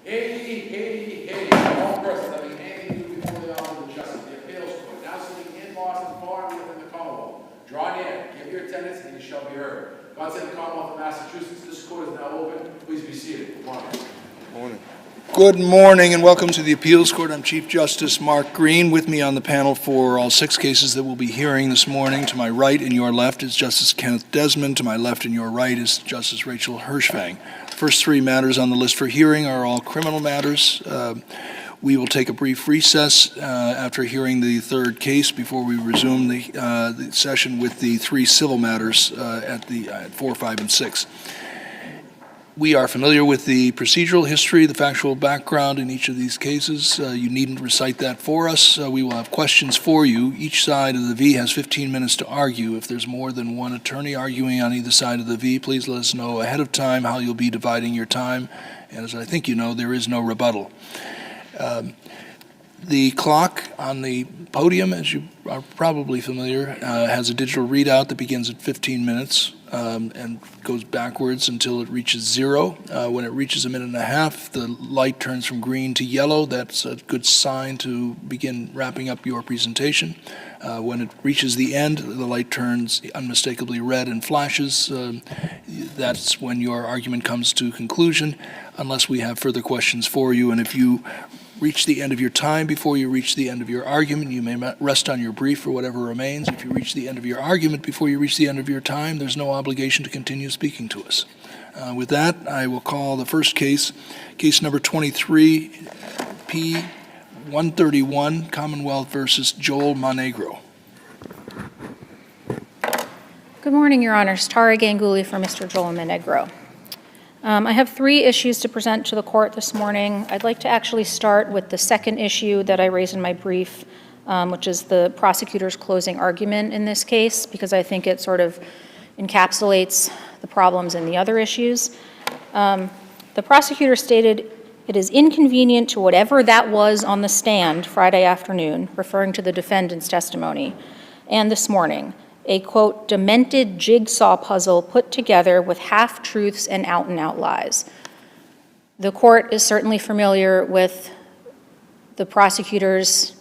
Hey, all persons having anything to do before the Honorable Justice, the Appeals Court, now sitting in Boston, far and within the Commonwealth. Draw near, give your attendance, and you shall be heard. God save the Commonwealth of Massachusetts. This court is now open. Please be seated. Good morning. Morning. Good morning and welcome to the Appeals Court. I'm Chief Justice Mark Green. With me on the panel for all 6 cases that we'll be hearing this morning, to my right and your left is Justice Kenneth Desmond. To my left and your right is Justice Rachel Hershfang. The first 3 matters on the list for hearing are all criminal matters. We will take a brief recess after hearing the 3rd case before we resume the session with the 3 civil matters at 4, 5, and 6. We are familiar with the procedural history, the factual background in each of these cases. You needn't recite that for us. We will have questions for you. Each side of the V has 15 minutes to argue. If there's more than one attorney arguing on either side of the V, please let us know ahead of time how you'll be dividing your time. And as I think you know, there is no rebuttal. The clock on the podium, as you are probably familiar, has a digital readout that begins at 15 minutes and goes backwards until it reaches 0. When it reaches a minute and a half, the light turns from green to yellow. That's a good sign to begin wrapping up your presentation. When it reaches the end, the light turns unmistakably red and flashes. That's when your argument comes to conclusion, unless we have further questions for you. And if you reach the end of your time before you reach the end of your argument, you may rest on your brief for whatever remains. If you reach the end of your argument before you reach the end of your time, there's no obligation to continue speaking to us. With that, I will call the first case, case number 23, P131, Commonwealth versus Joel MONEGRO. Good morning, Your Honors. Tara Ganguly for Mr. Joel MONEGRO. I have 3 issues to present to the court this morning. I'd like to actually start with the second issue that I raised in my brief, which is the prosecutor's closing argument in this case, because I think it sort of encapsulates the problems in the other issues. The prosecutor stated, "It is inconvenient to whatever that was on the stand Friday afternoon," referring to the defendant's testimony, "and this morning. A, quote, demented jigsaw puzzle put together with half-truths and out-and-out lies." The court is certainly familiar with the prosecutor's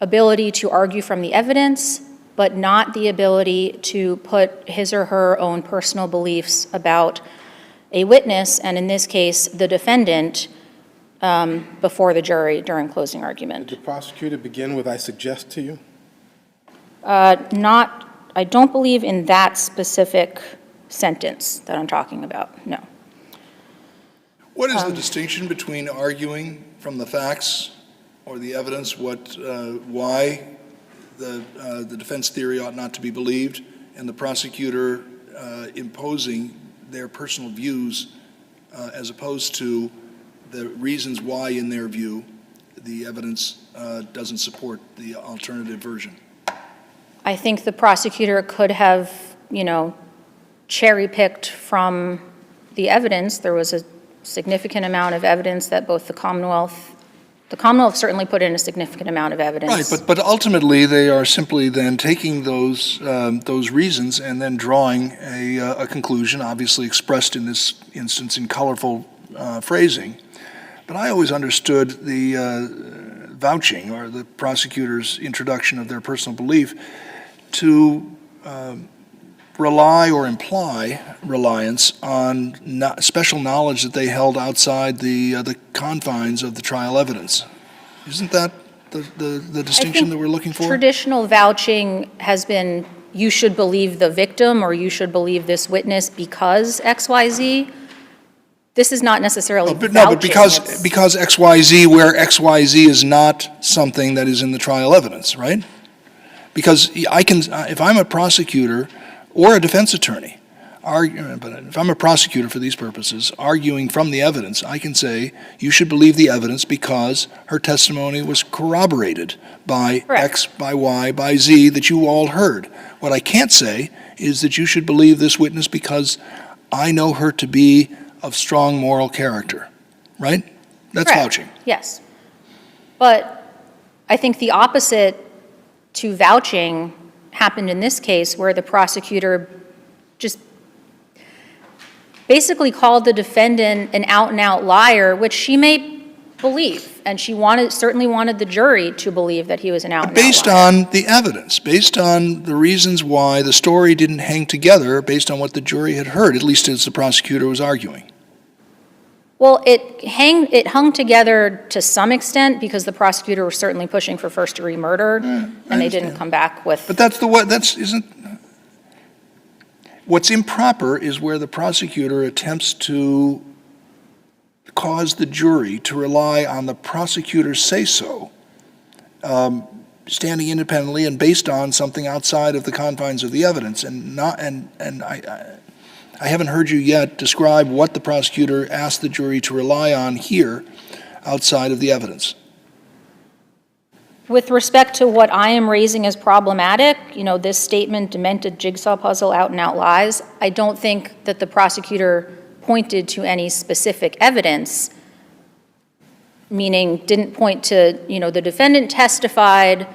ability to argue from the evidence, but not the ability to put his or her own personal beliefs about a witness, and in this case, the defendant, before the jury during closing argument. Did the prosecutor begin with "I suggest to you"? I don't believe in that specific sentence that I'm talking about, no. What is the distinction between arguing from the facts or the evidence why the defense theory ought not to be believed, and the prosecutor imposing their personal views as opposed to the reasons why, in their view, the evidence doesn't support the alternative version? I think the prosecutor could have, cherry-picked from the evidence. There was a significant amount of evidence that both the Commonwealth certainly put in a significant amount of evidence. Right, but ultimately they are simply then taking those reasons and then drawing a conclusion, obviously expressed in this instance in colorful phrasing. But I always understood the vouching, or the prosecutor's introduction of their personal belief, to rely or imply reliance on special knowledge that they held outside the confines of the trial evidence. Isn't that the distinction that we're looking for? Traditional vouching has been, you should believe the victim, or you should believe this witness because XYZ. This is not necessarily vouching. No, but because XYZ, where XYZ is not something that is in the trial evidence, right? Because if I'm a prosecutor or a defense attorney, but if I'm a prosecutor for these purposes, arguing from the evidence, I can say, you should believe the evidence because her testimony was corroborated by Correct. X, by Y, by Z that you all heard. What I can't say is that you should believe this witness because I know her to be of strong moral character, right? That's Correct. Vouching. Yes. But I think the opposite to vouching happened in this case, where the prosecutor just basically called the defendant an out-and-out liar, which she may believe, and she certainly wanted the jury to believe that he was an out-and-out liar. Based on the evidence, based on the reasons why the story didn't hang together, based on what the jury had heard, at least as the prosecutor was arguing. Well, it hung together to some extent because the prosecutor was certainly pushing for first-degree murder, and they didn't come back with. But what's improper is where the prosecutor attempts to cause the jury to rely on the prosecutor's say-so, standing independently and based on something outside of the confines of the evidence, I haven't heard you yet describe what the prosecutor asked the jury to rely on here outside of the evidence. With respect to what I am raising as problematic, this statement, demented jigsaw puzzle, out-and-out lies, I don't think that the prosecutor pointed to any specific evidence, meaning didn't point to, the defendant testified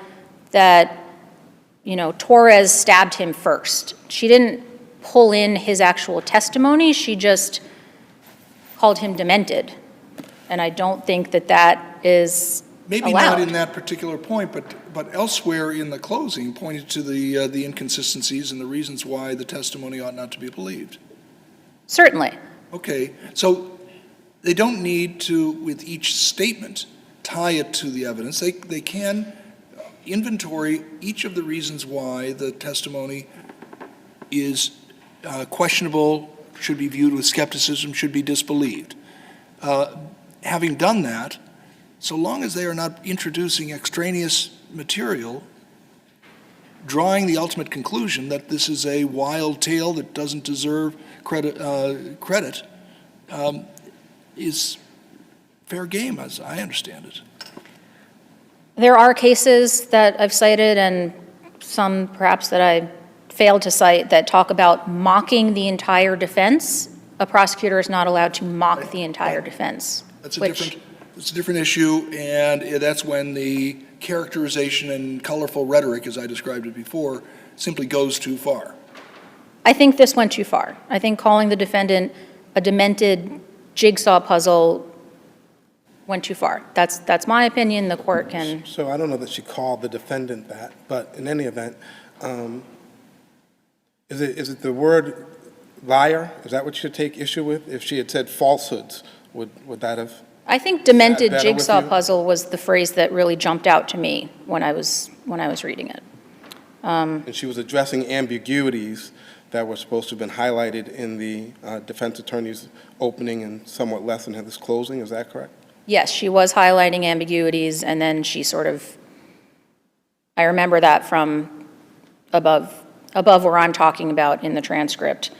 that, Torres stabbed him first. She didn't pull in his actual testimony, she just called him demented. And I don't think that that is Maybe allowed. not in that particular point, but elsewhere in the closing pointed to the inconsistencies and the reasons why the testimony ought not to be believed. Certainly. Okay, so they don't need to, with each statement, tie it to the evidence. They can inventory each of the reasons why the testimony is questionable, should be viewed with skepticism, should be disbelieved. Having done that, so long as they are not introducing extraneous material, drawing the ultimate conclusion that this is a wild tale that doesn't deserve credit is fair game, as I understand it. There are cases that I've cited, and some perhaps that I failed to cite, that talk about mocking the entire defense. A prosecutor is not allowed to mock the entire defense. It's a different issue, and that's when the characterization and colorful rhetoric, as I described it before, simply goes too far. I think this went too far. I think calling the defendant a demented jigsaw puzzle went too far. That's my opinion. The court can. So I don't know that she called the defendant that, but in any event, is it the word liar? Is that what you should take issue with? If she had said falsehoods, would that have? I think demented better with jigsaw you? puzzle was the phrase that really jumped out to me when I was reading it. And she was addressing ambiguities that were supposed to have been highlighted in the defense attorney's opening and somewhat less in his closing. Is that correct? Yes, she was highlighting ambiguities, and then she I remember that from above where I'm talking about in the transcript.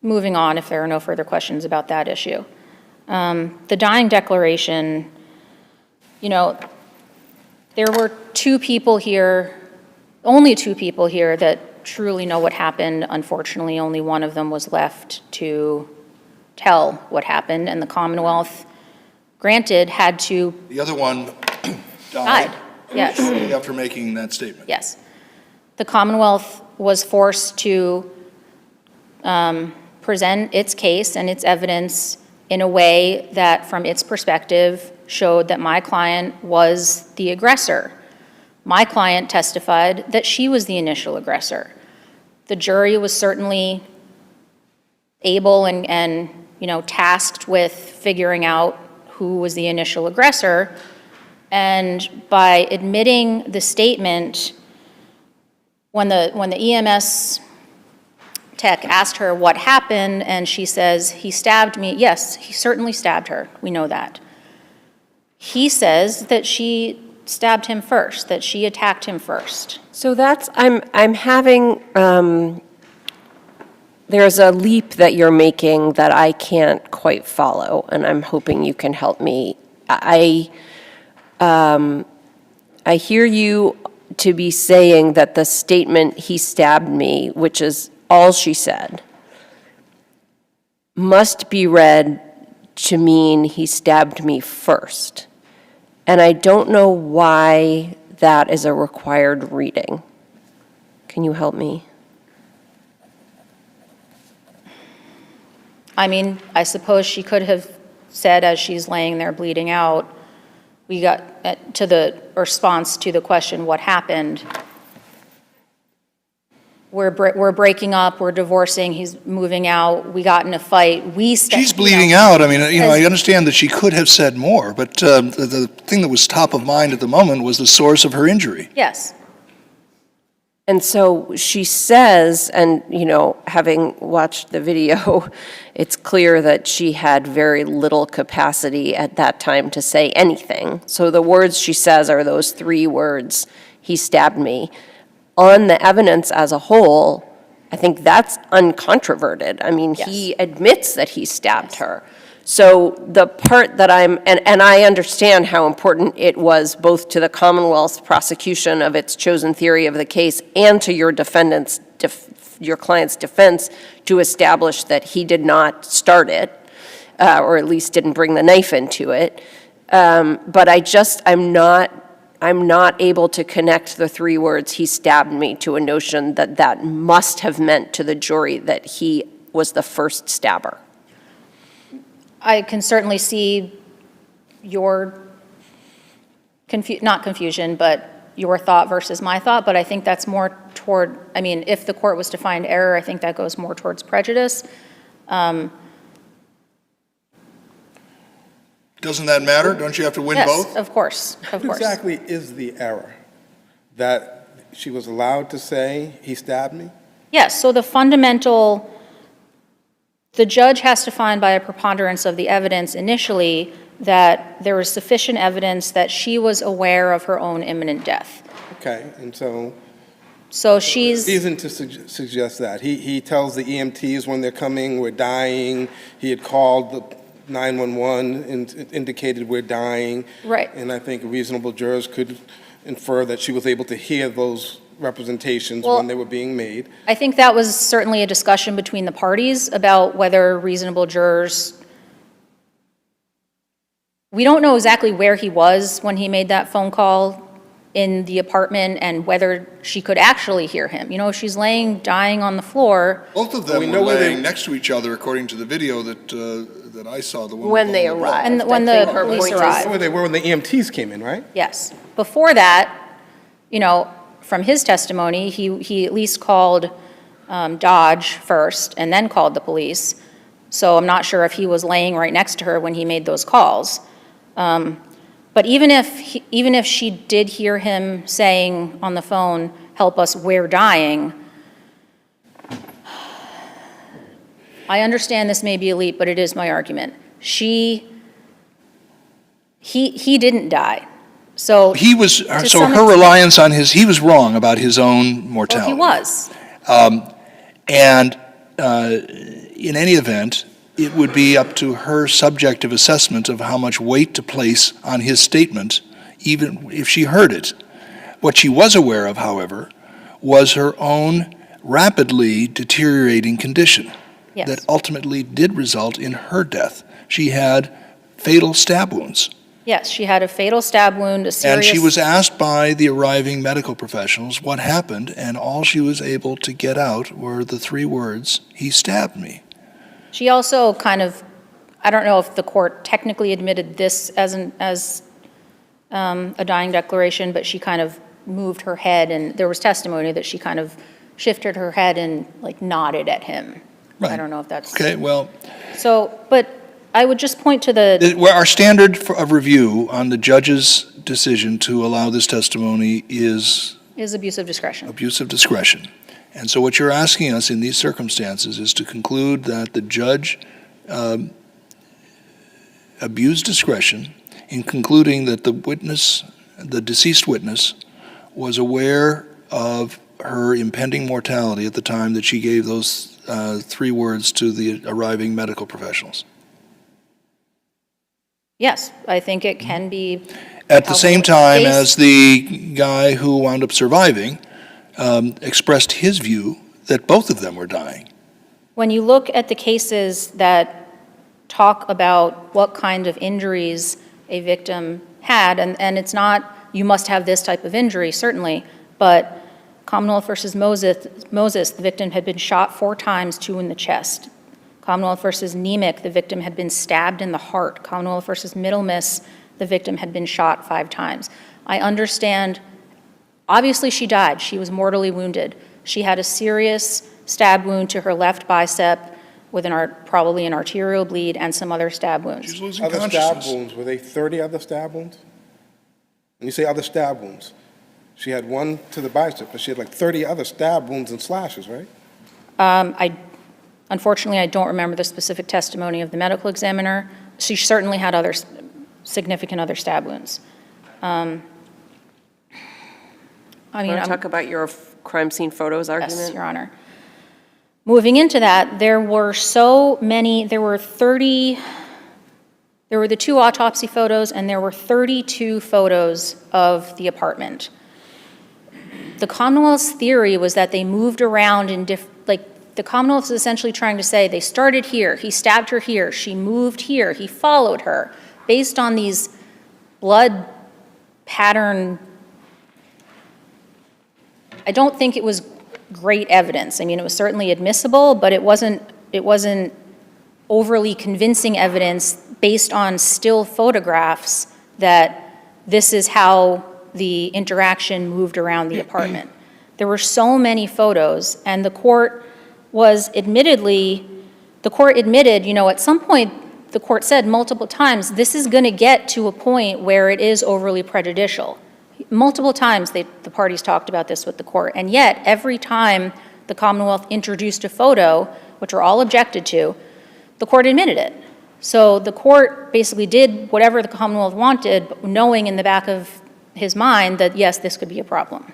Moving on, if there are no further questions about that issue. The dying declaration, there were only two people here that truly know what happened. Unfortunately, only one of them was left to tell what happened, and the Commonwealth, granted, had to. The other one died. Yes. shortly after making that statement. Yes. The Commonwealth was forced to present its case and its evidence in a way that, from its perspective, showed that my client was the aggressor. My client testified that she was the initial aggressor. The jury was certainly able and tasked with figuring out who was the initial aggressor. And by admitting the statement, when the EMS tech asked her what happened, and she says, he stabbed me. Yes, he certainly stabbed her. We know that. He says that she stabbed him first, that she attacked him first. So I'm having, there's a leap that you're making that I can't quite follow, and I'm hoping you can help me. I hear you to be saying that the statement, he stabbed me, which is all she said, must be read to mean he stabbed me first. And I don't know why that is a required reading. Can you help me? I mean, I suppose she could have said as she's laying there bleeding out, we got to the response to the question, what happened? We're breaking up, we're divorcing, he's moving out, we got in a fight, She's bleeding out. I mean, I understand that she could have said more, but the thing that was top of mind at the moment was the source of her injury. Yes. And so she says, and, having watched the video, it's clear that she had very little capacity at that time to say anything. So the words she says are those 3 words, he stabbed me. On the evidence as a whole, I think that's uncontroverted. I mean, he admits that he stabbed her. So the part that and I understand how important it was both to the Commonwealth's prosecution of its chosen theory of the case and to your your client's defense to establish that he did not start it, or at least didn't bring the knife into it. But I'm not able to connect the 3 words, he stabbed me, to a notion that must have meant to the jury that he was the first stabber. I can certainly see your, not confusion, but your thought versus my thought, but I think that's more toward, I mean, if the court was to find error, I think that goes more towards prejudice. Doesn't that matter? Don't you have to win both? Yes, of course, of What course. exactly is the error? That she was allowed to say, he stabbed me? Yes, so the judge has to find by a preponderance of the evidence initially that there was sufficient evidence that she was aware of her own imminent death. Okay, and so she's... reason to suggest that. He tells the EMTs when they're coming, we're dying. He had called the 911 and indicated we're dying. Right. And I think reasonable jurors could infer that she was able to hear those representations when they were being made. I think that was certainly a discussion between the parties about whether reasonable jurors... We don't know exactly where he was when he made that phone call in the apartment and whether she could actually hear him. She's laying, dying on the floor. Both of them were laying next to each other, according to the video that I saw. The one When they arrived. And when the police arrived. Where they were when the EMTs came in, right? Yes. Before that, from his testimony, he at least called Dodge first and then called the police. So I'm not sure if he was laying right next to her when he made those calls. But even if she did hear him saying on the phone, "Help us, we're dying," I understand this may be a leap, but it is my argument. He didn't die. So he was. So her reliance on he was wrong about his own mortality. Well, he was. And in any event, it would be up to her subjective assessment of how much weight to place on his statement, even if she heard it. What she was aware of, however, was her own rapidly deteriorating condition that ultimately did result in her death. She had fatal stab wounds. Yes, she had a fatal stab wound, a serious... And she was asked by the arriving medical professionals what happened, and all she was able to get out were the 3 words, "He stabbed me." She also kind of, I don't know if the court technically admitted this as a dying declaration, but she kind of moved her head, and there was testimony that she kind of shifted her head and nodded at him. Right. I don't know if that's... Okay, well... So, but I would just point to Our standard of review on the judge's decision to allow this testimony is abuse of discretion. Abuse of discretion. And so what you're asking us in these circumstances is to conclude that the judge abused discretion in concluding that the deceased witness, was aware of her impending mortality at the time that she gave those 3 words to the arriving medical professionals. Yes, I think it can be... At the same time as the guy who wound up surviving expressed his view that both of them were dying. When you look at the cases that talk about what kind of injuries a victim had, and it's not, you must have this type of injury, certainly, but Commonwealth versus Moses, the victim had been shot 4 times, 2 in the chest. Commonwealth versus Nemec, the victim had been stabbed in the heart. Commonwealth versus Middle Miss, the victim had been shot 5 times. I understand, obviously she died. She was mortally wounded. She had a serious stab wound to her left bicep with probably an arterial bleed and some other stab wounds. She's losing Other stab consciousness. wounds, were they 30 other stab wounds? When you say other stab wounds, she had one to the bicep, but she had like 30 other stab wounds and slashes, right? Unfortunately, I don't remember the specific testimony of the medical examiner. She certainly had other significant other stab wounds. Want to talk about your crime scene photos argument? Yes, Your Honor. Moving into that, there were so many, there were the 2 autopsy photos, and there were 32 photos of the apartment. The Commonwealth's theory was that they moved around in the Commonwealth is essentially trying to say they started here, he stabbed her here, she moved here, he followed her, based on these blood pattern. I don't think it was great evidence. I mean, it was certainly admissible, but it wasn't overly convincing evidence based on still photographs that this is how the interaction moved around the apartment. There were so many photos, and the court admitted, at some point, the court said multiple times, this is going to get to a point where it is overly prejudicial. Multiple times the parties talked about this with the court, and yet every time the Commonwealth introduced a photo, which were all objected to, the court admitted it. So the court basically did whatever the Commonwealth wanted, knowing in the back of his mind that, yes, this could be a problem.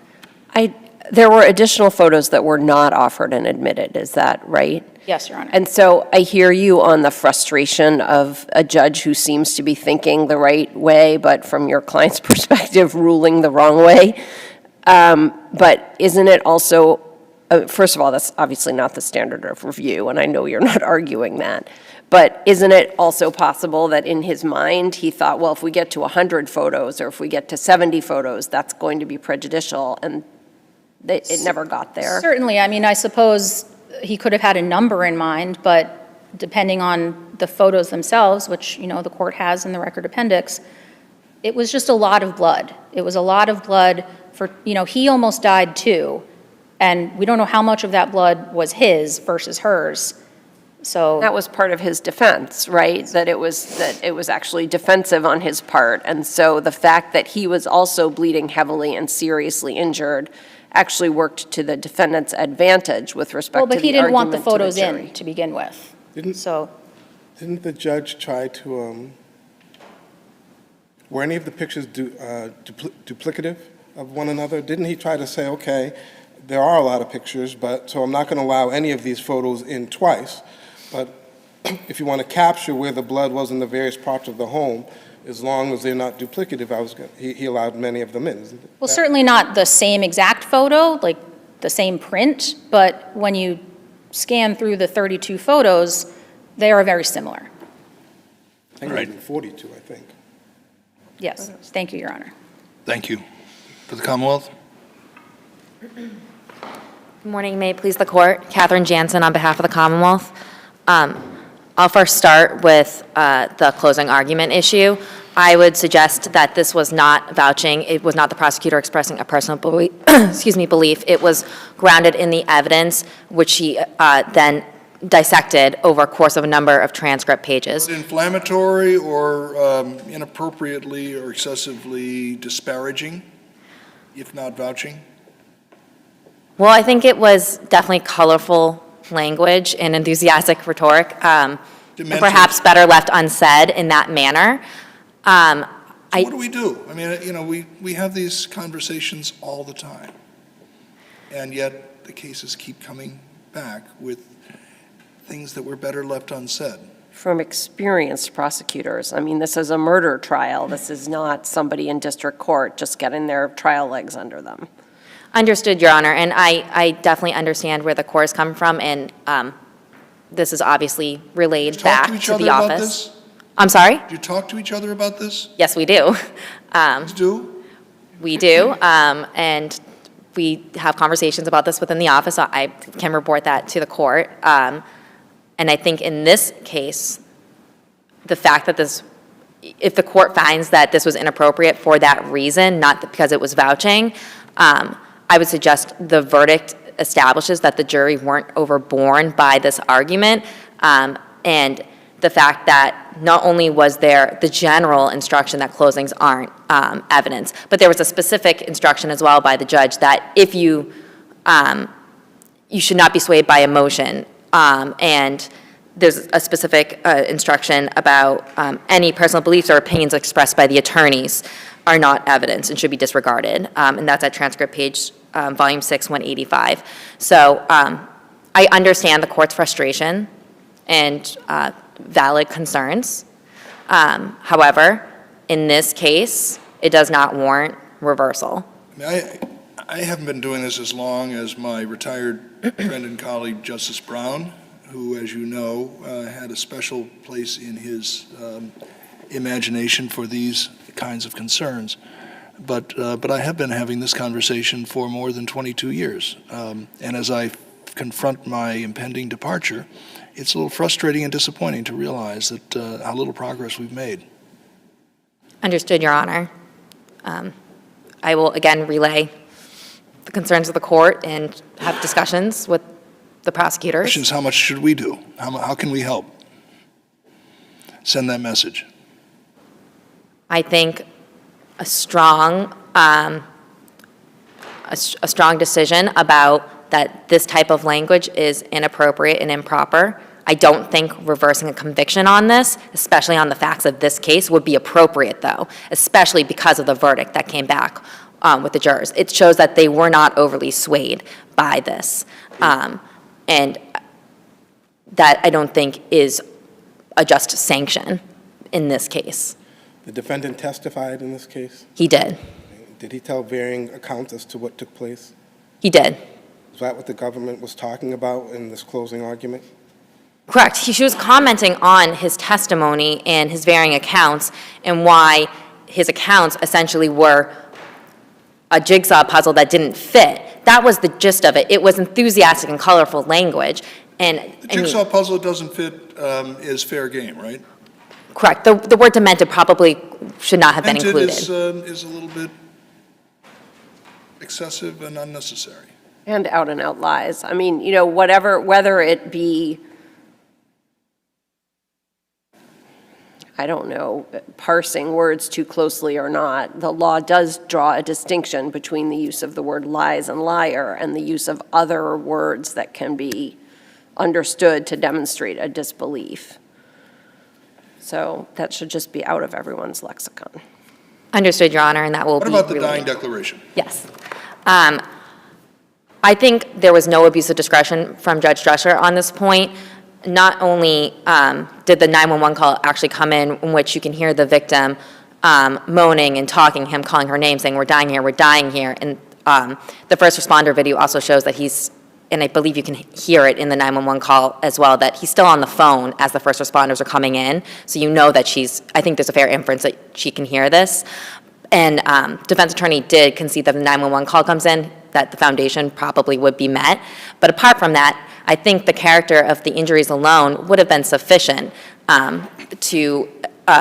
There were additional photos that were not offered and admitted, is that right? Yes, Your Honor. And so I hear you on the frustration of a judge who seems to be thinking the right way, but from your client's perspective, ruling the wrong way. But isn't it also, first of all, that's obviously not the standard of review, and I know you're not arguing that. But isn't it also possible that in his mind, he thought, well, if we get to 100 photos or if we get to 70 photos, that's going to be prejudicial, and it never got there? Certainly. I mean, I suppose he could have had a number in mind, but depending on the photos themselves, which, the court has in the record appendix, it was just a lot of blood. It was a lot of blood for, he almost died too, and we don't know how much of that blood was his versus hers. So That was part of his defense, right? That it was actually defensive on his part. And so the fact that he was also bleeding heavily and seriously injured actually worked to the defendant's advantage with respect to the but he didn't want the argument to photos jury. in to begin with. Didn't the judge try to, were any of the pictures duplicative of one another? Didn't he try to say, okay, there are a lot of pictures, so I'm not going to allow any of these photos in twice, but if you want to capture where the blood was in the various parts of the home, as long as they're not duplicative, he allowed many of them in, isn't it? Well, certainly not the same exact photo, like the same print, but when you scan through the 32 photos, they are very similar. I think Right. even 42, I think. Yes, thank you, Your Honor. Thank you. For the Commonwealth? Good morning. May it please the court. Catherine Jansen on behalf of the Commonwealth. I'll first start with the closing argument issue. I would suggest that this was not vouching. It was not the prosecutor expressing a personal belief. Belief. It was grounded in the evidence, which he then dissected over a course of a number of transcript pages. Was it inflammatory or inappropriately or excessively disparaging, if not vouching? Well, I think it was definitely colorful language and enthusiastic rhetoric, perhaps better left unsaid in that manner. So what do we do? I mean, we have these conversations all the time, and yet the cases keep coming back with things that were better left unsaid. From experienced prosecutors. I mean, this is a murder trial. This is not somebody in district court just getting their trial legs under them. Understood, Your Honor, and I definitely understand where the court is coming from, and this is obviously relayed back to the office. I'm sorry? Do you talk to each other about this? Yes, we do. You do? We do, and we have conversations about this within the office. I can report that to the court. And And I think in this case, the fact that if the court finds that this was inappropriate for that reason, not because it was vouching, I would suggest the verdict establishes that the jury weren't overborne by this argument, and the fact that not only was there the general instruction that closings aren't evidence, but there was a specific instruction as well by the judge that if you should not be swayed by emotion, and there's a specific instruction about any personal beliefs or opinions expressed by the attorneys are not evidence and should be disregarded, and that's at transcript page volume 6, 185. So I understand the court's frustration and valid concerns. However, in this case, it does not warrant reversal. I haven't been doing this as long as my retired friend and colleague, Justice Brown, who, as you know, had a special place in his imagination for these kinds of concerns. But I have been having this conversation for more than 22 years. And as I confront my impending departure, it's a little frustrating and disappointing to realize that how little progress we've made. Understood, Your Honor. I will again relay the concerns of the court and have discussions with the prosecutors. The question is, how much should we do? How can we help send that message? I think a strong decision about that this type of language is inappropriate and improper. I don't think reversing a conviction on this, especially on the facts of this case, would be appropriate, though, especially because of the verdict that came back with the jurors. It shows that they were not overly swayed by this. And that I don't think is a just sanction in this case. The defendant testified in this case? He did. Did he tell varying accounts as to what took place? He did. Is that what the government was talking about in this closing argument? Correct. She was commenting on his testimony and his varying accounts and why his accounts essentially were a jigsaw puzzle that didn't fit. That was the gist of it. It was enthusiastic and colorful language. And The jigsaw puzzle that doesn't fit is fair game, right? Correct. The word demented probably should not have been included. Demented is a little bit excessive and unnecessary. And out and out lies. I mean, you know, whether it be, I don't know, parsing words too closely or not, the law does draw a distinction between the use of the word lies and liar and the use of other words that can be understood to demonstrate a disbelief. So that should just be out of everyone's lexicon. Understood, Your Honor, and that will be What about the relayed. dying declaration? Yes. I think there was no abuse of discretion from Judge Drescher on this point. Not only did the 911 call actually come in which you can hear the victim moaning and talking, him calling her name, saying, we're dying here, and the first responder video also shows that he's, and I believe you can hear it in the 911 call as well, that he's still on the phone as the first responders are coming in, so you know that I think there's a fair inference that she can hear this. And defense attorney did concede that the 911 call comes in, that the foundation probably would be met. But apart from that, I think the character of the injuries alone would have been sufficient to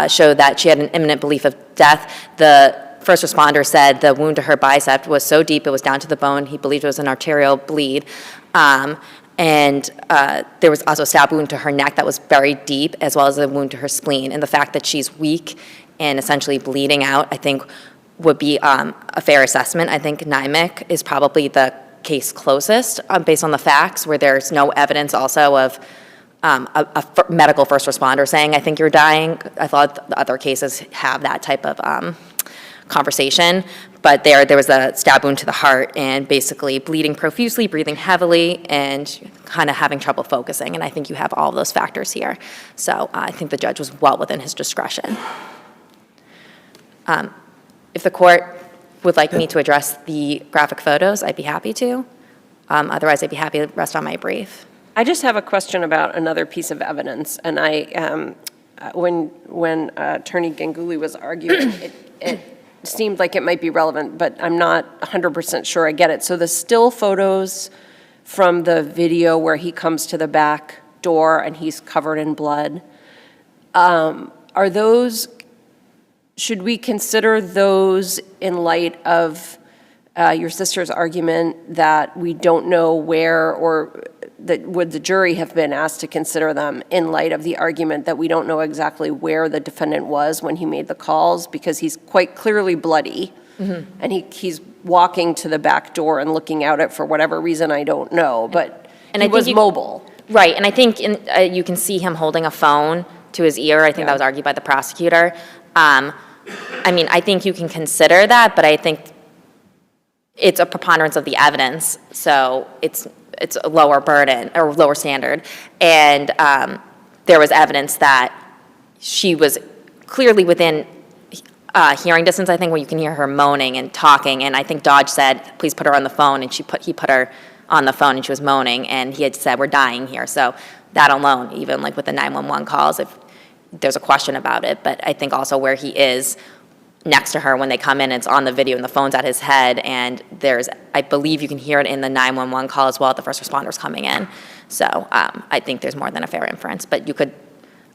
show that she had an imminent belief of death. The first responder said the wound to her bicep was so deep it was down to the bone. He believed it was an arterial bleed. And there was also a stab wound to her neck that was very deep, as well as a wound to her spleen. And the fact that she's weak and essentially bleeding out, I think, would be a fair assessment. I think NIMIC is probably the case closest based on the facts, where there's no evidence also of a medical first responder saying, I think you're dying. I thought the other cases have that type of conversation, but there was a stab wound to the heart and basically bleeding profusely, breathing heavily, and kind of having trouble focusing. And I think you have all of those factors here. So I think the judge was well within his discretion. If the court would like me to address the graphic photos, I'd be happy to. Otherwise, I'd be happy to rest on my brief. I just have a question about another piece of evidence, and when Attorney Ganguly was arguing, it seemed like it might be relevant, but I'm not 100% sure I get it. So the still photos from the video where he comes to the back door and he's covered in blood. Should we consider those in light of your sister's argument that we don't know where, or that would the jury have been asked to consider them in light of the argument that we don't know exactly where the defendant was when he made the calls, because he's quite clearly bloody, and he's walking to the back door and looking out it for whatever reason I don't know, but And he I think was you- mobile. Right, and I think you can see him holding a phone to his ear. I think that was argued by the prosecutor. I mean, I think you can consider that, but I think it's a preponderance of the evidence, so it's a lower burden or lower standard. And there was evidence that she was clearly within hearing distance, I think, where you can hear her moaning and talking. And I think Dodge said, "Please put her on the phone," and he put her on the phone, and she was moaning. And he had said, "We're dying here." So that alone, even like with the 911 calls, if there's a question about it. But I think also where he is next to her when they come in, it's on the video and the phone's at his head, and I believe you can hear it in the 911 call as well, the first responders coming in. So I think there's more than a fair inference, but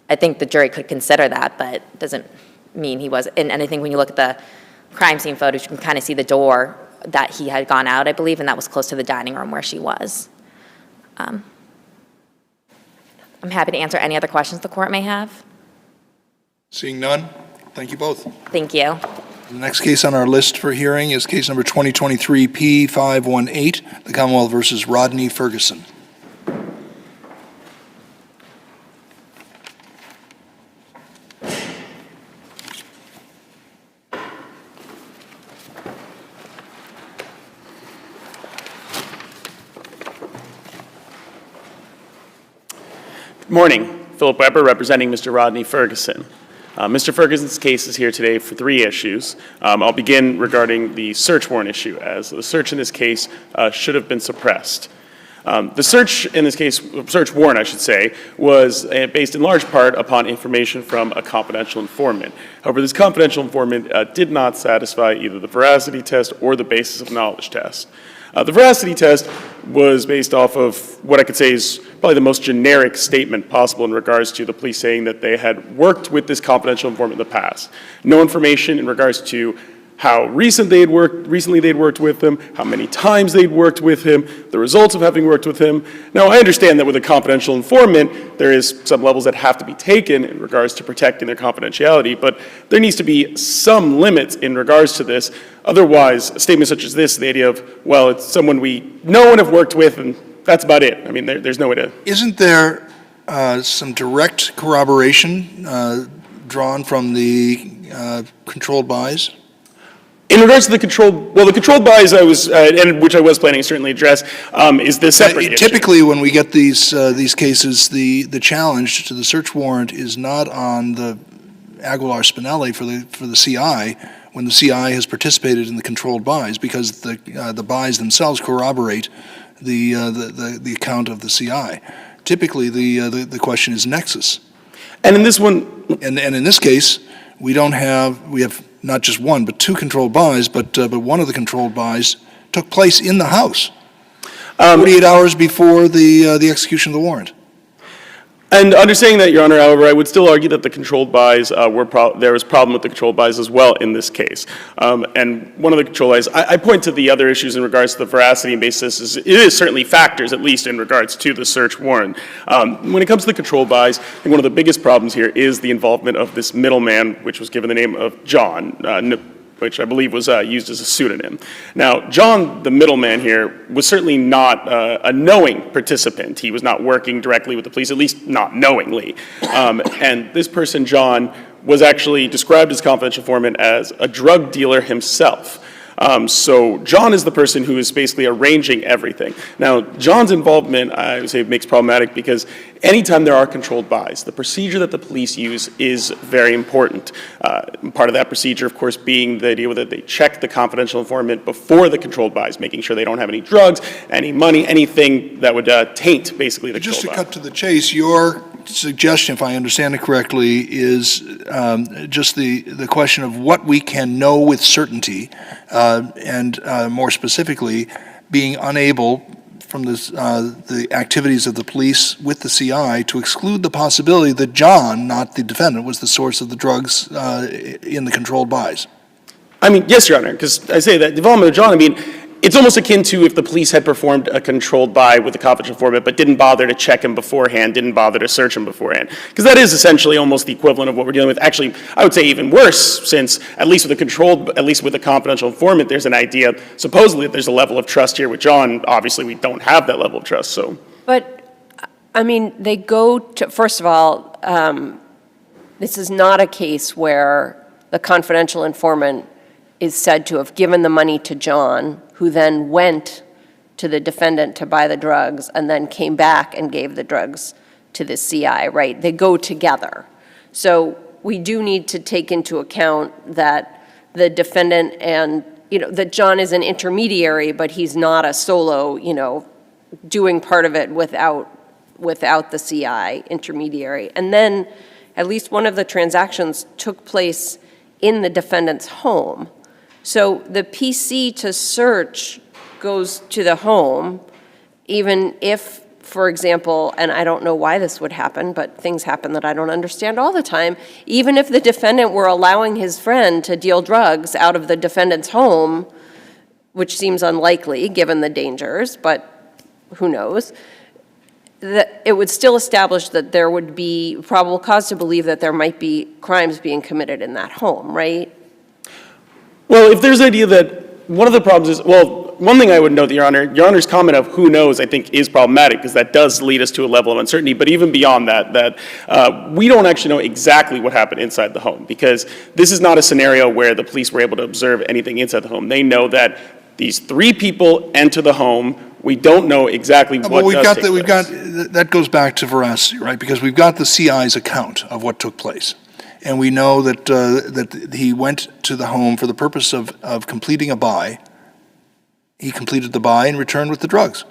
I think the jury could consider that, but it doesn't mean he was. And I think when you look at the crime scene photos, you can kind of see the door that he had gone out, I believe, and that was close to the dining room where she was. I'm happy to answer any other questions the court may have. Seeing none, thank you both. Thank you. The next case on our list for hearing is case number 2023 P518, the Commonwealth versus Rodney Ferguson. Good morning. Philip Weber representing Mr. Rodney Ferguson. Mr. Ferguson's case is here today for 3 issues. I'll begin regarding the search warrant issue, as the search in this case should have been suppressed. The search in this case, search warrant I should say, was based in large part upon information from a confidential informant. However, this confidential informant did not satisfy either the veracity test or the basis of knowledge test. The veracity test was based off of what I could say is probably the most generic statement possible in regards to the police saying that they had worked with this confidential informant in the past. No information in regards to how recently they'd worked with him, how many times they'd worked with him, the results of having worked with him. Now, I understand that with a confidential informant, there is some levels that have to be taken in regards to protecting their confidentiality, but there needs to be some limits in regards to this. Otherwise, a statement such as this, the idea of, well, it's someone we know and have worked with, and that's about it. I mean, there's no way to... Isn't there some direct corroboration drawn from the controlled buys? In regards to the controlled buys and which I was planning to certainly address, is the separate issue. Typically, when we get these cases, the challenge to the search warrant is not on the Aguilar Spinelli for the CI, when the CI has participated in the controlled buys, because the buys themselves corroborate the account of the CI. Typically, the question is nexus. And in this one... And in this case, we have not just one, but 2 controlled buys, but one of the controlled buys took place in the house 48 hours before the execution of the warrant. And understanding that, Your Honor, however, I would still argue that the controlled buys there was a problem with the controlled buys as well in this case. And one of the controlled buys, I point to the other issues in regards to the veracity and basis. It is certainly factors, at least in regards to the search warrant. When it comes to the controlled buys, I think one of the biggest problems here is the involvement of this middleman, which was given the name of John, which I believe was used as a pseudonym. Now, John, the middleman here, was certainly not a knowing participant. He was not working directly with the police, at least not knowingly. And this person, John, was actually described as confidential informant as a drug dealer himself. So John is the person who is basically arranging everything. Now, John's involvement, I would say, makes problematic because anytime there are controlled buys, the procedure that the police use is very important. Part of that procedure, of course, being the idea that they check the confidential informant before the controlled buys, making sure they don't have any drugs, any money, anything that would taint, basically, the Just to controlled buy. cut to the chase, your suggestion, if I understand it correctly, is just the question of what we can know with certainty, and more specifically, being unable the activities of the police with the CI to exclude the possibility that John, not the defendant, was the source of the drugs in the controlled buys? I mean, yes, Your Honor, because I say that development of John, I mean, it's almost akin to if the police had performed a controlled buy with a confidential informant, but didn't bother to check him beforehand, didn't bother to search him beforehand. Because that is essentially almost the equivalent of what we're dealing with. Actually, I would say even worse, since at least with a confidential informant, there's an idea, supposedly, that there's a level of trust here with John. Obviously, we don't have that level of trust, so. But, I mean, they go to, first of all, this is not a case where the confidential informant is said to have given the money to John, who then went to the defendant to buy the drugs and then came back and gave the drugs to the CI, right? They go together. So we do need to take into account that the defendant and, that John is an intermediary, but he's not a solo, doing part of it without the CI intermediary. And then at least one of the transactions took place in the defendant's home. So the PC to search goes to the home, even if, for example, and I don't know why this would happen, but things happen that I don't understand all the time, even if the defendant were allowing his friend to deal drugs out of the defendant's home, which seems unlikely given the dangers, but who knows, that it would still establish that there would be probable cause to believe that there might be crimes being committed in that home, right? Well, if there's the idea that one of the problems is, well, one thing I would note, Your Honor's comment of who knows, I think, is problematic because that does lead us to a level of uncertainty. But even beyond that, we don't actually know exactly what happened inside the home because this is not a scenario where the police were able to observe anything inside the home. They know that these 3 people enter the home. We don't know exactly what does take place. That goes back to veracity, right? Because we've got the CI's account of what took place. And we know that he went to the home for the purpose of completing a buy. He completed the buy and returned with the drugs.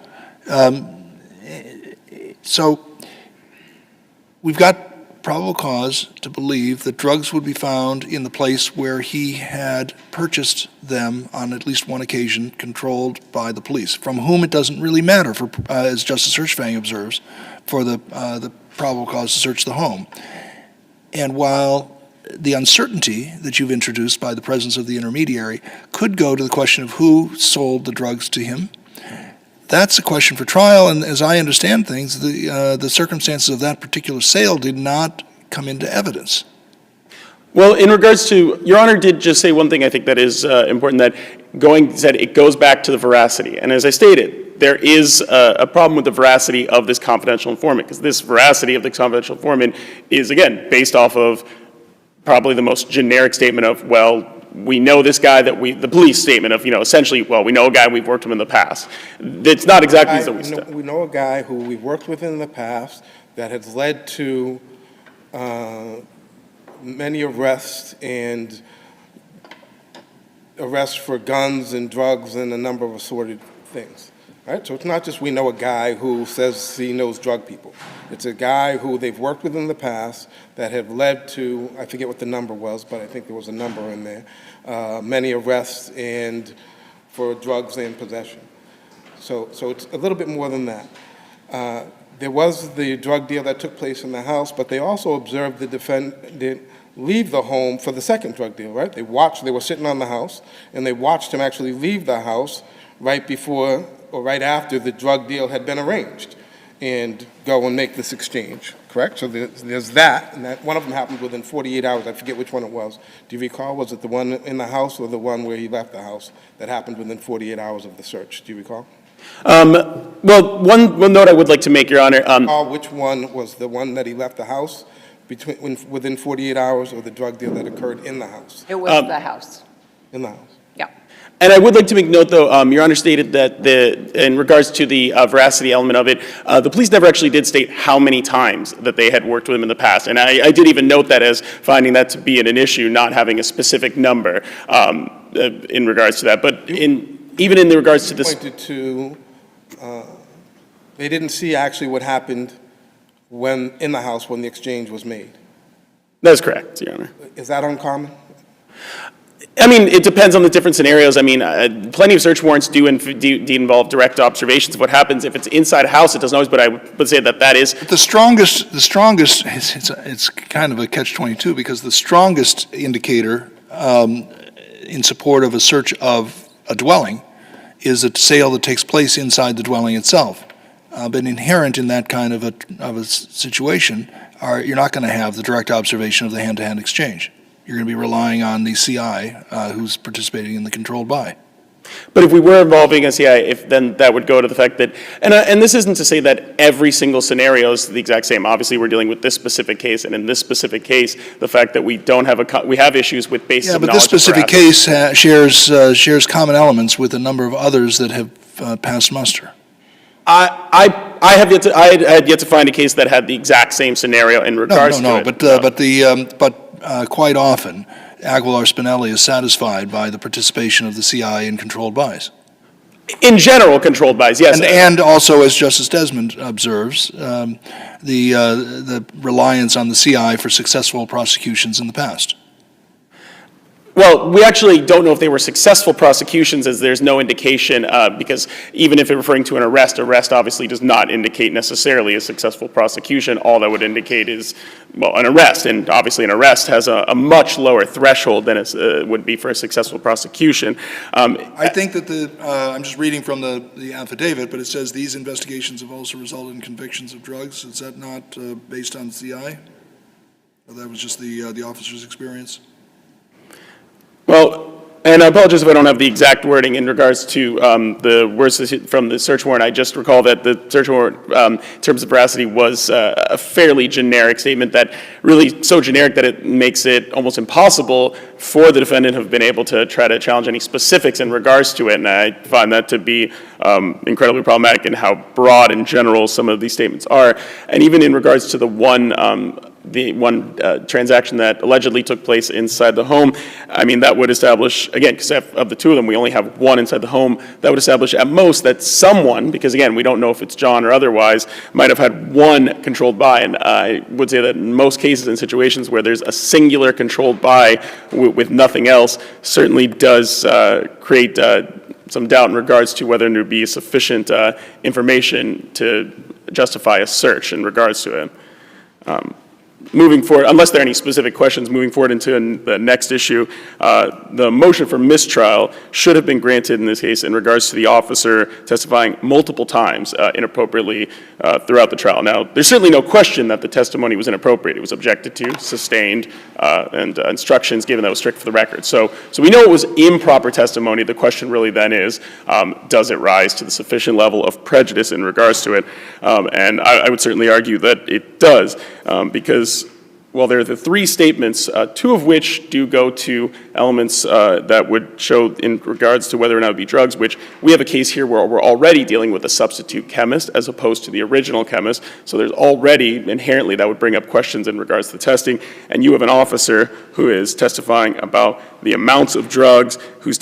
So we've got probable cause to believe that drugs would be found in the place where he had purchased them on at least one occasion, controlled by the police, from whom it doesn't really matter, for, as Justice Hershfang observes, for the probable cause to search the home. And while the uncertainty that you've introduced by the presence of the intermediary could go to the question of who sold the drugs to him, that's a question for trial. And as I understand things, the circumstances of that particular sale did not come into evidence. Well, in regards to, Your Honor did just say one thing I think that is important, that said it goes back to the veracity. And as I stated, there is a problem with the veracity of this confidential informant, because this veracity of the confidential informant is, again, based off of probably the most generic statement of, well, we know this guy the police statement of, essentially, well, we know a guy, we've worked with him in the past. It's not exactly as though we know a guy who we've worked with in the past that has led to many arrests and arrests for guns and drugs and a number of assorted things. Right? So it's not just we know a guy who says he knows drug people. It's a guy who they've worked with in the past that have led to, I forget what the number was, but I think there was a number in there, many arrests and for drugs and possession. So it's a little bit more than that. There was the drug deal that took place in the house, but they also observed the defendant leave the home for the second drug deal, right? They were sitting on the house, and they watched him actually leave the house right before or right after the drug deal had been arranged and go and make this exchange, correct? So there's that, and that one of them happened within 48 hours. I forget which one it was. Do you recall? Was it the one in the house or the one where he left the house that happened within 48 hours of the search? Do you recall? Well, one note I would like to make, Your Honor. Which one was the one that he left the house within 48 hours, or the drug deal that occurred in the house? It was the house. In the house. Yeah. And I would like to make note, though, Your Honor stated that in regards to the veracity element of it, the police never actually did state how many times that they had worked with him in the past. And I did even note that as finding that to be an issue, not having a specific number in regards to that. But even in the regards to this... Pointed to, they didn't see actually what happened in the house when the exchange was made. That is correct, Your Honor. Is that uncommon? I mean, it depends on the different scenarios. I mean, plenty of search warrants do involve direct observations of what happens. If it's inside a house, it doesn't always, but I would say that is. The strongest, it's kind of a catch-22, because the strongest indicator in support of a search of a dwelling is a sale that takes place inside the dwelling itself. But inherent in that kind of a situation you're not going to have the direct observation of the hand-to-hand exchange. You're going to be relying on the CI who's participating in the controlled buy. But if we were involving a CI, then that would go to the fact that, and this isn't to say that every single scenario is the exact same. Obviously, we're dealing with this specific case, and in this specific case, the fact that we don't have we have issues with basis of knowledge. Yeah, but this specific case shares common elements with a number of others that have passed muster. I had yet to find a case that had the exact same scenario in regards to it. But quite often, Aguilar-Spinelli is satisfied by the participation of the CI in controlled buys. In general, controlled buys, yes. And also, as Justice Desmond observes, the reliance on the CI for successful prosecutions in the past. Well, we actually don't know if they were successful prosecutions, as there's no indication, because even if it's referring to an arrest obviously does not indicate necessarily a successful prosecution. All that would indicate is, well, an arrest, and obviously an arrest has a much lower threshold than it would be for a successful prosecution. I think that I'm just reading from the affidavit, but it says these investigations have also resulted in convictions of drugs. Is that not based on CI? Or that was just the officer's experience? Well, and I apologize if I don't have the exact wording in regards to the words from the search warrant. I just recall that the search warrant, in terms of veracity, was a fairly generic statement, that really so generic that it makes it almost impossible for the defendant to have been able to try to challenge any specifics in regards to it. And I find that to be incredibly problematic in how broad and general some of these statements are. And even in regards to the one transaction that allegedly took place inside the home, I mean, that would establish, again, because of the two of them, we only have one inside the home, that would establish at most that someone, because again, we don't know if it's John or otherwise, might have had one controlled buy. And I would say that in most cases and situations where there's a singular controlled buy with nothing else, certainly does create some doubt in regards to whether there would be sufficient information to justify a search in regards to it. Moving forward, unless there are any specific questions, moving forward into the next issue, the motion for mistrial should have been granted in this case in regards to the officer testifying multiple times inappropriately throughout the trial. Now, there's certainly no question that the testimony was inappropriate. It was objected to, sustained, and instructions given that was strict for the record. So we know it was improper testimony. The question really then is, does it rise to the sufficient level of prejudice in regards to it? And I would certainly argue that it does, because well, there are the three statements, two of which do go to elements that would show in regards to whether or not it would be drugs, which we have a case here where we're already dealing with a substitute chemist as opposed to the original chemist. So there's already inherently that would bring up questions in regards to the testing. And you have an officer who is testifying about the amounts of drugs, who is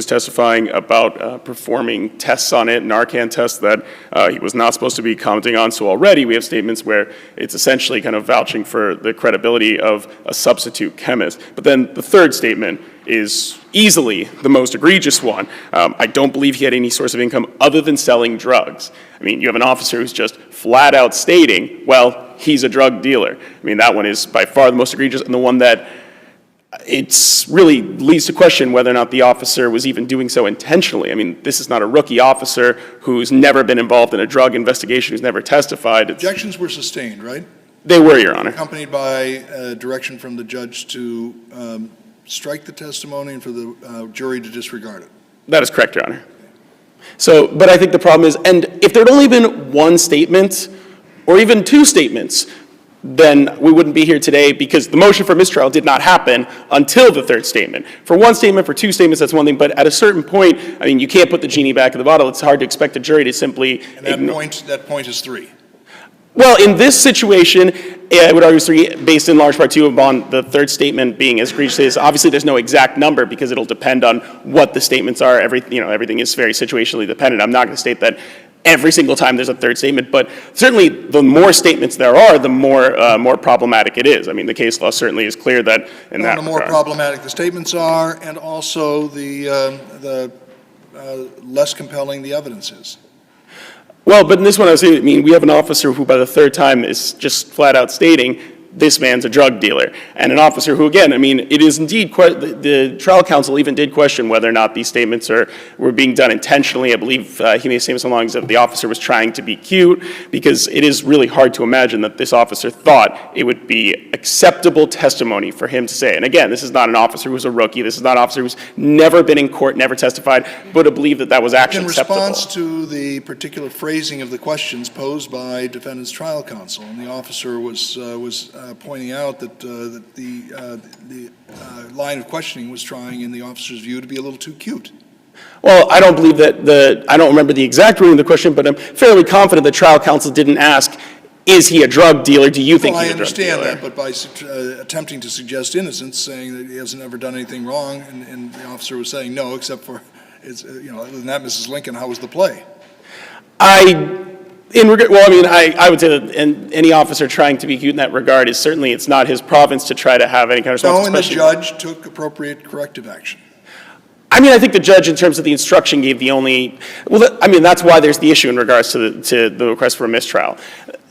testifying about performing tests on it, Narcan tests that he was not supposed to be commenting on. So already we have statements where it's essentially kind of vouching for the credibility of a substitute chemist. But then the third statement is easily the most egregious one. I don't believe he had any source of income other than selling drugs. I mean, you have an officer who's just flat out stating, well, he's a drug dealer. I mean, that one is by far the most egregious, and the one that it's really leads to question whether or not the officer was even doing so intentionally. I mean, this is not a rookie officer who's never been involved in a drug investigation, who's never testified. Objections were sustained, right? They were, Your Honor. Accompanied by direction from the judge to strike the testimony and for the jury to disregard it. That is correct, Your Honor. So, but I think the problem is, and if there had only been one statement or even two statements, then we wouldn't be here today, because the motion for mistrial did not happen until the third statement. For one statement, for two statements, that's one thing, but at a certain point, I mean, you can't put the genie back in the bottle. It's hard to expect a jury to simply ignore. That point is three. Well, in this situation, I would argue three, based in large part too upon the third statement being as egregious as. Obviously, there's no exact number because it'll depend on what the statements are. Everything is very situationally dependent. I'm not going to state that every single time there's a third statement, but certainly the more statements there are, the more problematic it is. I mean, the case law certainly is clear that in that The more regard. problematic the statements are, and also the less compelling the evidence is. Well, but in this one, I mean, we have an officer who by the third time is just flat out stating, this man's a drug dealer. And an officer who, again, I mean, it is indeed, the trial counsel even did question whether or not these statements were being done intentionally. I believe he made statements along as if the officer was trying to be cute, because it is really hard to imagine that this officer thought it would be acceptable testimony for him to say. And again, this is not an officer who's a rookie. This is not an officer who's never been in court, never testified, but to believe that that was actually acceptable. In response to the particular phrasing of the questions posed by defendant's trial counsel, and the officer was pointing out that the line of questioning was trying, in the officer's view, to be a little too cute. Well, I don't believe that I don't remember the exact wording of the question, but I'm fairly confident the trial counsel didn't ask, is he a drug dealer? Do you think Well, he's I a drug dealer? understand that, but by attempting to suggest innocence, saying that he hasn't ever done anything wrong, and the officer was saying no, except for, other than that, Mrs. Lincoln, how was the play? Well, I mean, I would say that any officer trying to be cute in that regard is certainly, it's not his province to try to have any kind of response. No, and the judge took appropriate corrective action. I mean, I think the judge, in terms of the instruction, gave the only, well, I mean, that's why there's the issue in regards to the request for a mistrial.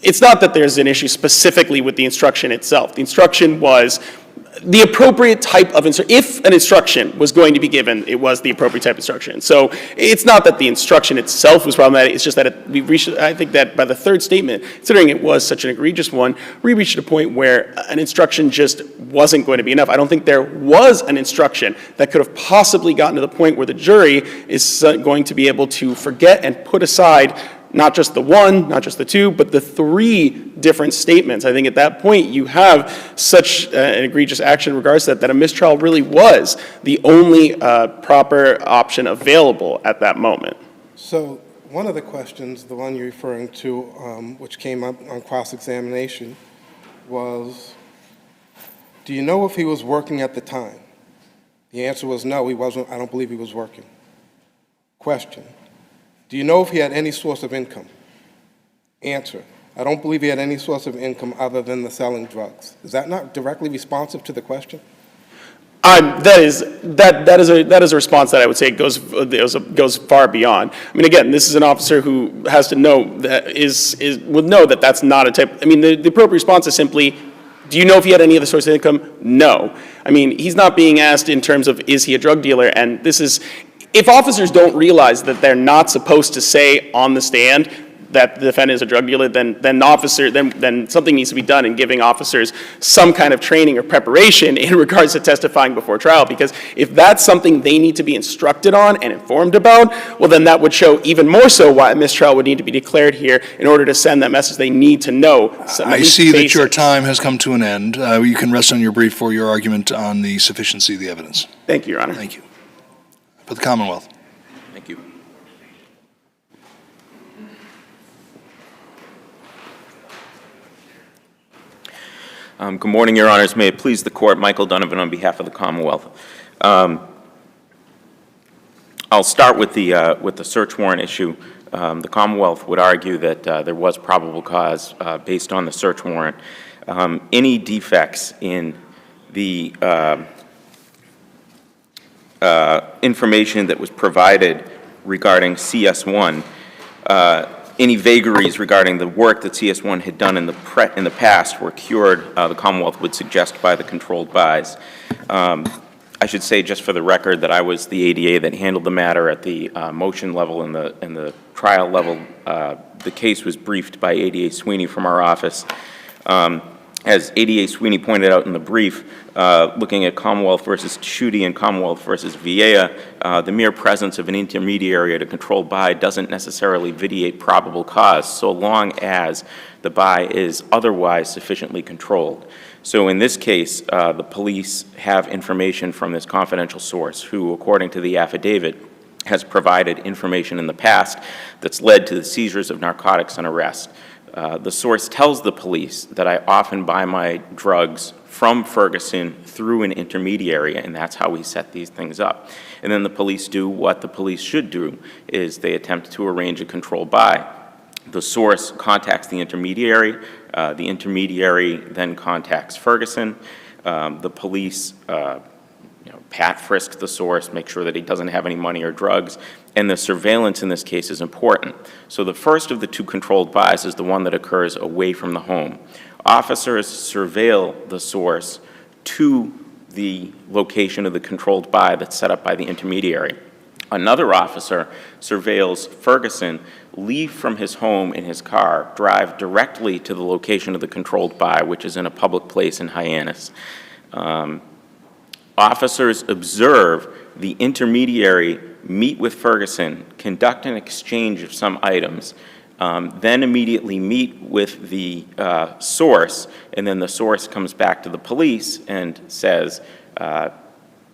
It's not that there's an issue specifically with the instruction itself. The instruction was the appropriate type of instruction. If an instruction was going to be given, it was the appropriate type of instruction. So it's not that the instruction itself was problematic, it's just that we reached, I think that by the third statement, considering it was such an egregious one, we reached a point where an instruction just wasn't going to be enough. I don't think there was an instruction that could have possibly gotten to the point where the jury is going to be able to forget and put aside not just the one, not just the two, but the three different statements. I think at that point you have such an egregious action in regards to that a mistrial really was the only proper option available at that moment. So one of the questions, the one you're referring to, which came up on cross-examination, was, do you know if he was working at the time? The answer was no, he wasn't. I don't believe he was working. Question. Do you know if he had any source of income? Answer. I don't believe he had any source of income other than the selling drugs. Is that not directly responsive to the question? That is a response that I would say goes far beyond. I mean, again, this is an officer who has to know that would know that that's not a type. I mean, the appropriate response is simply, do you know if he had any other source of income? No. I mean, he's not being asked in terms of, is he a drug dealer? And this is, if officers don't realize that they're not supposed to say on the stand that the defendant is a drug dealer, then something needs to be done in giving officers some kind of training or preparation in regards to testifying before trial. Because if that's something they need to be instructed on and informed about, well, then that would show even more so why a mistrial would need to be declared here in order to send that message. They need to know. I see that your time has come to an end. You can rest on your brief for your argument on the sufficiency of the evidence. Thank you, Your Honor. Thank you. For the Commonwealth. Thank you. Good morning, Your Honors. May it please the Court, Michael Donovan on behalf of the Commonwealth. I'll start with the search warrant issue. The Commonwealth would argue that there was probable cause based on the search warrant. Any defects in the information that was provided regarding CS1, any vagaries regarding the work that CS1 had done in the past were cured, the Commonwealth would suggest, by the controlled buys. I should say, just for the record, that I was the ADA that handled the matter at the motion level and the trial level. The case was briefed by ADA Sweeney from our office. As ADA Sweeney pointed out in the brief, looking at Commonwealth versus Schutte and Commonwealth versus BAYEH, the mere presence of an intermediary at a controlled buy doesn't necessarily vitiate probable cause, so long as the buy is otherwise sufficiently controlled. So in this case, the police have information from this confidential source who, according to the affidavit, has provided information in the past that's led to the seizures of narcotics and arrest. The source tells the police that I often buy my drugs from Ferguson through an intermediary, and that's how we set these things up. And then the police do what the police should do, is they attempt to arrange a controlled buy. The source contacts the intermediary then contacts Ferguson. The police pat frisk the source, make sure that he doesn't have any money or drugs, and the surveillance in this case is important. So the first of the two controlled buys is the one that occurs away from the home. Officers surveil the source to the location of the controlled buy that's set up by the intermediary. Another officer surveils Ferguson leave from his home in his car, drive directly to the location of the controlled buy, which is in a public place in Hyannis. Officers observe the intermediary meet with Ferguson, conduct an exchange of some items, then immediately meet with the source, and then the source comes back to the police and says,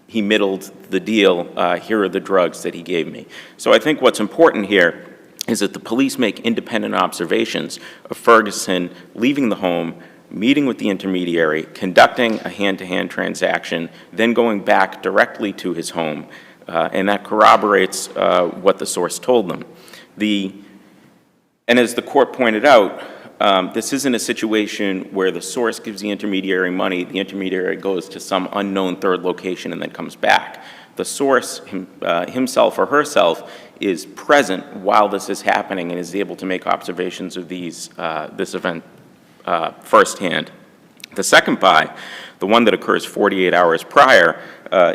he middled the deal, here are the drugs that he gave me. So I think what's important here is that the police make independent observations of Ferguson leaving the home, meeting with the intermediary, conducting a hand-to-hand transaction, then going back directly to his home, and that corroborates what the source told them. And as the court pointed out, this isn't a situation where the source gives the intermediary money, the intermediary goes to some unknown third location and then comes back. The source himself or herself is present while this is happening and is able to make observations of this event firsthand. The second buy, the one that occurs 48 hours prior,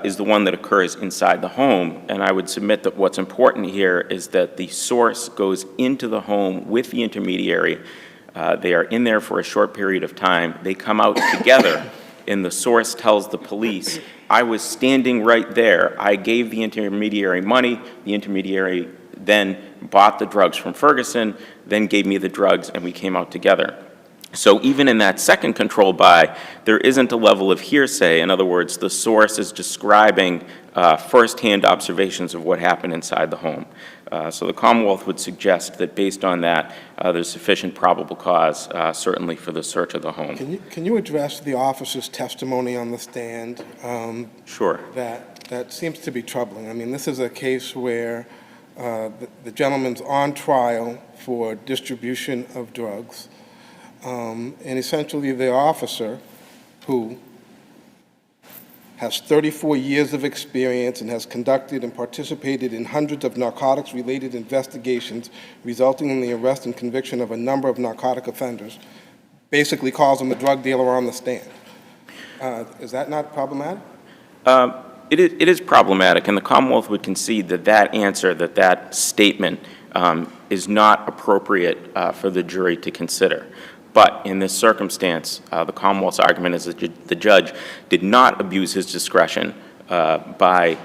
is the one that occurs inside the home, and I would submit that what's important here is that the source goes into the home with the intermediary. They are in there for a short period of time. They come out together, and the source tells the police, I was standing right there. I gave the intermediary money. The intermediary then bought the drugs from Ferguson, then gave me the drugs, and we came out together. So even in that second control buy, there isn't a level of hearsay. In other words, the source is describing firsthand observations of what happened inside the home. So the Commonwealth would suggest that based on that, there's sufficient probable cause, certainly for the search of the home. Can you address the officer's testimony on the stand? Sure. That seems to be troubling. I mean, this is a case where the gentleman's on trial for distribution of drugs. And essentially the officer, who has 34 years of experience and has conducted and participated in hundreds of narcotics-related investigations resulting in the arrest and conviction of a number of narcotic offenders, basically calls him a drug dealer on the stand. Is that not problematic? It is problematic, and the Commonwealth would concede that that answer, that statement is not appropriate for the jury to consider. But in this circumstance, the Commonwealth's argument is that the judge did not abuse his discretion by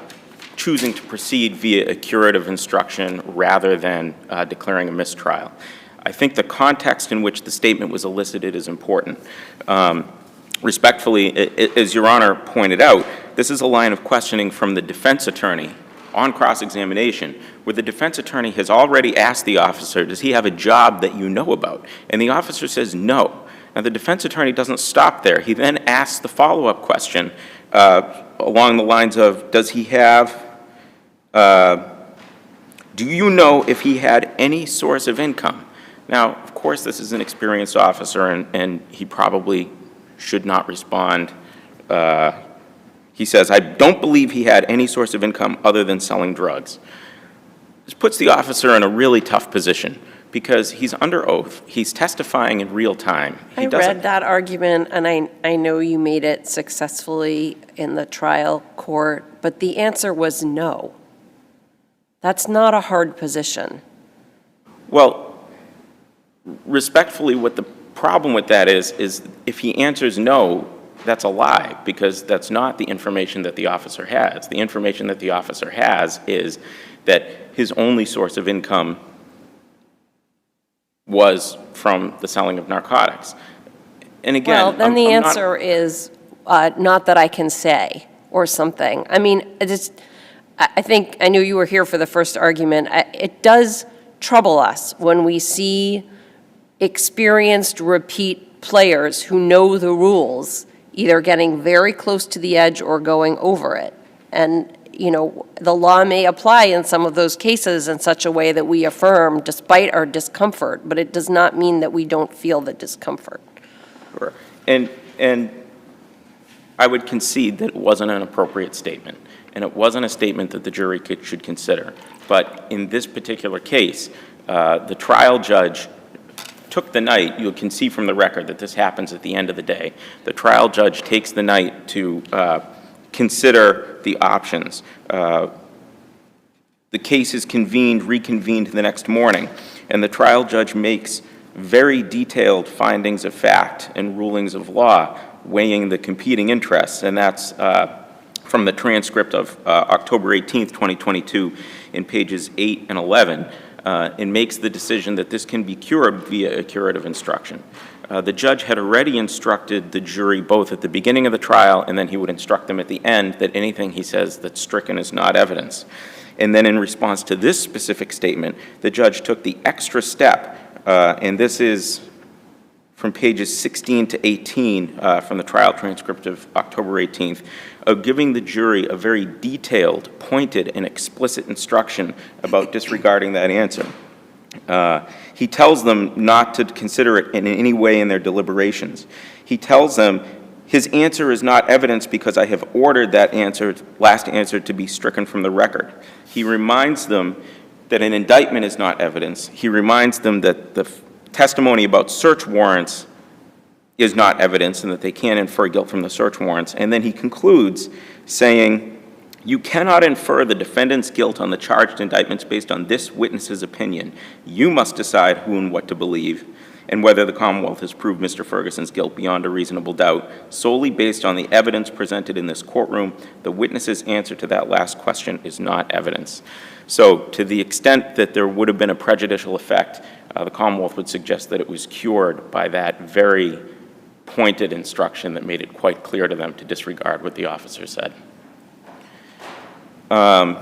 choosing to proceed via a curative instruction rather than declaring a mistrial. I think the context in which the statement was elicited is important. Respectfully, as Your Honor pointed out, this is a line of questioning from the defense attorney on cross-examination, where the defense attorney has already asked the officer, does he have a job that you know about? And the officer says no. Now, the defense attorney doesn't stop there. He then asks the follow-up question along the lines of, does he have, do you know if he had any source of income? Now, of course, this is an experienced officer, and he probably should not respond. He says, I don't believe he had any source of income other than selling drugs. This puts the officer in a really tough position because he's under oath. He's testifying in real time. I read that argument, and I know you made it successfully in the trial court, but the answer was no. That's not a hard position. Well, respectfully, what the problem with that is if he answers no, that's a lie, because that's not the information that the officer has. The information that the officer has is that his only source of income was from the selling of narcotics. And again, well, then the answer is not that I can say, or something. I mean, I think, I knew you were here for the first argument. It does trouble us when we see experienced repeat players who know the rules, either getting very close to the edge or going over it. And, you know, the law may apply in some of those cases in such a way that we affirm despite our discomfort, but it does not mean that we don't feel the discomfort. Sure. And I would concede that it wasn't an appropriate statement, and it wasn't a statement that the jury should consider. But in this particular case, the trial judge took the night. You can see from the record that this happens at the end of the day. The trial judge takes the night to consider the options. The case is reconvened the next morning, and the trial judge makes very detailed findings of fact and rulings of law weighing the competing interests, and that's from the transcript of October 18th, 2022, in pages 8 and 11, and makes the decision that this can be cured via a curative instruction. The judge had already instructed the jury both at the beginning of the trial, and then he would instruct them at the end that anything he says that's stricken is not evidence. And then in response to this specific statement, the judge took the extra step, and this is from pages 16 to 18 from the trial transcript of October 18th, of giving the jury a very detailed, pointed, and explicit instruction about disregarding that answer. He tells them not to consider it in any way in their deliberations. He tells them, his answer is not evidence because I have ordered that answer, last answer, to be stricken from the record. He reminds them that an indictment is not evidence. He reminds them that the testimony about search warrants is not evidence and that they can't infer guilt from the search warrants. And then he concludes saying, you cannot infer the defendant's guilt on the charged indictments based on this witness's opinion. You must decide who and what to believe and whether the Commonwealth has proved Mr. Ferguson's guilt beyond a reasonable doubt. Solely based on the evidence presented in this courtroom, the witness's answer to that last question is not evidence. So to the extent that there would have been a prejudicial effect, the Commonwealth would suggest that it was cured by that very pointed instruction that made it quite clear to them to disregard what the officer said. And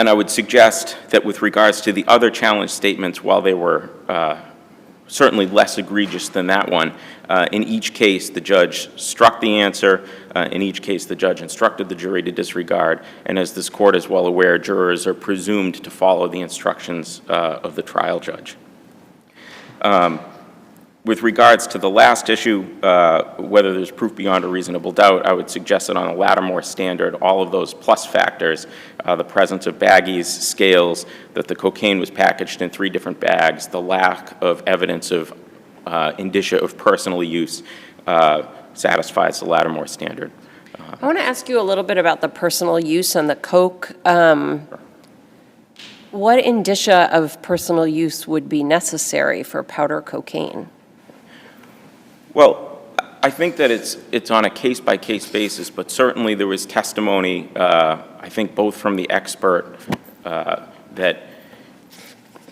I would suggest that with regards to the other challenge statements, while they were certainly less egregious than that one, in each case the judge struck the answer, in each case the judge instructed the jury to disregard, and as this court is well aware, jurors are presumed to follow the instructions of the trial judge. With regards to the last issue, whether there's proof beyond a reasonable doubt, I would suggest that on a Lattimore standard, all of those plus factors, the presence of baggies, scales, that the cocaine was packaged in 3 different bags, the lack of evidence of indicia of personal use, satisfies the Lattimore standard. I want to ask you a little bit about the personal use and the coke. What indicia of personal use would be necessary for powder cocaine? Well, I think that it's on a case-by-case basis, but certainly there was testimony, I think both from the expert, that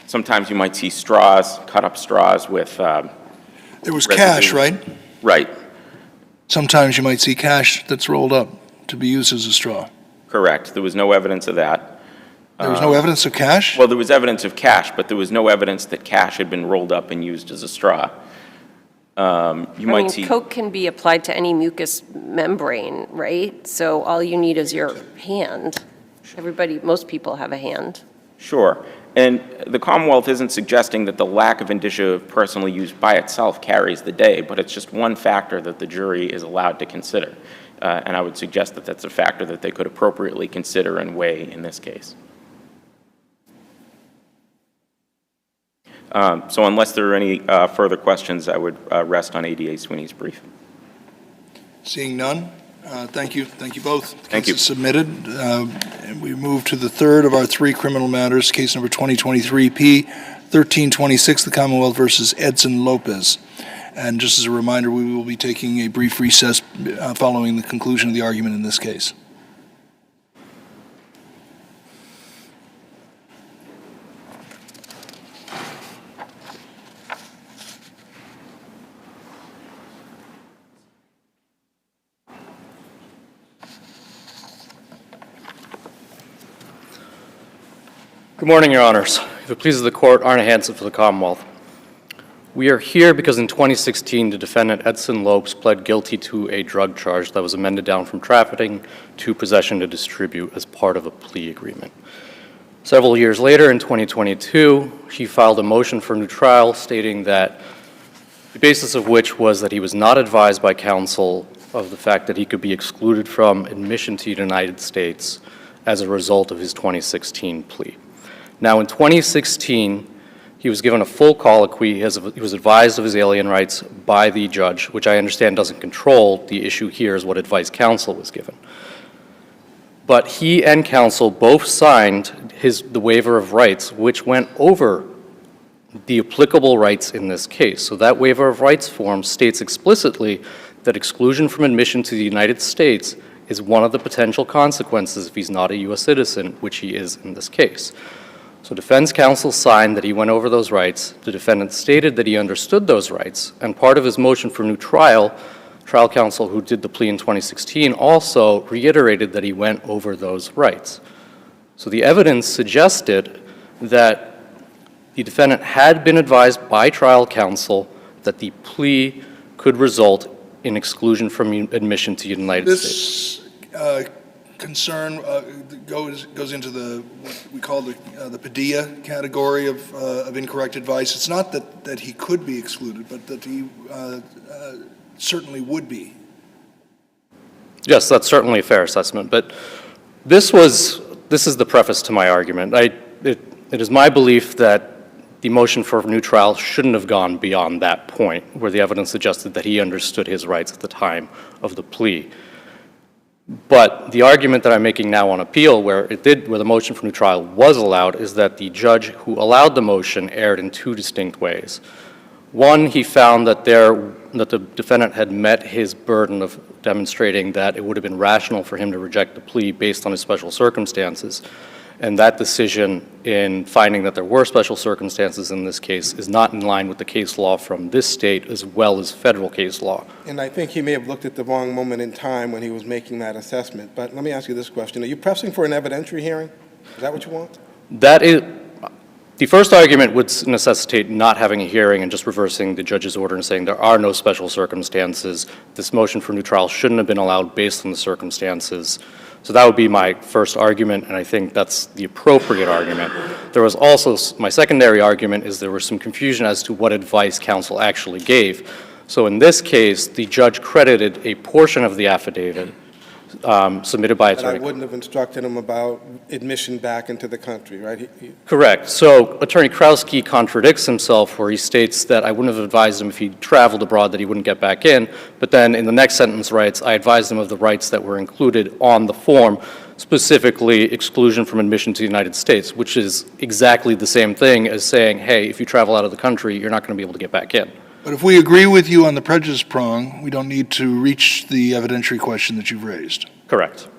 sometimes you might see straws, cut-up straws with There was cash, right? Right. Sometimes you might see cash that's rolled up to be used as a straw. Correct. There was no evidence of that. There was no evidence of cash? Well, there was evidence of cash, but there was no evidence that cash had been rolled up and used as a straw. Coke can be applied to any mucous membrane, right? So all you need is your hand. Most people have a hand. Sure. And the Commonwealth isn't suggesting that the lack of indicia of personal use by itself carries the day, but it's just one factor that the jury is allowed to consider. And I would suggest that that's a factor that they could appropriately consider and weigh in this case. So unless there are any further questions, I would rest on ADA Sweeney's brief. Seeing none, thank you. Thank you both. Thank you. Case is submitted. And we move to the third of our 3 criminal matters, case number 2023 P1326, the Commonwealth versus Edson Lopes. And just as a reminder, we will be taking a brief recess following the conclusion of the argument in this case. Good morning, Your Honors. If it pleases the court, Arne Hansen for the Commonwealth. We are here because in 2016, the defendant Edson Lopes pled guilty to a drug charge that was amended down from trafficking to possession to distribute as part of a plea agreement. Several years later, in 2022, he filed a motion for a new trial stating that the basis of which was that he was not advised by counsel of the fact that he could be excluded from admission to the United States as a result of his 2016 plea. Now, in 2016, he was given a full colloquy. He was advised of his alien rights by the judge, which I understand doesn't control. The issue here is what advice counsel was given. But he and counsel both signed the waiver of rights, which went over the applicable rights in this case. So that waiver of rights form states explicitly that exclusion from admission to the United States is one of the potential consequences if he's not a U.S. citizen, which he is in this case. So defense counsel signed that he went over those rights. The defendant stated that he understood those rights, and part of his motion for new trial counsel who did the plea in 2016 also reiterated that he went over those rights. So the evidence suggested that the defendant had been advised by trial counsel that the plea could result in exclusion from admission to the United States. This concern goes into what we call the Padilla category of incorrect advice. It's not that he could be excluded, but that he certainly would be. Yes, that's certainly a fair assessment, but this is the preface to my argument. It is my belief that the motion for a new trial shouldn't have gone beyond that point where the evidence suggested that he understood his rights at the time of the plea. But the argument that I'm making now on appeal, where the motion for new trial was allowed, is that the judge who allowed the motion erred in two distinct ways. One, he found that the defendant had met his burden of demonstrating that it would have been rational for him to reject the plea based on his special circumstances. And that decision in finding that there were special circumstances in this case is not in line with the case law from this state as well as federal case law. And I think he may have looked at the wrong moment in time when he was making that assessment. But let me ask you this question. Are you pressing for an evidentiary hearing? Is that what you want? The first argument would necessitate not having a hearing and just reversing the judge's order and saying there are no special circumstances. This motion for new trial shouldn't have been allowed based on the circumstances. So that would be my first argument, and I think that's the appropriate argument. There was also, my secondary argument is there was some confusion as to what advice counsel actually gave. So in this case, the judge credited a portion of the affidavit submitted by But I attorney. wouldn't have instructed him about admission back into the country, right? Correct. So Attorney Krowski contradicts himself where he states that I wouldn't have advised him if he traveled abroad that he wouldn't get back in, but then in the next sentence writes, I advised him of the rights that were included on the form, specifically exclusion from admission to the United States, which is exactly the same thing as saying, hey, if you travel out of the country, you're not going to be able to get back in. But if we agree with you on the prejudice prong, we don't need to reach the evidentiary question that you've raised. Correct.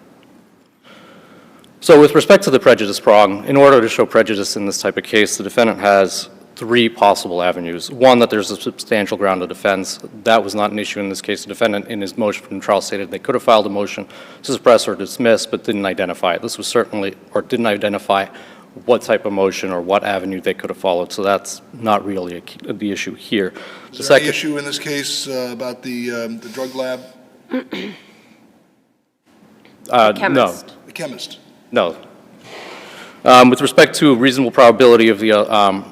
So with respect to the prejudice prong, in order to show prejudice in this type of case, the defendant has three possible avenues. One, that there's a substantial ground of defense. That was not an issue in this case. The defendant, in his motion for new trial, stated they could have filed a motion to suppress or dismiss, but didn't identify it. This was certainly, or didn't identify what type of motion or what avenue they could have followed. So that's not really the issue here. Is there any issue in this case about the drug lab? No. The chemist? No. With respect to reasonable probability of the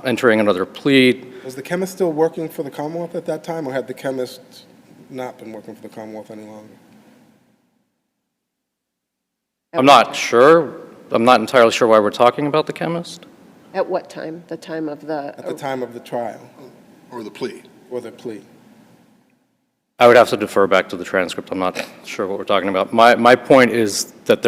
entering another plea. Was the chemist still working for the Commonwealth at that time, or had the chemist not been working for the Commonwealth any longer? I'm not sure. I'm not entirely sure why we're talking about the chemist. At what time? The time of the... At the time of the trial. Or the plea? Or the plea. I would have to defer back to the transcript. I'm not sure what we're talking about. My point is that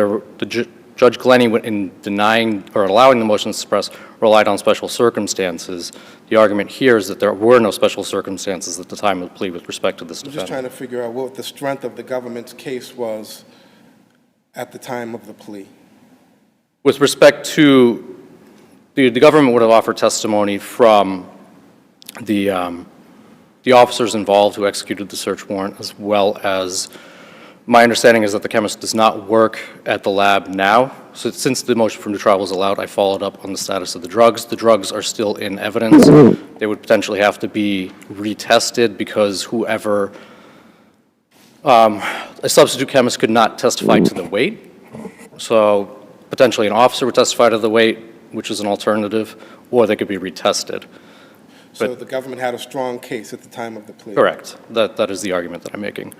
Judge Glennie, in denying or allowing the motion to suppress, relied on special circumstances. The argument here is that there were no special circumstances at the time of the plea with respect to this I'm defendant. just trying to figure out what the strength of the government's case was at the time of the plea. With respect to, the government would have offered testimony from the officers involved who executed the search warrant, as well as my understanding is that the chemist does not work at the lab now. So since the motion for new trial was allowed, I followed up on the status of the drugs. The drugs are still in evidence. They would potentially have to be retested because whoever, a substitute chemist could not testify to the weight. So potentially an officer would testify to the weight, which is an alternative, or they could be retested. So the government had a strong case at the time of the plea? Correct. That is the argument that I'm making.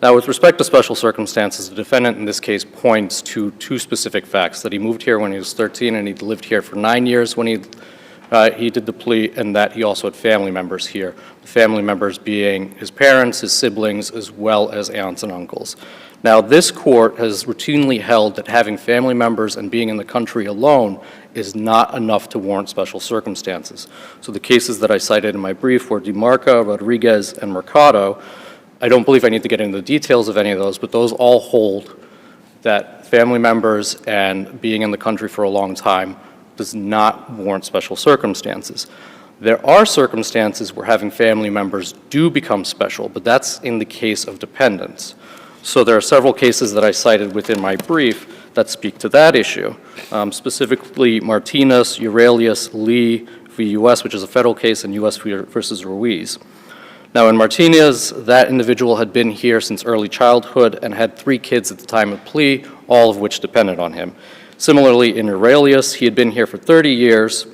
Now, with respect to special circumstances, the defendant in this case points to two specific facts: that he moved here when he was 13 and he lived here for 9 years when he did the plea, and that he also had family members here. The family members being his parents, his siblings, as well as aunts and uncles. Now, this court has routinely held that having family members and being in the country alone is not enough to warrant special circumstances. So the cases that I cited in my brief were DiMarca, Rodriguez, and Mercado. I don't believe I need to get into the details of any of those, but those all hold that family members and being in the country for a long time does not warrant special circumstances. There are circumstances where having family members do become special, but that's in the case of dependents. So there are several cases that I cited within my brief that speak to that issue, specifically Martinez, Aurelius, Lee v. U.S., which is a federal case, and U.S. versus Ruiz. Now, in Martinez, that individual had been here since early childhood and had 3 kids at the time of plea, all of which depended on him. Similarly, in Aurelius, he had been here for 30 years,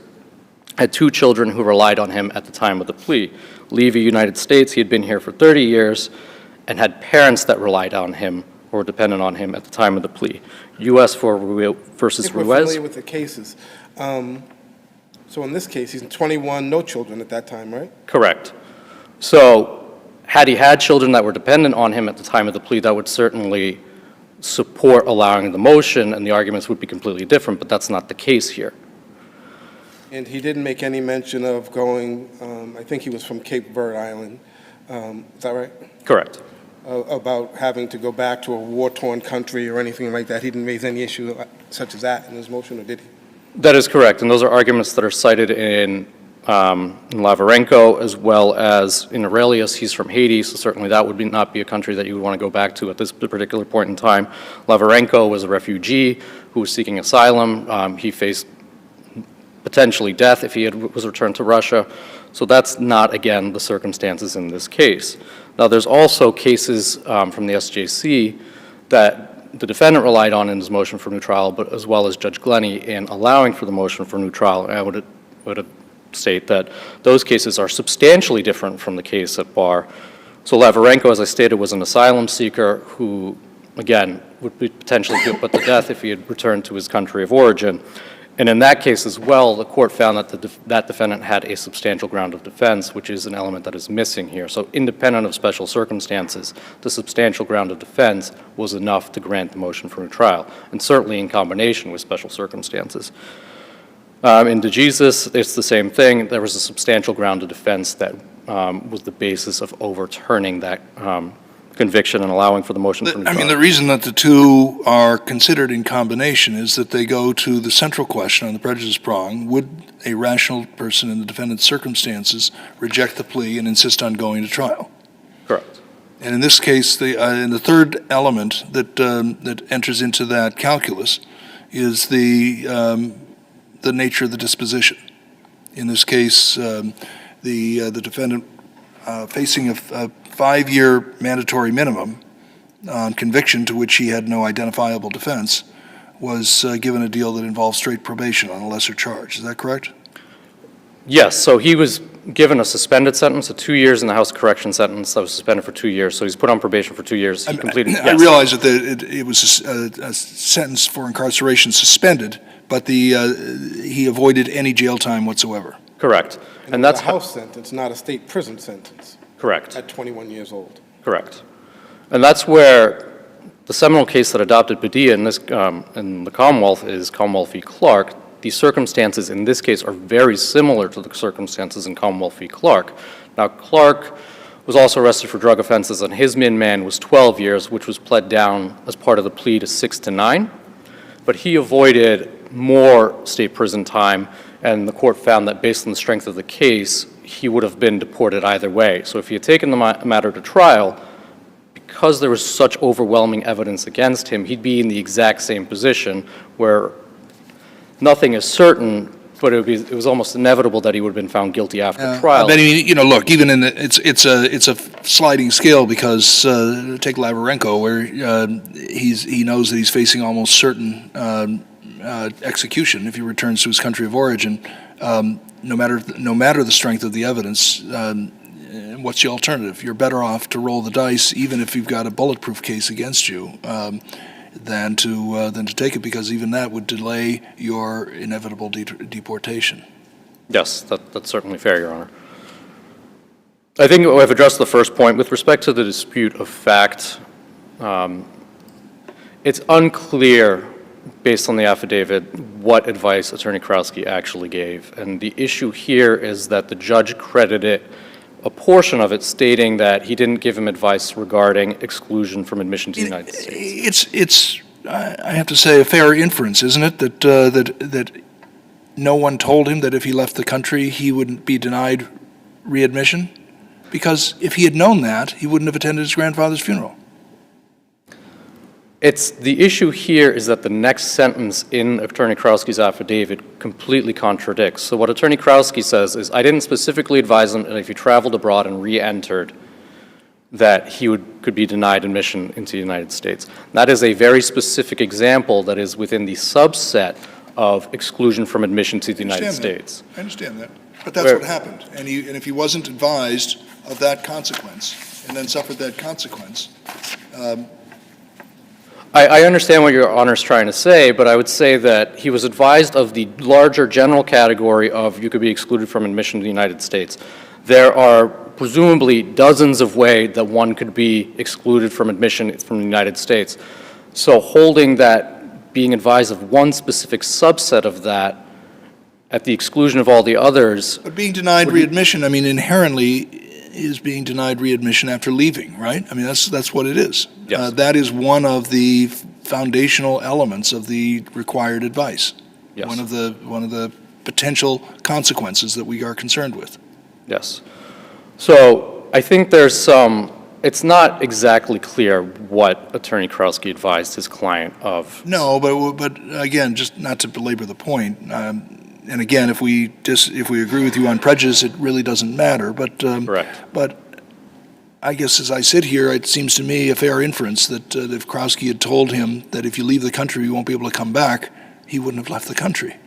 had 2 children who relied on him at the time of the plea. Lee v. United States, he had been here for 30 years and had parents that relied on him or depended on him at the time of the plea. U.S. versus We're Ruiz. familiar with the cases. So in this case, he's 21, no children at that time, right? Correct. So had he had children that were dependent on him at the time of the plea, that would certainly support allowing the motion, and the arguments would be completely different, but that's not the case here. And he didn't make any mention of going, I think he was from Cape Verde Island, is that right? Correct. About having to go back to a war-torn country or anything like that. He didn't raise any issue such as that in his motion, or did he? That is correct, and those are arguments that are cited in Lavarenko, as well as in Aurelius. He's from Haiti, so certainly that would not be a country that you would want to go back to at this particular point in time. Lavarenko was a refugee who was seeking asylum. He faced potentially death if he was returned to Russia. So that's not, again, the circumstances in this case. Now, there's also cases from the SJC that the defendant relied on in his motion for new trial, but as well as Judge Glennie in allowing for the motion for new trial. And I would state that those cases are substantially different from the case at bar. So Lavarenko, as I stated, was an asylum seeker who, again, would be potentially put to death if he had returned to his country of origin. And in that case as well, the court found that that defendant had a substantial ground of defense, which is an element that is missing here. So independent of special circumstances, the substantial ground of defense was enough to grant the motion for new trial, and certainly in combination with special circumstances. In DeJesus, it's the same thing. There was a substantial ground of defense that was the basis of overturning that conviction and allowing for the motion for new trial. I mean, the reason that the two are considered in combination is that they go to the central question on the prejudice prong. Would a rational person in the defendant's circumstances reject the plea and insist on going to trial? Correct. And in this case, and the third element that enters into that calculus is the nature of the disposition. In this case, the defendant facing a 5-year mandatory minimum on conviction to which he had no identifiable defense was given a deal that involved straight probation on a lesser charge. Is that correct? Yes, so he was given a suspended sentence, a 2 years in the House Correction sentence that was suspended for 2 years. So he's put on probation for 2 years. He completed. I realize that it was a sentence for incarceration suspended, but he avoided any jail time whatsoever. Correct. And that's a house sentence, not a state prison sentence. Correct. At 21 years old. Correct. And that's where the seminal case that adopted Padilla in the Commonwealth is Commonwealth v. Clark. The circumstances in this case are very similar to the circumstances in Commonwealth v. Clark. Now, Clark was also arrested for drug offenses, and his min-man was 12 years, which was pled down as part of the plea to 6 to 9. But he avoided more state prison time, and the court found that based on the strength of the case, he would have been deported either way. So if he had taken the matter to trial, because there was such overwhelming evidence against him, he'd be in the exact same position where nothing is certain, but it was almost inevitable that he would have been found guilty after trial. But you know, look, even in it's a sliding scale because take Lavarenko, where he knows that he's facing almost certain execution if he returns to his country of origin. No matter the strength of the evidence, what's the alternative? You're better off to roll the dice, even if you've got a bulletproof case against you, than to take it, because even that would delay your inevitable deportation. Yes, that's certainly fair, Your Honor. I think I've addressed the first point. With respect to the dispute of fact, it's unclear, based on the affidavit, what advice Attorney Krowski actually gave. And the issue here is that the judge credited a portion of it, stating that he didn't give him advice regarding exclusion from admission to the United States. It's I have to say, a fair inference, isn't it, that no one told him that if he left the country he wouldn't be denied readmission? Because if he had known that, he wouldn't have attended his grandfather's funeral. The issue here is that the next sentence in Attorney Krowski's affidavit completely contradicts. So what Attorney Krowski says is, I didn't specifically advise him that if he traveled abroad and re-entered, that he could be denied admission into the United States. That is a very specific example that is within the subset of exclusion from admission to the United States. I understand that. But that's what happened. And if he wasn't advised of that consequence and then suffered that consequence, I understand what Your Honor is trying to say, but I would say that he was advised of the larger general category of you could be excluded from admission to the United States. There are presumably dozens of ways that one could be excluded from admission from the United States. So holding that, being advised of one specific subset of that at the exclusion of all the others. But being denied readmission, I mean, inherently is being denied readmission after leaving, right? I mean, that's what it is. Yes. That is one of the foundational elements of the required advice. Yes. One of the potential consequences that we are concerned with. Yes. So I think it's not exactly clear what Attorney Krowski advised his client of. No, but again, just not to belabor the point, and again, if we agree with you on prejudice, it really doesn't matter. But Correct. But I guess as I sit here, it seems to me a fair inference that if Krowski had told him that if you leave the country, you won't be able to come back, he wouldn't have left the country.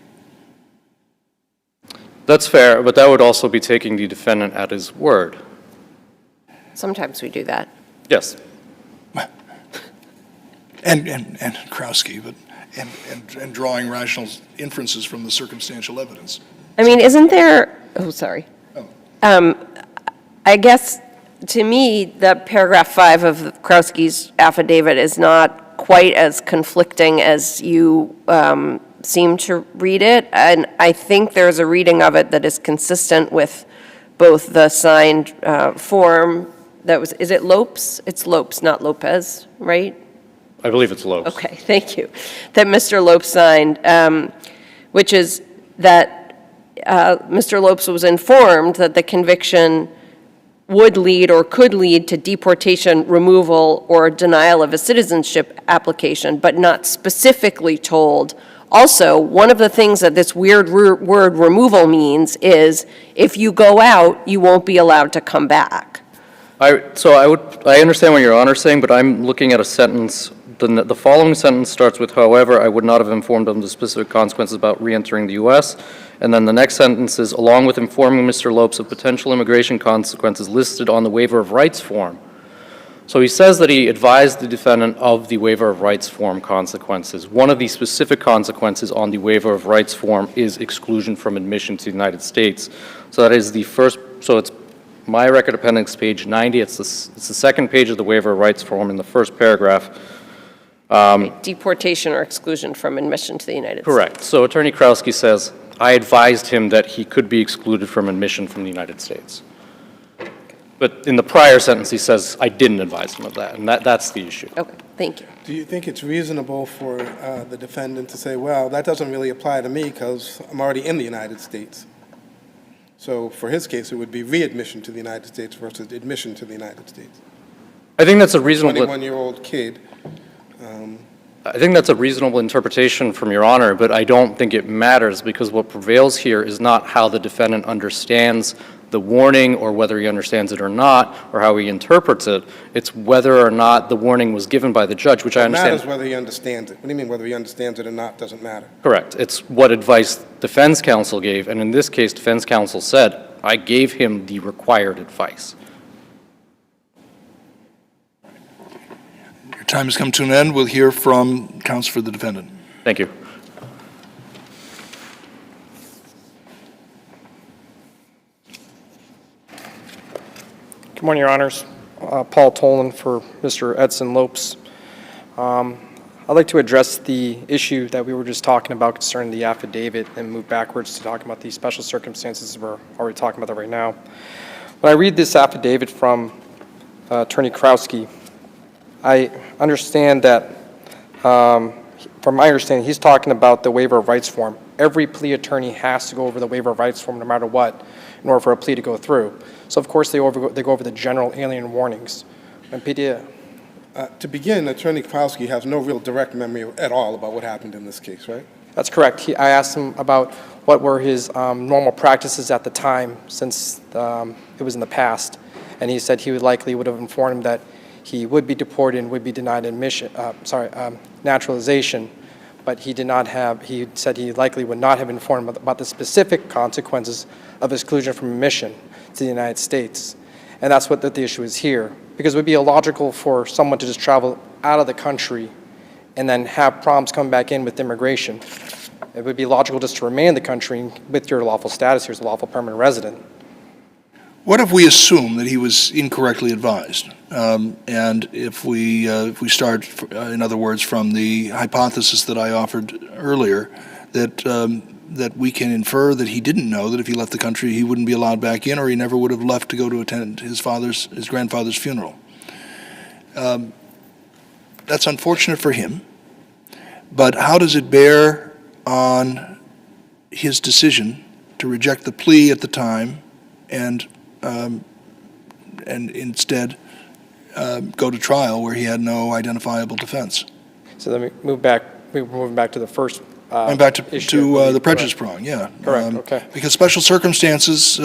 That's fair, but that would also be taking the defendant at his word. Sometimes we do that. Yes. And Krowski, but and drawing rational inferences from the circumstantial evidence. I mean, isn't there, oh, sorry. Oh. I guess, to me, that paragraph 5 of Krowski's affidavit is not quite as conflicting as you seem to read it, and I think there's a reading of it that is consistent with both the signed form that was, is it Lopes? It's Lopes, not Lopez, right? I believe it's Lopes. Okay, thank you. That Mr. Lopes signed, which is that Mr. Lopes was informed that the conviction would lead or could lead to deportation, removal, or denial of a citizenship application, but not specifically told. Also, one of the things that this weird word removal means is if you go out, you won't be allowed to come back. I understand what Your Honor is saying, but I'm looking at a sentence. The following sentence starts with, however, I would not have informed them the specific consequences about re-entering the U.S., and then the next sentence is, along with informing Mr. Lopes of potential immigration consequences listed on the waiver of rights form. So he says that he advised the defendant of the waiver of rights form consequences. One of the specific consequences on the waiver of rights form is exclusion from admission to the United States. So that is the first, so it's my record appendix, page 90. It's the second page of the waiver of rights form in the first paragraph. Deportation or exclusion from admission to the United States. Correct. So Attorney Krowski says, I advised him that he could be excluded from admission from the United States. But in the prior sentence, he says, I didn't advise him of that, and that's the issue. Okay, thank you. Do you think it's reasonable for the defendant to say, well, that doesn't really apply to me because I'm already in the United States? So for his case, it would be readmission to the United States versus admission to the United States. I think that's a reasonable. 21-year-old kid. I think that's a reasonable interpretation from Your Honor, but I don't think it matters because what prevails here is not how the defendant understands the warning or whether he understands it or not or how he interprets it. It's whether or not the warning was given by the judge, which I understand. It matters whether he understands it. What do you mean whether he understands it or not doesn't matter? Correct. It's what advice defense counsel gave, and in this case, defense counsel said, I gave him the required advice. Your time has come to an end. We'll hear from counsel for the defendant. Thank you. Good morning, Your Honors. Paul Tolan for Mr. Edson Lopes. I'd like to address the issue that we were just talking about concerning the affidavit and move backwards to talking about the special circumstances. We're already talking about that right now. When I read this affidavit from Attorney Krowski, I understand that, from my understanding, he's talking about the waiver of rights form. Every plea attorney has to go over the waiver of rights form no matter what in order for a plea to go through. So, of course, they go over the general alien warnings. And Padilla. To begin, Attorney Krowski has no real direct memory at all about what happened in this case, right? That's correct. I asked him about what were his normal practices at the time since it was in the past, and he said he would have informed him that he would be deported and would be denied admission, naturalization, but he said he likely would not have informed him about the specific consequences of exclusion from admission to the United States. And that's what the issue is here. Because it would be illogical for someone to just travel out of the country and then have problems come back in with immigration. It would be logical just to remain in the country with your lawful status here as a lawful permanent resident. What if we assume that he was incorrectly advised? And if we start, in other words, from the hypothesis that I offered earlier, that we can infer that he didn't know that if he left the country he wouldn't be allowed back in, or he never would have left to go to attend his grandfather's funeral. That's unfortunate for him, but how does it bear on his decision to reject the plea at the time and instead go to trial where he had no identifiable defense? So let me move back. We're moving back to the first I'm back to the prejudice prong, yeah. Correct, okay. Because special circumstances,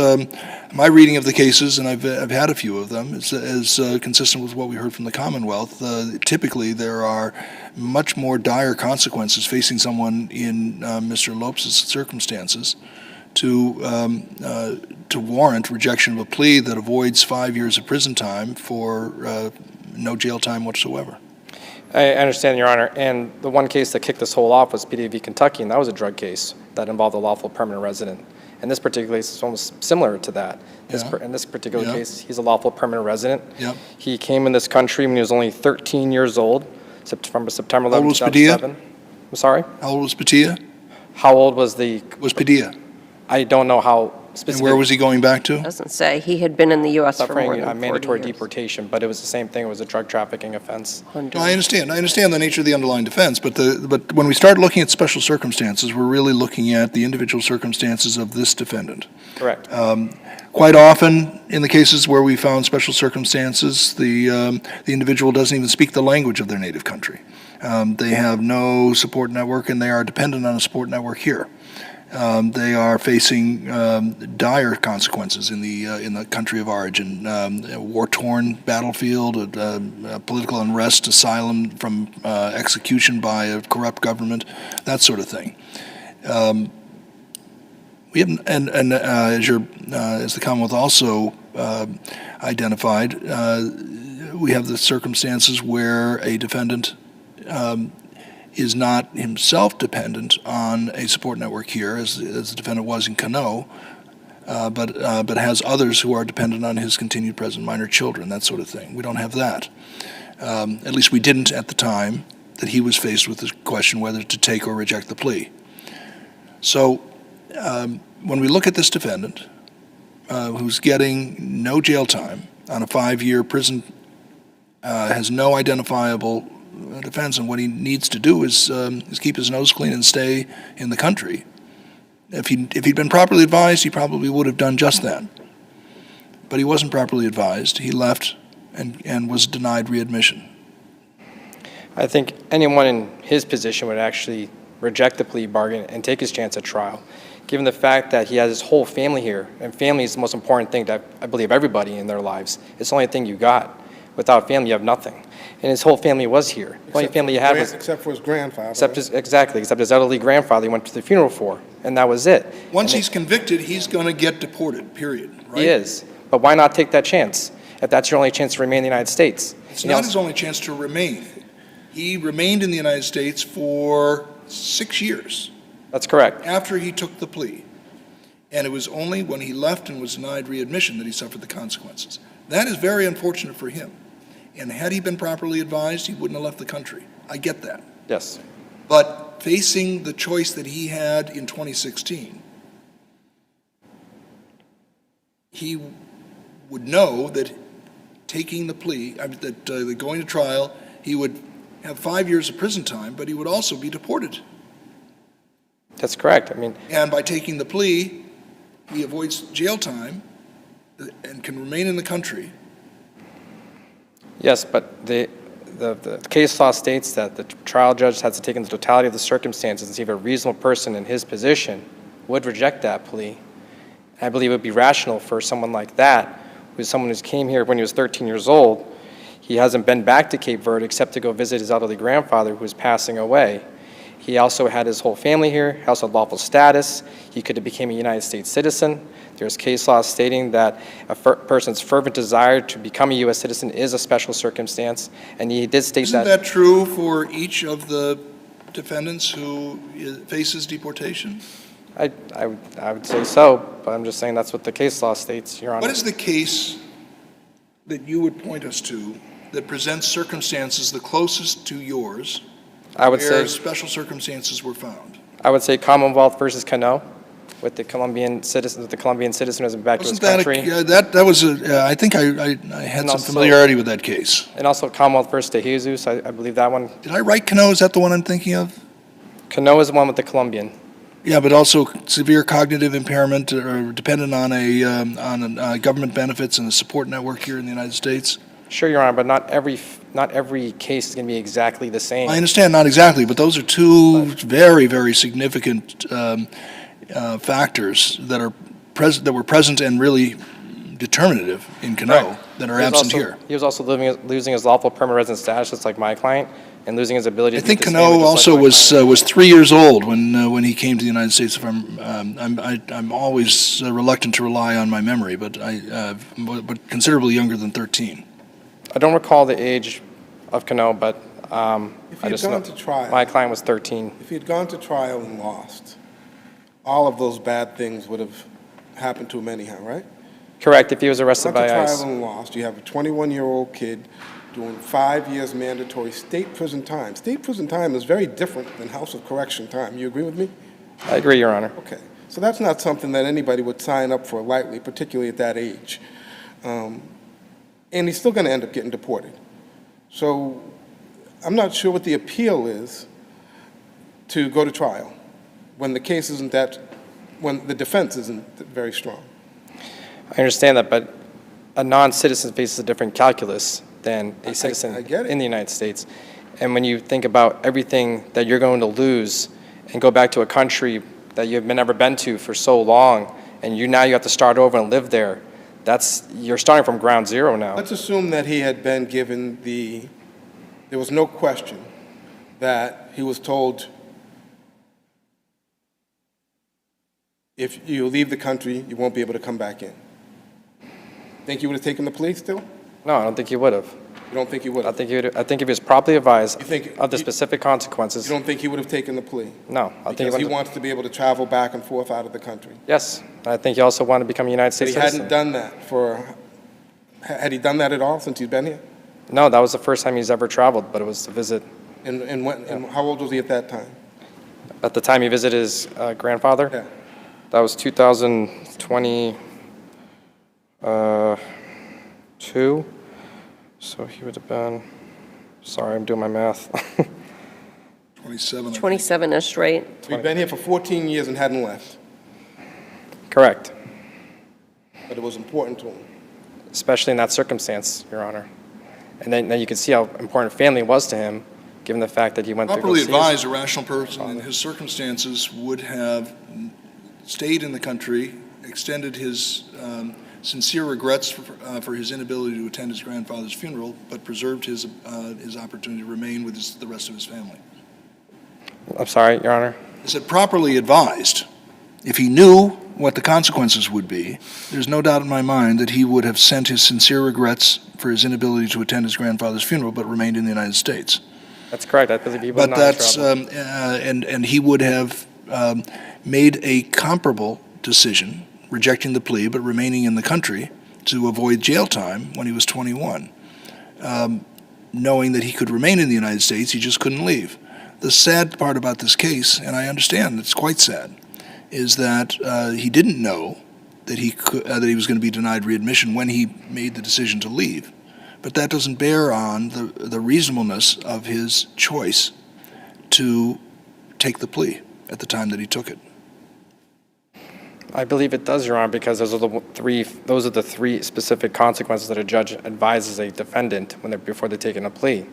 my reading of the cases, and I've had a few of them, is consistent with what we heard from the Commonwealth. Typically, there are much more dire consequences facing someone in Mr. Lopes' circumstances to warrant rejection of a plea that avoids 5 years of prison time for no jail time whatsoever. I understand, Your Honor. And the one case that kicked this whole off was PDA v. Kentucky, and that was a drug case that involved a lawful permanent resident. And this particular case is almost similar to that. In this particular case, he's a lawful permanent resident. Yep. He came in this country when he was only 13 years old, September 11, 2007. I'm sorry? How old was Padilla? How old was Padilla? I don't know how And where was he going back to? Doesn't say. He had been in the U.S. for more suffering than 40 mandatory years. deportation, but it was the same thing. It was a drug trafficking offense. No, I understand the nature of the underlying defense, but when we start looking at special circumstances, we're really looking at the individual circumstances of this defendant. Correct. Quite often, in the cases where we found special circumstances, the individual doesn't even speak the language of their native country. They have no support network, and they are dependent on a support network here. They are facing dire consequences in the country of origin, a war-torn battlefield, political unrest, asylum from execution by a corrupt government, that sort of thing. We have, as the Commonwealth also identified, we have the circumstances where a defendant is not himself dependent on a support network here, as the defendant was in Cano, but has others who are dependent on his continued present minor children, that sort of thing. We don't have that. At least we didn't at the time that he was faced with the question whether to take or reject the plea. So when we look at this defendant, who's getting no jail time on a 5-year prison, has no identifiable defense, and what he needs to do is keep his nose clean and stay in the country. If he'd been properly advised, he probably would have done just that. But he wasn't properly advised. He left and was denied readmission? I think anyone in his position would actually reject the plea bargain and take his chance at trial, given the fact that he has his whole family here, and family is the most important thing to, I believe, everybody in their lives. It's the only thing you got. Without family, you have nothing. And his whole family was here. The only family he had was... Except for his grandfather. Except his elderly grandfather he went to the funeral for, and that was it. Once he's convicted, he's going to get deported, period, right? He is. But why not take that chance, if that's your only chance to remain in the United States? It's not his only chance to remain. He remained in the United States for 6 years. That's correct. After he took the plea. And it was only when he left and was denied readmission that he suffered the consequences. That is very unfortunate for him. And had he been properly advised, he wouldn't have left the country. I get that. Yes. But facing the choice that he had in 2016, he would know that taking the plea, that going to trial, he would have 5 years of prison time, but he would also be deported. That's correct. I mean, and by taking the plea, he avoids jail time and can remain in the country. yes, but the case law states that the trial judge has to take into the totality of the circumstances and see if a reasonable person in his position would reject that plea. I believe it would be rational for someone like that, who's someone who came here when he was 13 years old. He hasn't been back to Cape Verde except to go visit his elderly grandfather who is passing away. He also had his whole family here. He also had lawful status. He could have become a United States citizen. There's case law stating that a person's fervent desire to become a U.S. citizen is a special circumstance, and he did state Isn't that true for each of the defendants who faces deportation? I would say so, but I'm just saying that's what the case law states, Your Honor. What is the case that you would point us to that presents circumstances the closest to yours where special circumstances were found? I would say Commonwealth versus Cano, with the Colombian citizen who has been back to his country. That was I think I had some familiarity with that case. And also Commonwealth versus De Jesus, I believe that one. Did I write Cano? Is that the one I'm thinking of? Cano is the one with the Colombian. Yeah, but also severe cognitive impairment or dependent on government benefits and a support network here in the United States. Sure, Your Honor, but not every case is going to be exactly the same. I understand, not exactly, but those are two very, very significant factors that were present and really determinative in Cano that are absent here. He was also losing his lawful permanent resident status, just like my client, and losing his ability to I think Cano also was 3 years old when he came to the United States. If I'm always reluctant to rely on my memory, but considerably younger than 13. I don't recall the age of Cano, but if he had gone to trial, my client was 13. If he had gone to trial and lost, all of those bad things would have happened to him anyhow, right? Correct. If he was arrested by ICE. Gone to trial and lost. You have a 21-year-old kid doing 5 years mandatory state prison time. State prison time is very different than House of Correction time. You agree with me? I agree, Your Honor. Okay. So that's not something that anybody would sign up for lightly, particularly at that age. And he's still going to end up getting deported. So I'm not sure what the appeal is to go to trial when the case isn't when the defense isn't very strong. I understand that, but a non-citizen faces a different calculus than a citizen in the United States. And when you think about everything that you're going to lose and go back to a country that you've never been to for so long, and now you have to start over and live there, you're starting from ground zero now. Let's assume that he had been given there was no question that he was told, if you leave the country, you won't be able to come back in. Think he would have taken the plea still? No, I don't think he would have. You don't think he would have? I think if he was properly advised of the specific consequences. You don't think he would have taken the plea? No. Because he wants to be able to travel back and forth out of the country? Yes. I think he also wanted to become a United States citizen. He hadn't done that had he done that at all since he's been here? No, that was the first time he's ever traveled, but it was to visit. And how old was he at that time? At the time he visited his grandfather? Yeah. That was 2022. So he would have been, sorry, I'm doing my math. 27. 27-ish, right? So he'd been here for 14 years and hadn't left. Correct. But it was important to him. Especially in that circumstance, Your Honor. And then you can see how important family was to him, given the fact that he went to go Properly see his- advised, a rational person in his circumstances would have stayed in the country, extended his sincere regrets for his inability to attend his grandfather's funeral, but preserved his opportunity to remain with the rest of his family. I'm sorry, Your Honor. I said properly advised. If he knew what the consequences would be, there's no doubt in my mind that he would have sent his sincere regrets for his inability to attend his grandfather's funeral, but remained in the United States. That's correct. I believe he was But not that's, in trouble. and he would have made a comparable decision, rejecting the plea, but remaining in the country to avoid jail time when he was 21. Knowing that he could remain in the United States, he just couldn't leave. The sad part about this case, and I understand it's quite sad, is that he didn't know that he was going to be denied readmission when he made the decision to leave. But that doesn't bear on the reasonableness of his choice to take the plea at the time that he took it. I believe it does, Your Honor, because those are the three specific consequences that a judge advises a defendant before they're taking a plea.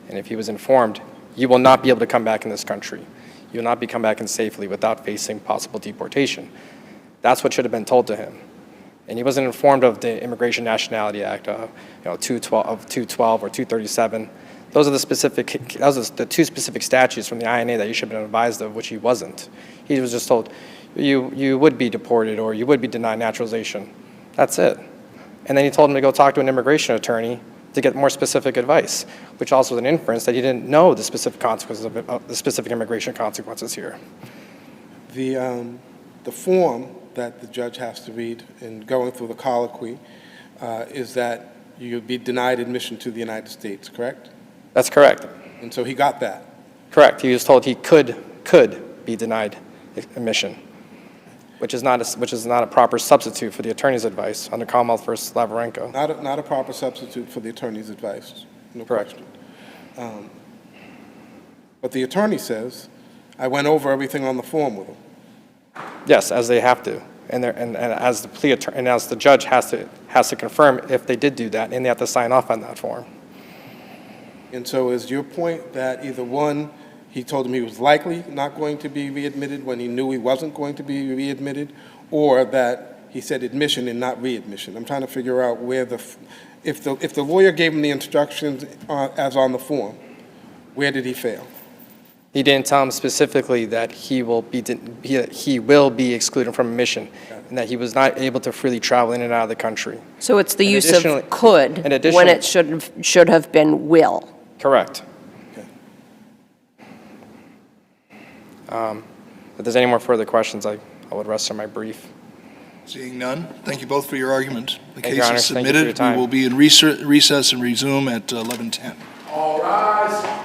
And if he was informed, you will not be able to come back in this country. You will not be come back in safely without facing possible deportation. That's what should have been told to him. And he wasn't informed of the Immigration Nationality Act, 212 or 237. Those are the two specific statutes from the INA that you should have been advised of, which he wasn't. He was just told, you would be deported or you would be denied naturalization. That's it. And then he told him to go talk to an immigration attorney to get more specific advice, which also is an inference that he didn't know the specific consequences of the specific immigration consequences here. The form that the judge has to read in going through the colloquy is that you'll be denied admission to the United States, correct? That's correct. And so he got that. Correct. He was told he could be denied admission, which is not a proper substitute for the attorney's advice under Commonwealth versus Lavarenko. Not a proper substitute for the attorney's advice, no Correct. question. But the attorney says, I went over everything on the form with him. Yes, as they have to, and as the plea attorney, and as the judge has to confirm if they did do that, and they have to sign off on that form. And so is your point that either one, he told him he was likely not going to be readmitted when he knew he wasn't going to be readmitted, or that he said admission and not readmission? I'm trying to figure out where if the lawyer gave him the instructions as on the form, where did he fail? He didn't tell him specifically that he will be excluded from admission, and that he was not able to freely travel in and out of the country. So it's the And use additionally- of could and when additionally- it should have been will. Correct. If there's any more further questions, I would rest on my brief. Seeing none, thank you both for your argument. The Thank you, case Your is Honor. Thank you for your submitted. time. We will be in recess and resume at 11:10. All rise.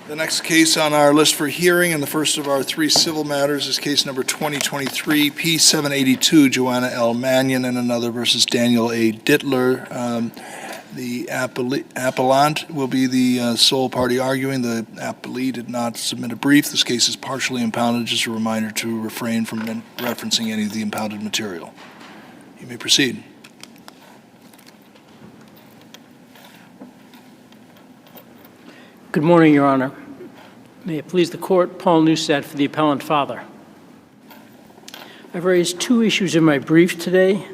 The next case on our list for hearing, and the first of our three civil matters, is case number 2023 P782, JOANNA El-Manion and another versus Daniel A. Ditler. The appellant will be the sole party arguing. The appellee did not submit a brief. This case is partially impounded. Just a reminder to refrain from referencing any of the impounded material. You may proceed. Good morning, Your Honor. May it please the Court, Paul Neustadt for the appellant father. I've raised two issues in my brief today.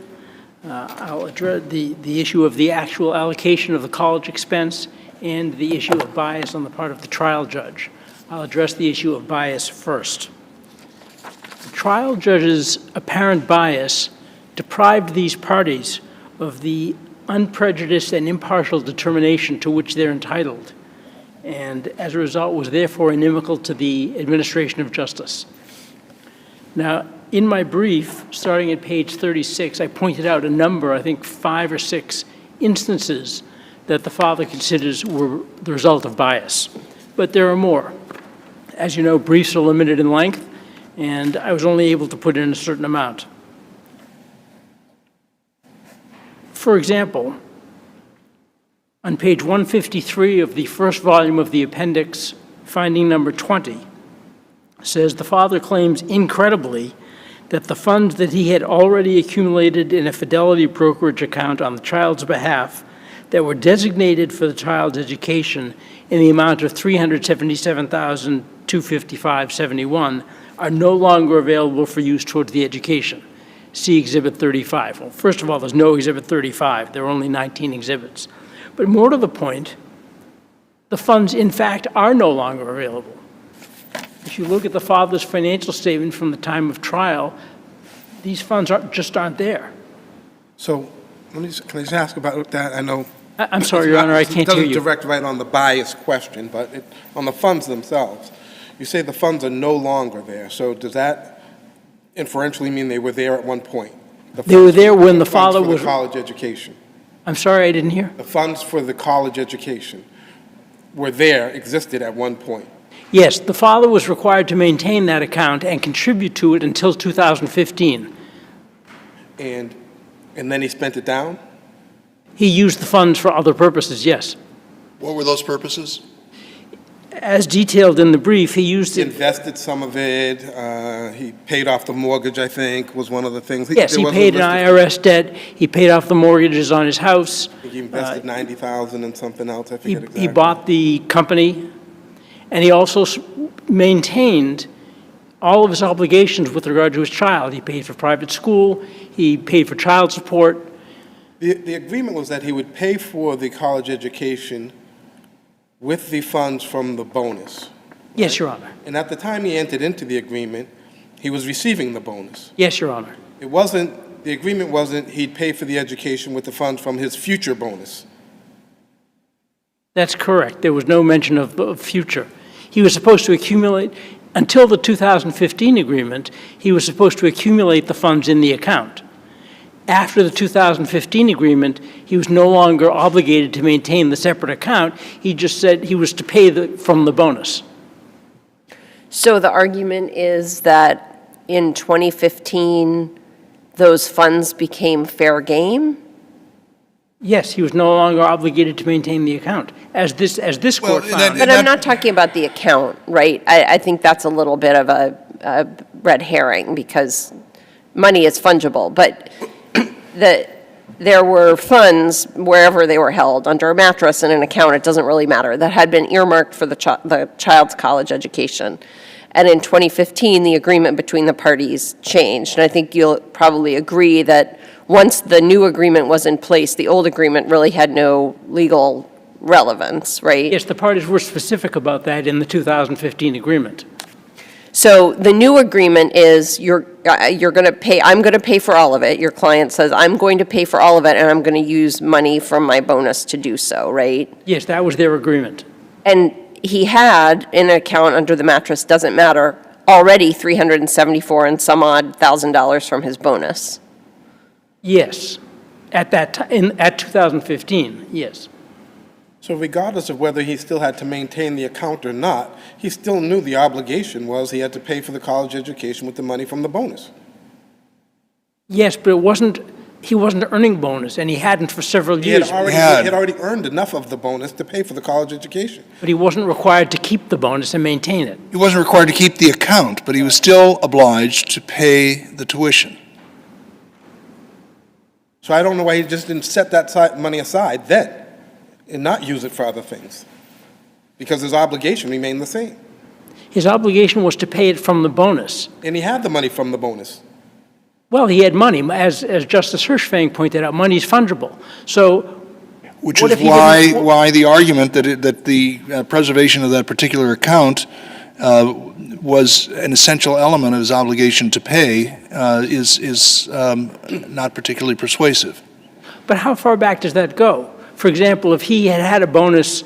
I'll address the issue of the actual allocation of the college expense and the issue of bias on the part of the trial judge. I'll address the issue of bias first. The trial judge's apparent bias deprived these parties of the unprejudiced and impartial determination to which they're entitled, and as a result was therefore inimical to the administration of justice. Now, in my brief, starting at page 36, I pointed out a number, I think 5 or 6 instances that the father considers were the result of bias. But there are more. As you know, briefs are limited in length, and I was only able to put in a certain amount. For example, on page 153 of the first volume of the appendix, finding number 20, says the father claims incredibly that the funds that he had already accumulated in a fidelity brokerage account on the child's behalf that were designated for the child's education in the amount of $377,255.71 are no longer available for use towards the education. See Exhibit 35. Well, first of all, there's no Exhibit 35. There are only 19 exhibits. But more to the point, the funds, in fact, are no longer available. If you look at the father's financial statement from the time of trial, these funds just aren't there. So, can I just ask about that? I know. I'm sorry, Your Honor, I can't hear you. It doesn't direct right on the bias question, but on the funds themselves. You say the funds are no longer there. So does that inferentially mean they were there at one point? They were there when the father was... The college education. I'm sorry, I didn't hear. The funds for the college education were there, existed at one point. Yes, the father was required to maintain that account and contribute to it until 2015. And then he spent it down? He used the funds for other purposes, yes. What were those purposes? As detailed in the brief, he used it... He invested some of it. He paid off the mortgage, I think, was one of the things. Yes, he paid an IRS debt. He paid off the mortgages on his house. He invested $90,000 in something else, I forget exactly. He bought the company, and he also maintained all of his obligations with regard to his child. He paid for private school. He paid for child support. The agreement was that he would pay for the college education with the funds from the bonus. Yes, Your Honor. And at the time he entered into the agreement, he was receiving the bonus. Yes, Your Honor. The agreement wasn't he'd pay for the education with the funds from his future bonus. That's correct. There was no mention of future. He was supposed to accumulate, until the 2015 agreement, he was supposed to accumulate the funds in the account. After the 2015 agreement, he was no longer obligated to maintain the separate account. He just said he was to pay from the bonus. So the argument is that in 2015, those funds became fair game? Yes, he was no longer obligated to maintain the account, as this court found. But I'm not talking about the account, right? I think that's a little bit of a red herring, because money is fungible. But there were funds, wherever they were held, under a mattress in an account, it doesn't really matter, that had been earmarked for the child's college education. And in 2015, the agreement between the parties changed. And I think you'll probably agree that once the new agreement was in place, the old agreement really had no legal relevance, right? Yes, the parties were specific about that in the 2015 agreement. So the new agreement is you're going to pay, I'm going to pay for all of it. Your client says, I'm going to pay for all of it, and I'm going to use money from my bonus to do so, right? Yes, that was their agreement. And he had in an account under the mattress, doesn't matter, already $374 and some odd $1,000 from his bonus. Yes, at that time, at 2015, yes. So regardless of whether he still had to maintain the account or not, he still knew the obligation was he had to pay for the college education with the money from the bonus. Yes, but he wasn't earning bonus, and he hadn't for several He had years. already earned enough of the bonus to pay for the college education. But he wasn't required to keep the bonus and maintain it. He wasn't required to keep the account, but he was still obliged to pay the tuition. So I don't know why he just didn't set that money aside then and not use it for other things, because his obligation remained the same. His obligation was to pay it from the bonus. And he had the money from the bonus. Well, he had money. As Justice Hershfang pointed out, money is fungible. So Which what is if he didn't- why the argument that the preservation of that particular account was an essential element of his obligation to pay is not particularly persuasive. But how far back does that go? For example, if he had had a bonus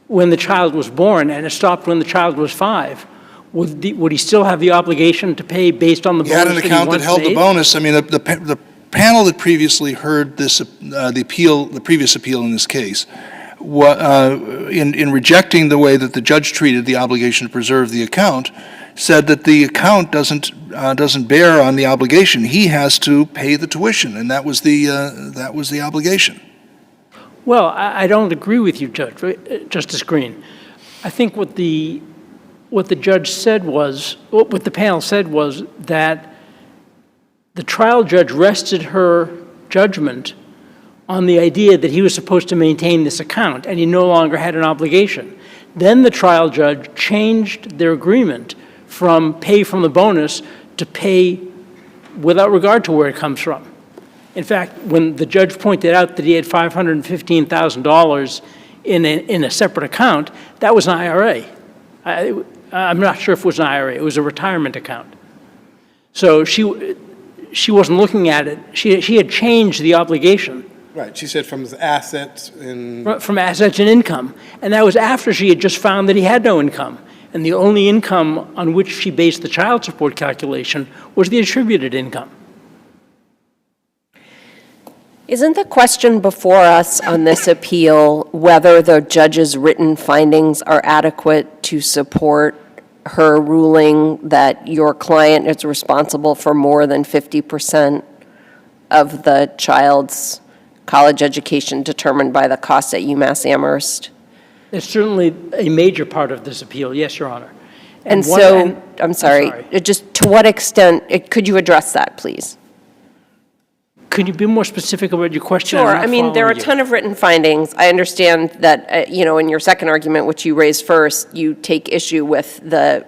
when the child was born and it stopped when the child was 5, would he still have the obligation to pay based on the He bonus had an that he account that once held the made? bonus. I mean, the panel that previously heard this, the previous appeal in this case, in rejecting the way that the judge treated the obligation to preserve the account, said that the account doesn't bear on the obligation. He has to pay the tuition, and that was the obligation. Well, I don't agree with you, Justice Green. I think what the judge said was, what the panel said was that the trial judge rested her judgment on the idea that he was supposed to maintain this account and he no longer had an obligation. Then the trial judge changed their agreement from pay from the bonus to pay without regard to where it comes from. In fact, when the judge pointed out that he had $515,000 in a separate account, that was an IRA. I'm not sure if it was an IRA. It was a retirement account. So she wasn't looking at it. She had changed the obligation. Right, she said from his assets and... From assets and income. And that was after she had just found that he had no income. And the only income on which she based the child support calculation was the attributed income. Isn't the question before us on this appeal whether the judge's written findings are adequate to support her ruling that your client is responsible for more than 50% of the child's college education determined by the cost at UMass Amherst? It's certainly a major part of this appeal, yes, Your Honor. I'm sorry, just to what extent, could you address that, please? Could you be more specific about your question? Sure. I mean, there are a ton of written findings. I understand that, in your second argument, which you raised first, you take issue with the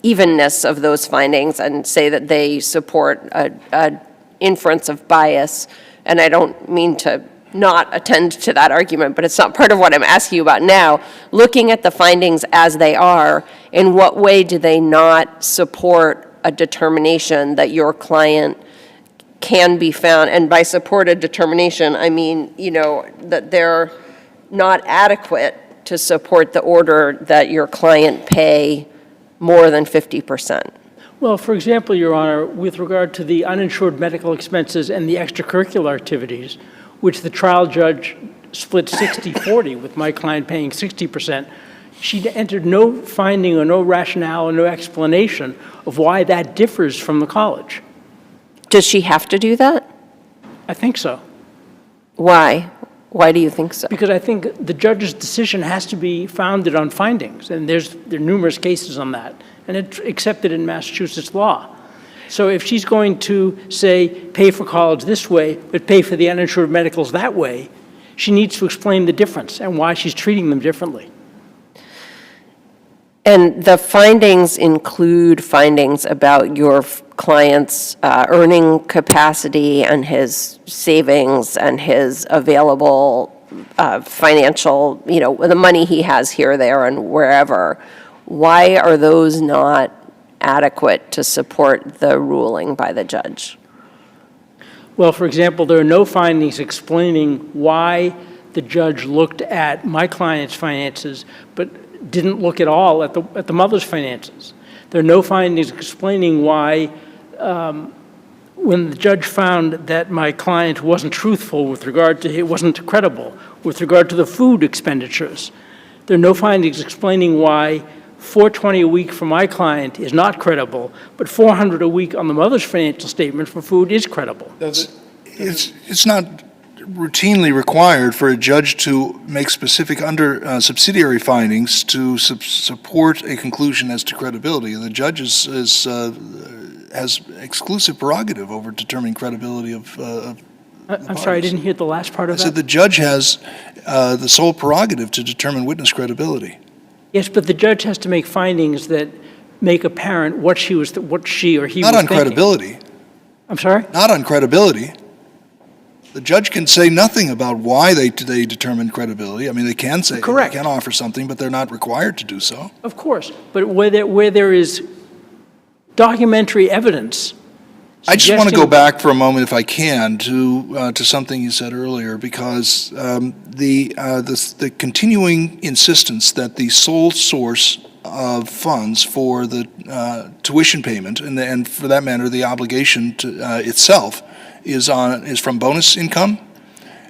evenness of those findings and say that they support an inference of bias. And I don't mean to not attend to that argument, but it's not part of what I'm asking you about now. Looking at the findings as they are, in what way do they not support a determination that your client can be found, and by supported determination, I mean, that they're not adequate to support the order that your client pay more than 50%? Well, for example, Your Honor, with regard to the uninsured medical expenses and the extracurricular activities, which the trial judge split 60-40, with my client paying 60%, she entered no finding or no rationale or no explanation of why that differs from the college. Does she have to do that? I think so. Why? Why do you think so? Because I think the judge's decision has to be founded on findings, and there are numerous cases on that, and it's accepted in Massachusetts law. So if she's going to say, pay for college this way, but pay for the uninsured medicals that way, she needs to explain the difference and why she's treating them differently. And the findings include findings about your client's earning capacity and his savings and his available financial, the money he has here, there, and wherever. Why are those not adequate to support the ruling by the judge? Well, for example, there are no findings explaining why the judge looked at my client's finances but didn't look at all at the mother's finances. There are no findings explaining why when the judge found that my client wasn't truthful with regard to, it wasn't credible with regard to the food expenditures. There are no findings explaining why $420 a week for my client is not credible, but $400 a week on the mother's financial statement for food is credible. It's not routinely required for a judge to make specific subsidiary findings to support a conclusion as to credibility. The judge has exclusive prerogative over determining credibility of I'm sorry, I didn't hear the last part of that. So the judge has the sole prerogative to determine witness credibility. Yes, but the judge has to make findings that make apparent what she or he was thinking. Not on credibility. I'm sorry? Not on credibility. The judge can say nothing about why they determine credibility. I mean, they can say, Correct. They can offer something, but they're not required to do so. Of course, but where there is documentary evidence. I just want to suggesting- go back for a moment, if I can, to something you said earlier, because the continuing insistence that the sole source of funds for the tuition payment, and for that matter, the obligation to, itself, is from bonus income,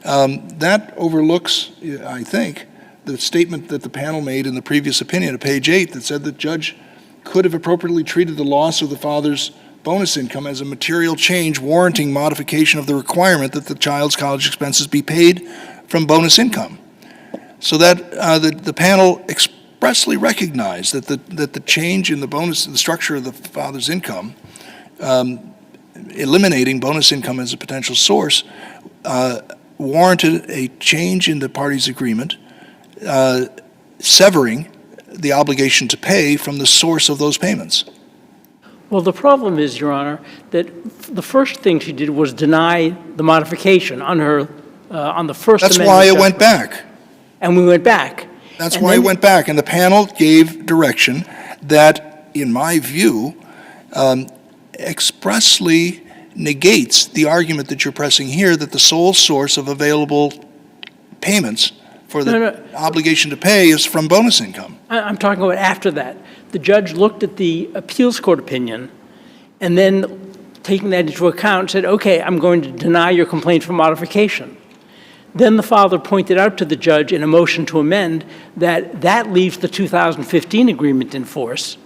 that overlooks, I think, the statement that the panel made in the previous opinion at page 8 that said the judge could have appropriately treated the loss of the father's bonus income as a material change warranting modification of the requirement that the child's college expenses be paid from bonus income. So that the panel expressly recognized that the change in the structure of the father's income, eliminating bonus income as a potential source, warranted a change in the parties' agreement, severing the obligation to pay from the source of those payments. Well, the problem is, Your Honor, that the first thing she did was deny the modification on her, on the first amendment. That's why it went back. And we went back. That's why it went back. And the panel gave direction that, in my view, expressly negates the argument that you're pressing here that the sole source of available payments for the obligation to pay is from bonus income. I'm talking about after that. The judge looked at the appeals court opinion and then, taking that into account, said, okay, I'm going to deny your complaint for modification. Then the father pointed out to the judge in a motion to amend that that leaves the 2015 agreement in force,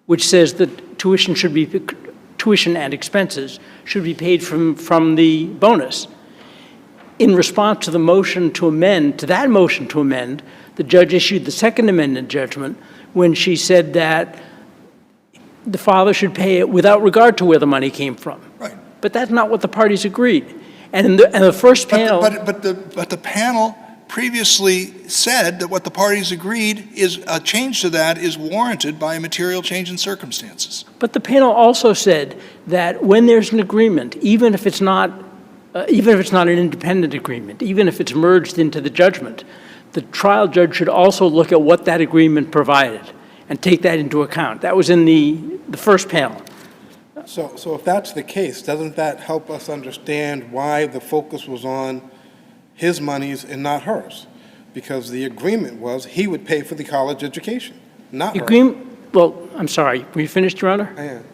which says that tuition and expenses should be paid from the bonus. In response to the motion to amend, the judge issued the second amendment judgment when she said that the father should pay it without regard to where the money came from. Right. But that's not what the parties agreed. And in the first panel... But the panel previously said that what the parties agreed is a change to that is warranted by a material change in circumstances. But the panel also said that when there's an agreement, even if it's not an independent agreement, even if it's merged into the judgment, the trial judge should also look at what that agreement provided and take that into account. That was in the first panel. So if that's the case, doesn't that help us understand why the focus was on his monies and not hers? Because the agreement was he would pay for the college education, not her. Well, I'm sorry, were you finished, Your Honor? I am.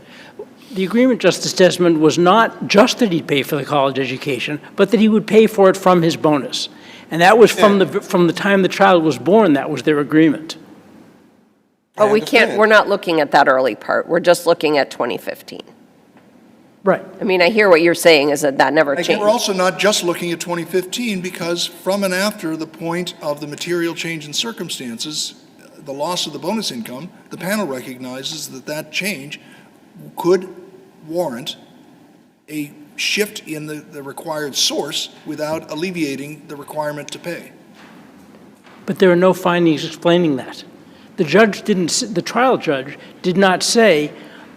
The agreement, Justice Desmond, was not just that he'd pay for the college education, but that he would pay for it from his bonus. And that was from the time the child was born, that was their agreement. But we're not looking at that early part. We're just looking at 2015. Right. I mean, I hear what you're saying is that never changed. We're also not just looking at 2015 because from and after the point of the material change in circumstances, the loss of the bonus income, the panel recognizes that that change could warrant a shift in the required source without alleviating the requirement to pay. But there are no findings explaining that. The trial judge did not say,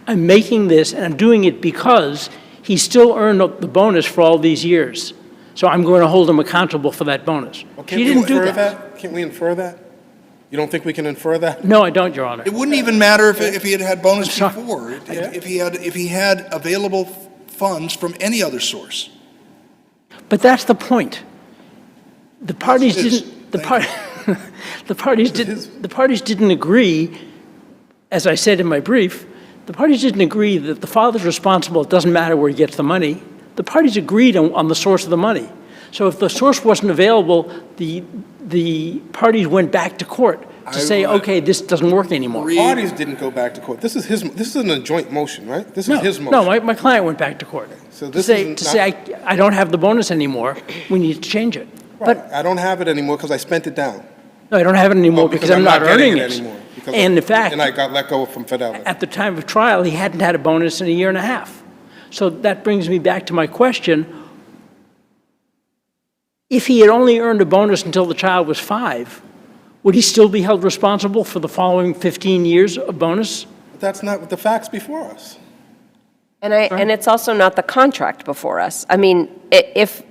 I'm making this and I'm doing it because he still earned the bonus for all these years. So I'm going to hold him accountable for that bonus. Well, She didn't do that. Can't we infer that? You don't think we can infer that? No, I don't, Your Honor. It wouldn't even matter if he had had bonus before, if he had available funds from any other source. But that's the point. The parties didn't. The parties didn't agree, as I said in my brief, The parties didn't agree that the father's responsible, it doesn't matter where he gets the money. The parties agreed on the source of the money. So if the source wasn't available, the parties went back to court to say, okay, this doesn't work anymore. Parties didn't go back to court. This isn't a joint motion, right? This is his motion. No, my client went back to court So to this say, is not- I don't have the bonus anymore, we need to change it. Right. I don't have it anymore because I spent it down. No, I don't have it anymore Oh, because I'm not getting earning it it. anymore. Because And in fact, and I got let go from Fidelity. at the time of trial, he hadn't had a bonus in a year and a half. So that brings me back to my question. If he had only earned a bonus until the child was 5, would he still be held responsible for the following 15 years of bonus? But that's not the facts before us. And it's also not the contract before us. I mean, if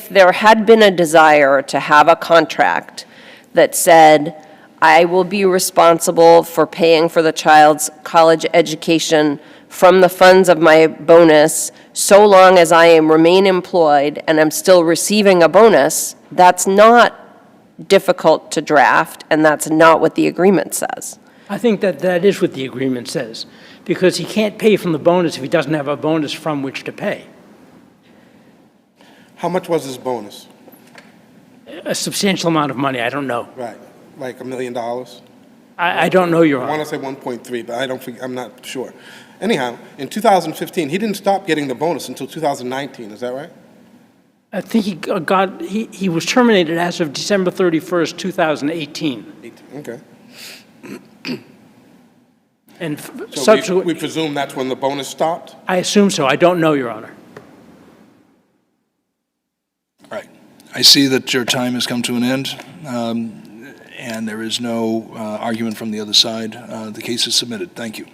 there had been a desire to have a contract that said, I will be responsible for paying for the child's college education from the funds of my bonus so long as I remain employed and I'm still receiving a bonus, that's not difficult to draft, and that's not what the agreement says. I think that is what the agreement says, because he can't pay from the bonus if he doesn't have a bonus from which to pay. How much was his bonus? A substantial amount of money, I don't know. Right, like $1 million? I don't know, Your I Honor. want to say 1.3, but I'm not sure. Anyhow, in 2015, he didn't stop getting the bonus until 2019, is that right? I think he was terminated as of December 31st, 2018. 18, okay. And So subsequent, we presume that's when the bonus stopped? I assume so. I don't know, Your Honor. Right. I see that your time has come to an end, and there is no argument from the other side. The case is submitted. Thank you.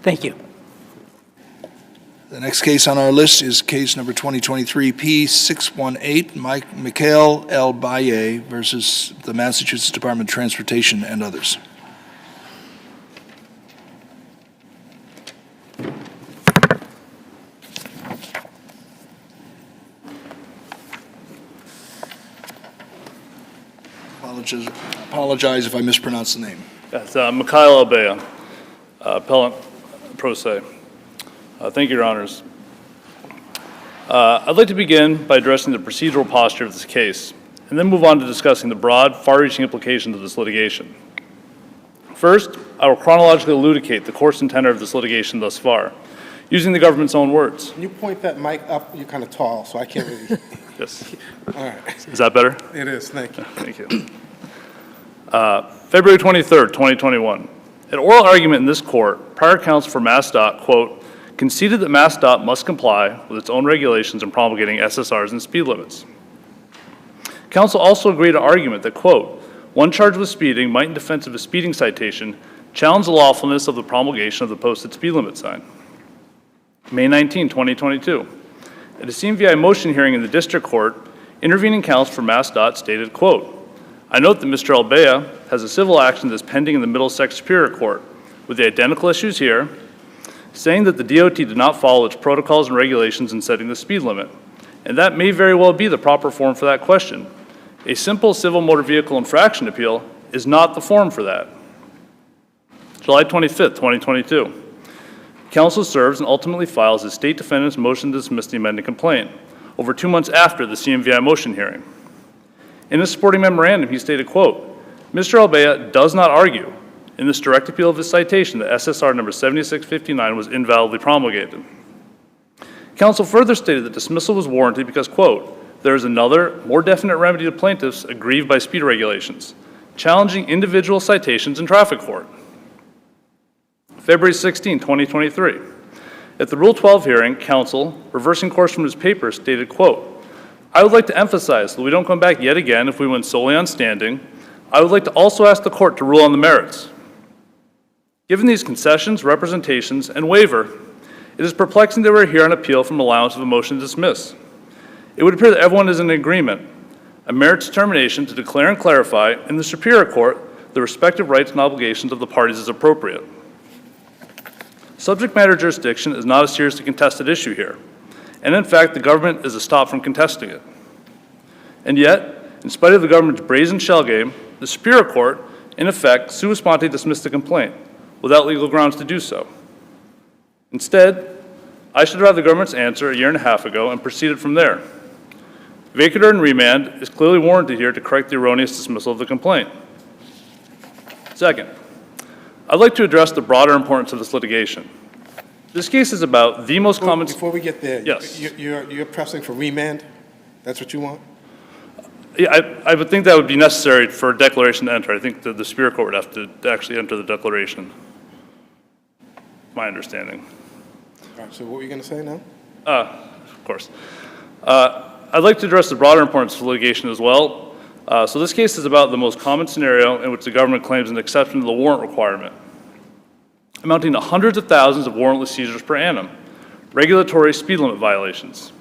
Thank you. The next case on our list is case number 2023 P618, MIKHAEL El-BAYEH versus the Massachusetts Department of Transportation and others. Apologize if I mispronounce the name. Yes, MIKHAEL El-BAYEH, appellant pro se. Thank you, Your Honors. I'd like to begin by addressing the procedural posture of this case, and then move on to discussing the broad, far-reaching implications of this litigation. First, I will chronologically elucidate the course and tenor of this litigation thus far, using the government's own words. Can you point that mic up? You're kind of tall, so I can't really... Yes. All right. Is that better? It is, thank you. Thank you. February 23rd, 2021. An oral argument in this court, prior counsel for MassDOT, quote, conceded that MassDOT must comply with its own regulations in promulgating SSRs and speed limits. Counsel also agreed to argument that, quote, one charged with speeding might, in defense of a speeding citation, challenge the lawfulness of the promulgation of the posted speed limit sign. May 19, 2022. At a CMVI motion hearing in the district court, intervening counsel for MassDOT stated, quote, I note that Mr. El-BAYEH has a civil action that's pending in the Middlesex Superior Court with the identical issues here, saying that the DOT did not follow its protocols and regulations in setting the speed limit. And that may very well be the proper form for that question. A simple civil motor vehicle infraction appeal is not the form for that. July 25th, 2022. Counsel serves and ultimately files his state defendant's motion to dismiss the amended complaint over 2 months after the CMVI motion hearing. In a supporting memorandum, he stated, quote, Mr. El-BAYEH does not argue in this direct appeal of his citation that SSR number 7659 was invalidly promulgated. Counsel further stated that dismissal was warranted because, quote, there is another, more definite remedy to plaintiffs aggrieved by speed regulations, challenging individual citations in traffic court. February 16, 2023. At the Rule 12 hearing, counsel, reversing course from his paper, stated, quote, I would like to emphasize that we don't come back yet again if we win solely on standing. I would like to also ask the court to rule on the merits. Given these concessions, representations, and waiver, it is perplexing that we're here on appeal from allowance of a motion to dismiss. It would appear that everyone is in agreement, a merits determination to declare and clarify in the Superior Court the respective rights and obligations of the parties is appropriate. Subject matter jurisdiction is not a seriously contested issue here, and in fact, the government is stopped from contesting it. And yet, in spite of the government's brazen shell game, the Superior Court, in effect, sua sponte dismissed the complaint without legal grounds to do so. Instead, I should have had the government's answer a year and a half ago and proceeded from there. Vacatur and remand is clearly warranted here to correct the erroneous dismissal of the complaint. Second, I'd like to address the broader importance of this litigation. This case is about the most common... Before we get there, yes. you're pressing for remand? That's what you want? Yeah, I would think that would be necessary for a declaration to enter. I think that the Superior Court would have to actually enter the declaration. My understanding. All right, so what were you going to say now? Of course. I'd like to address the broader importance of litigation as well. So this case is about the most common scenario in which the government claims an exception to the warrant requirement, amounting to hundreds of thousands of warrantless seizures per annum, regulatory speed limit violations.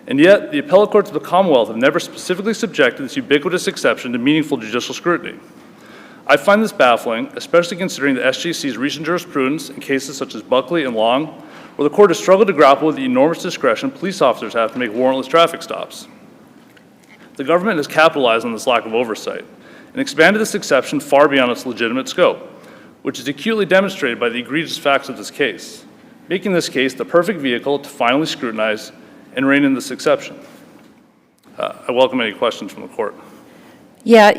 And yet, the appellate courts of the Commonwealth have never specifically subjected this ubiquitous exception to meaningful judicial scrutiny. I find this baffling, especially considering the SJC's recent jurisprudence in cases such as Buckley and Long, where the court has struggled to grapple with the enormous discretion police officers have to make warrantless traffic stops. The government has capitalized on this lack of oversight and expanded this exception far beyond its legitimate scope, which is acutely demonstrated by the egregious facts of this case, making this case the perfect vehicle to finally scrutinize and rein in this exception. I welcome any questions from the court. Yeah,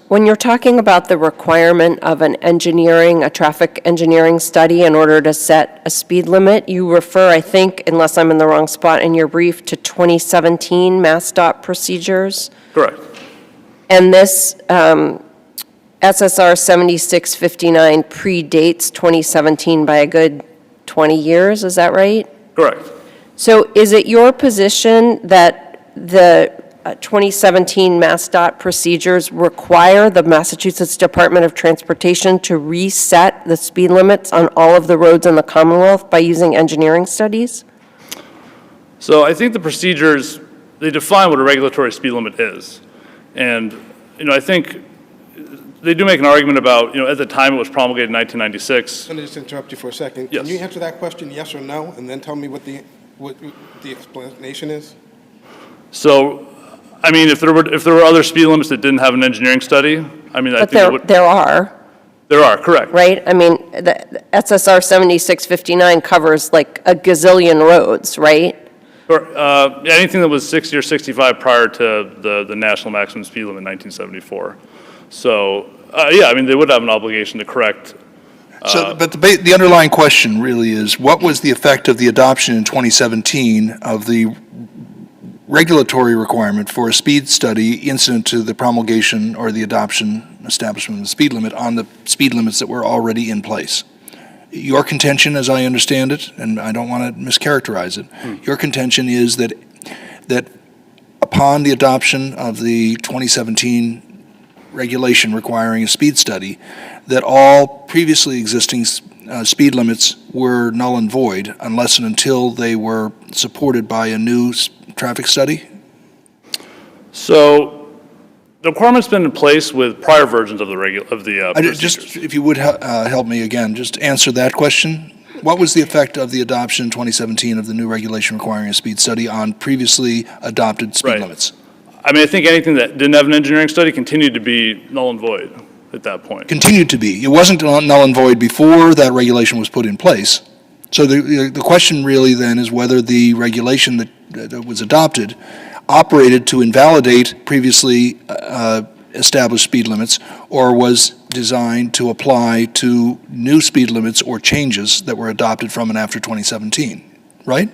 when you're talking about the requirement of a traffic engineering study in order to set a speed limit, you refer, I think, unless I'm in the wrong spot in your brief, to 2017 MassDOT procedures. Correct. And this SSR 7659 predates 2017 by a good 20 years, is that right? Correct. So is it your position that the 2017 MassDOT procedures require the Massachusetts Department of Transportation to reset the speed limits on all of the roads in the Commonwealth by using engineering studies? So I think the procedures, they define what a regulatory speed limit is. And, I think they do make an argument about, at the time it was promulgated in 1996. Let me just interrupt you for a second. Yes. Can you answer that question, yes or no, and then tell me what the explanation is? So, if there were other speed limits that didn't have an engineering study, I think There are. There are, correct. Right? The SSR 7659 covers like a gazillion roads, right? Or, anything that was 60 or 65 prior to the national maximum speed limit in 1974. So, they would have an obligation to correct. But the underlying question really is, what was the effect of the adoption in 2017 of the regulatory requirement for a speed study incident to the promulgation or the adoption, establishment of the speed limit on the speed limits that were already in place? Your contention, as I understand it, and I don't want to mischaracterize it, your contention is that upon the adoption of the 2017 regulation requiring a speed study, that all previously existing speed limits were null and void unless and until they were supported by a new traffic study? So the requirement's been in place with prior versions of the procedures. Just, if you would help me again, just answer that question. What was the effect of the adoption in 2017 of the new regulation requiring a speed study on previously adopted speed limits? I think anything that didn't have an engineering study continued to be null and void at that point. Continued to be. It wasn't null and void before that regulation was put in place. So the question really then is whether the regulation that was adopted operated to invalidate previously established speed limits, or was designed to apply to new speed limits or changes that were adopted from and after 2017, right?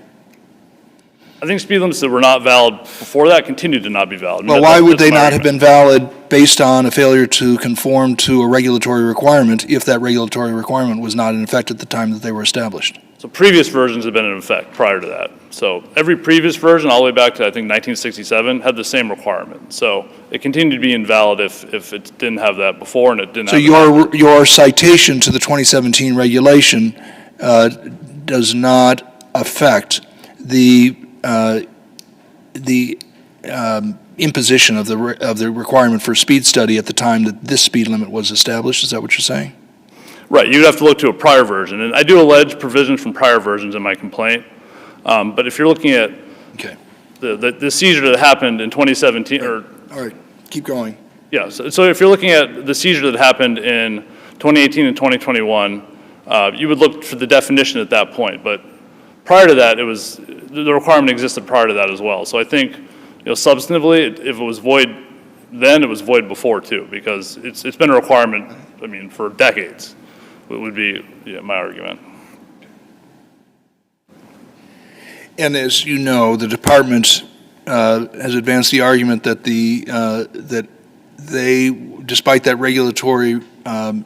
I think speed limits that were not valid before that continued to not be valid. Well, why would they not have been valid based on a failure to conform to a regulatory requirement if that regulatory requirement was not in effect at the time that they were established? So previous versions have been in effect prior to that. So every previous version, all the way back to, I think, 1967, had the same requirement. So it continued to be invalid if it didn't have that before and it didn't have that. So your citation to the 2017 regulation does not affect the imposition of the requirement for a speed study at the time that this speed limit was established? Is that what you're saying? Right, you'd have to look to a prior version. And I do allege provisions from prior versions in my complaint. But if you're looking at the seizure that happened in 2017, All right, keep going. Yeah, so if you're looking at the seizure that happened in 2018 and 2021, you would look for the definition at that point. But prior to that, the requirement existed prior to that as well. So I think, substantively, if it was void then, it was void before too, because it's been a requirement, for decades, would be my argument. And as you know, the department has advanced the argument that that they, despite that regulatory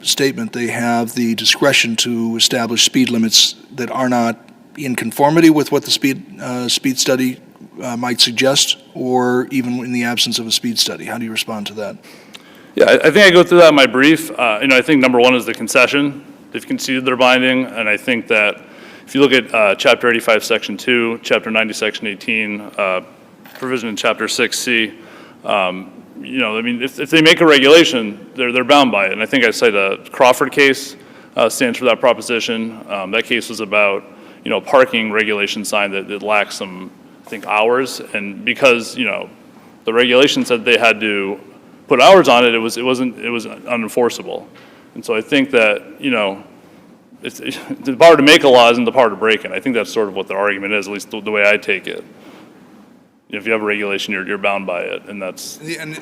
statement, they have the discretion to establish speed limits that are not in conformity with what the speed study might suggest, or even in the absence of a speed study. How do you respond to that? Yeah, I think I go through that in my brief. I think number one is the concession. They've conceded their binding, and I think that if you look at Chapter 85, Section 2, Chapter 90, Section 18, provision in Chapter 6C, if they make a regulation, they're bound by it. And I think I cite a Crawford case stands for that proposition. That case was about, parking regulation sign that lacks some, I think, hours. And because, the regulation said they had to put hours on it, it was unenforceable. And so I think that, it's the power to make a law isn't the power to break it. I think that's sort of what the argument is, at least the way I take it. If you have a regulation, you're bound by it, and that's... And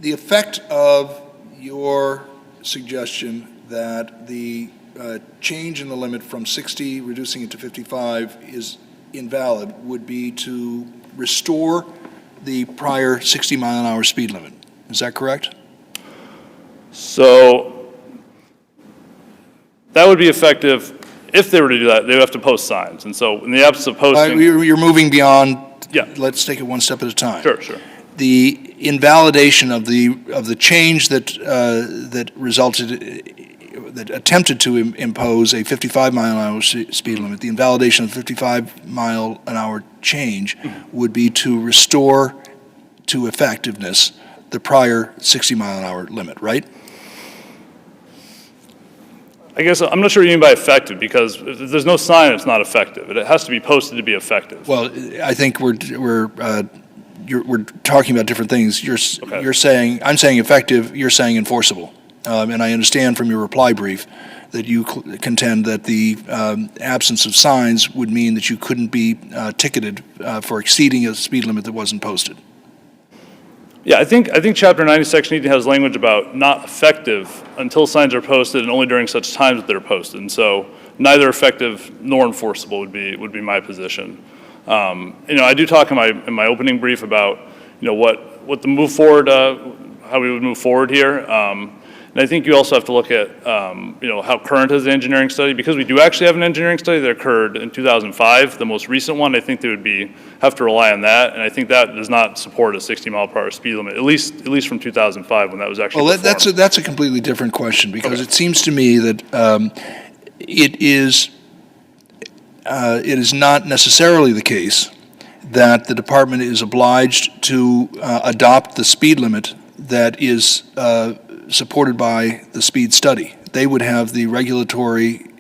the effect of your suggestion that the change in the limit from 60, reducing it to 55, is invalid would be to restore the prior 60-mile-an-hour speed limit. Is that correct? So that would be effective if they were to do that. They would have to post signs. And so in the absence of posting... You're moving beyond... Yeah. Let's take it one step at a time. Sure. The invalidation of the change that resulted, that attempted to impose a 55-mile-an-hour speed limit, the invalidation of the 55-mile-an-hour change would be to restore to effectiveness the prior 60-mile-an-hour limit, right? I guess I'm not sure what you mean by effective, because if there's no sign, it's not effective. It has to be posted to be effective. Well, I think we're talking about different things. You're saying, I'm saying effective, you're saying enforceable. And I understand from your reply brief that you contend that the absence of signs would mean that you couldn't be ticketed for exceeding a speed limit that wasn't posted. Yeah, I think Chapter 90, Section 18 has language about not effective until signs are posted and only during such times that they're posted. And so neither effective nor enforceable would be my position. I do talk in my opening brief about what the move forward, how we would move forward here. And I think you also have to look at how current is the engineering study, because we do actually have an engineering study that occurred in 2005, the most recent one. I think they would have to rely on that, and I think that does not support a 60-mile-per-hour speed limit, at least from 2005 when that was actually performed. That's a completely different question, because It seems to me that it is not necessarily the case that the department is obliged to adopt the speed limit that is supported by the speed study. They would have the regulatory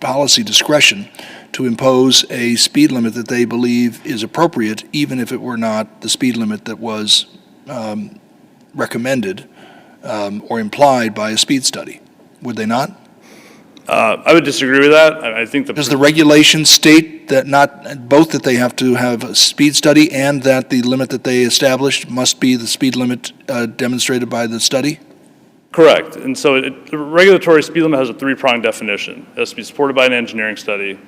policy discretion to impose a speed limit that they believe is appropriate, even if it were not the speed limit that was recommended or implied by a speed study. Would they not? I would disagree with that. I think Does the regulation state that both that they have to have a speed study and that the limit that they established must be the speed limit demonstrated by the study? Correct. And so the regulatory speed limit has a three-pronged definition. It has to be supported by an engineering study, it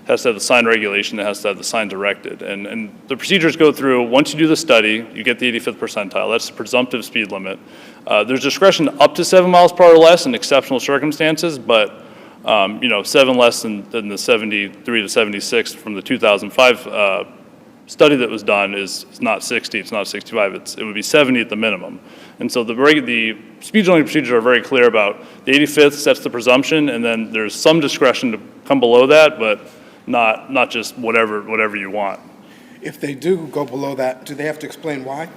has to have the sign regulation, it has to have the sign directed. And the procedures go through, once you do the study, you get the 85th percentile. That's the presumptive speed limit. There's discretion up to 7 miles per hour or less in exceptional circumstances, but 7 less than the 73 to 76 from the 2005 study that was done is not 60, it's not 65, it would be 70 at the minimum. And so the speed zoning procedures are very clear about the 85th sets the presumption, and then there's some discretion to come below that, but not just whatever you want. If they do go below that, do they have to explain why?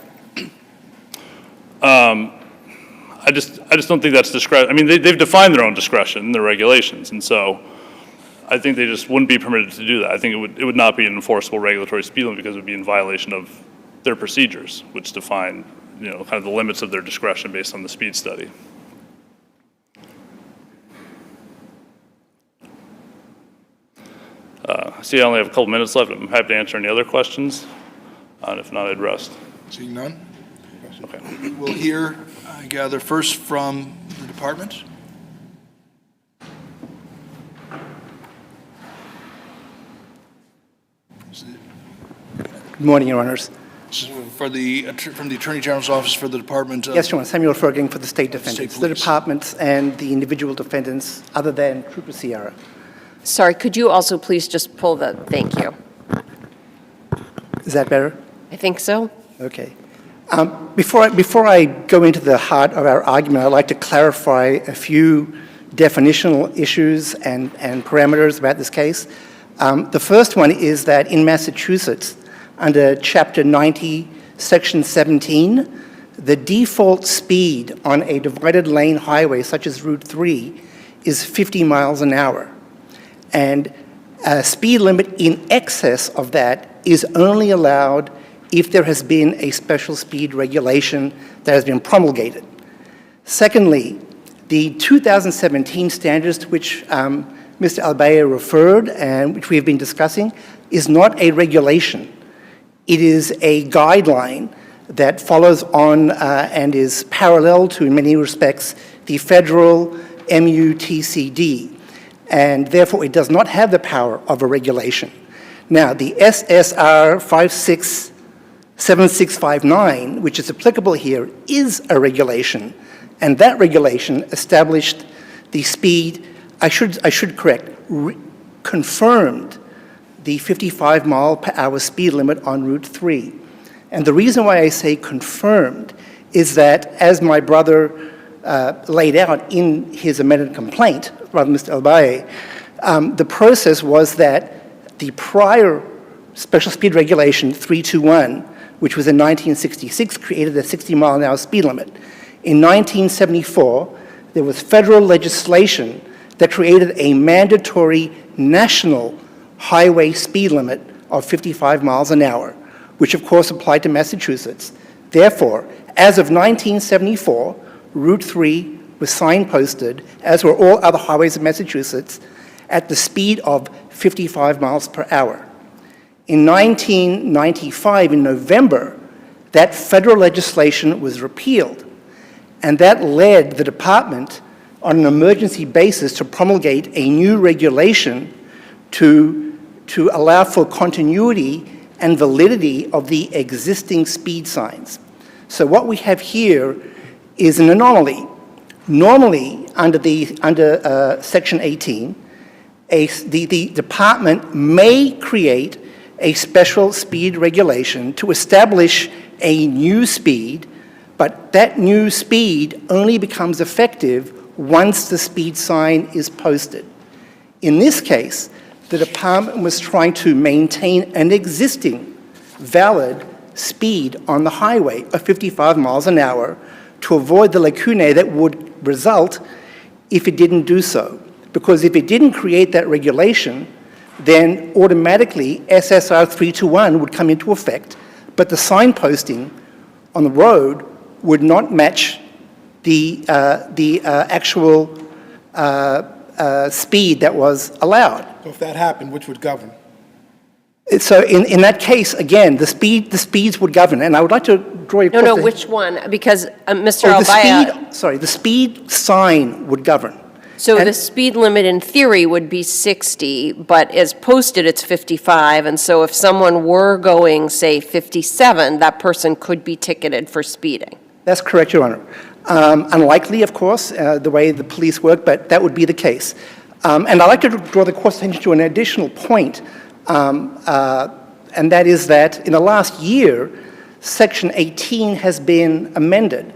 I just don't think that's discretion. I mean, they've defined their own discretion in their regulations, and so I think they just wouldn't be permitted to do that. I think it would not be an enforceable regulatory speed limit because it would be in violation of their procedures, which define kind of the limits of their discretion based on the speed study. See, I only have a couple minutes left. I'm happy to answer any other questions. And if not, I'd rest. Seeing none? Okay. We'll hear, I gather, first from the department. Good morning, Your Honors. From the Attorney General's Office for the Department of... Yes, Your Honor. Samuel Ferguson for the State Defendants. State The Police. departments and the individual defendants other than Trooper Sierra. Sorry, could you also please just pull the, thank you. Is that better? I think so. Okay. Before I go into the heart of our argument, I'd like to clarify a few definitional issues and parameters about this case. The first one is that in Massachusetts, under Chapter 90, Section 17, the default speed on a divided lane highway such as Route 3 is 50 miles an hour. And a speed limit in excess of that is only allowed if there has been a special speed regulation that has been promulgated. Secondly, the 2017 standards to which Mr. El-BAYEH referred and which we have been discussing is not a regulation. It is a guideline that follows on and is parallel to, in many respects, the federal MUTCD, and therefore it does not have the power of a regulation. Now, the SSR 7659, which is applicable here, is a regulation, and that regulation established the speed, I should correct, confirmed the 55 mile per hour speed limit on Route 3. And the reason why I say confirmed is that, as my brother laid out in his amended complaint, rather Mr. El-BAYEH, the process was that the prior special speed regulation 321, which was in 1966, created a 60 mile an hour speed limit. In 1974, there was federal legislation that created a mandatory national highway speed limit of 55 miles an hour, which of course applied to Massachusetts. Therefore, as of 1974, Route 3 was signposted, as were all other highways of Massachusetts, at the speed of 55 miles per hour. In 1995, in November, that federal legislation was repealed, and that led the department on an emergency basis to promulgate a new regulation to allow for continuity and validity of the existing speed signs. So what we have here is an anomaly. Normally, under Section 18, the department may create a special speed regulation to establish a new speed, but that new speed only becomes effective once the speed sign is posted. In this case, the department was trying to maintain an existing valid speed on the highway of 55 miles an hour to avoid the lacunae that would result if it didn't do so. Because if it didn't create that regulation, then automatically SSR 321 would come into effect, but the signposting on the road would not match the actual speed that was allowed. So if that happened, which would govern? So in that case, again, the speeds would govern, and I would like to draw your No, which one? Because Mr. Oh, El-BAYEH, the speed sign would govern. so the speed limit in theory would be 60, but as posted, it's 55. And so if someone were going, say, 57, that person could be ticketed for speeding. That's correct, Your Honor. Unlikely, of course, the way the police work, but that would be the case. And I'd like to draw the court's attention to an additional point, and that is that in the last year, Section 18 has been amended.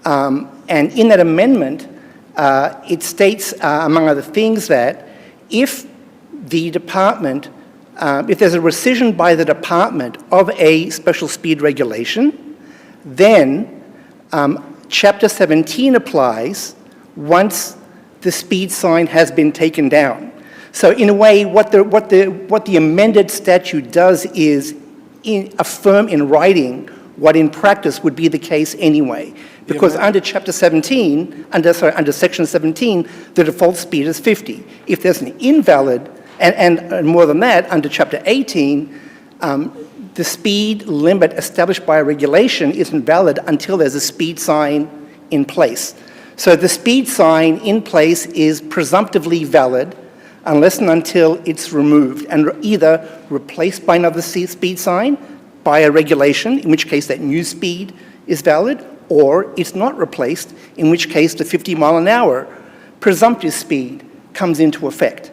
And in that amendment, it states, among other things, that if the department, if there's a rescission by the department of a special speed regulation, then Chapter 17 applies once the speed sign has been taken down. So in a way, what the amended statute does is affirm in writing what in practice would be the case anyway. Because under Chapter 17, under Section 17, the default speed is 50. If there's an invalid And more than that, under Chapter 18, the speed limit established by a regulation isn't valid until there's a speed sign in place. So the speed sign in place is presumptively valid unless and until it's removed and either replaced by another speed sign, by a regulation, in which case that new speed is valid, or it's not replaced, in which case the 50-mile-an-hour presumptive speed comes into effect.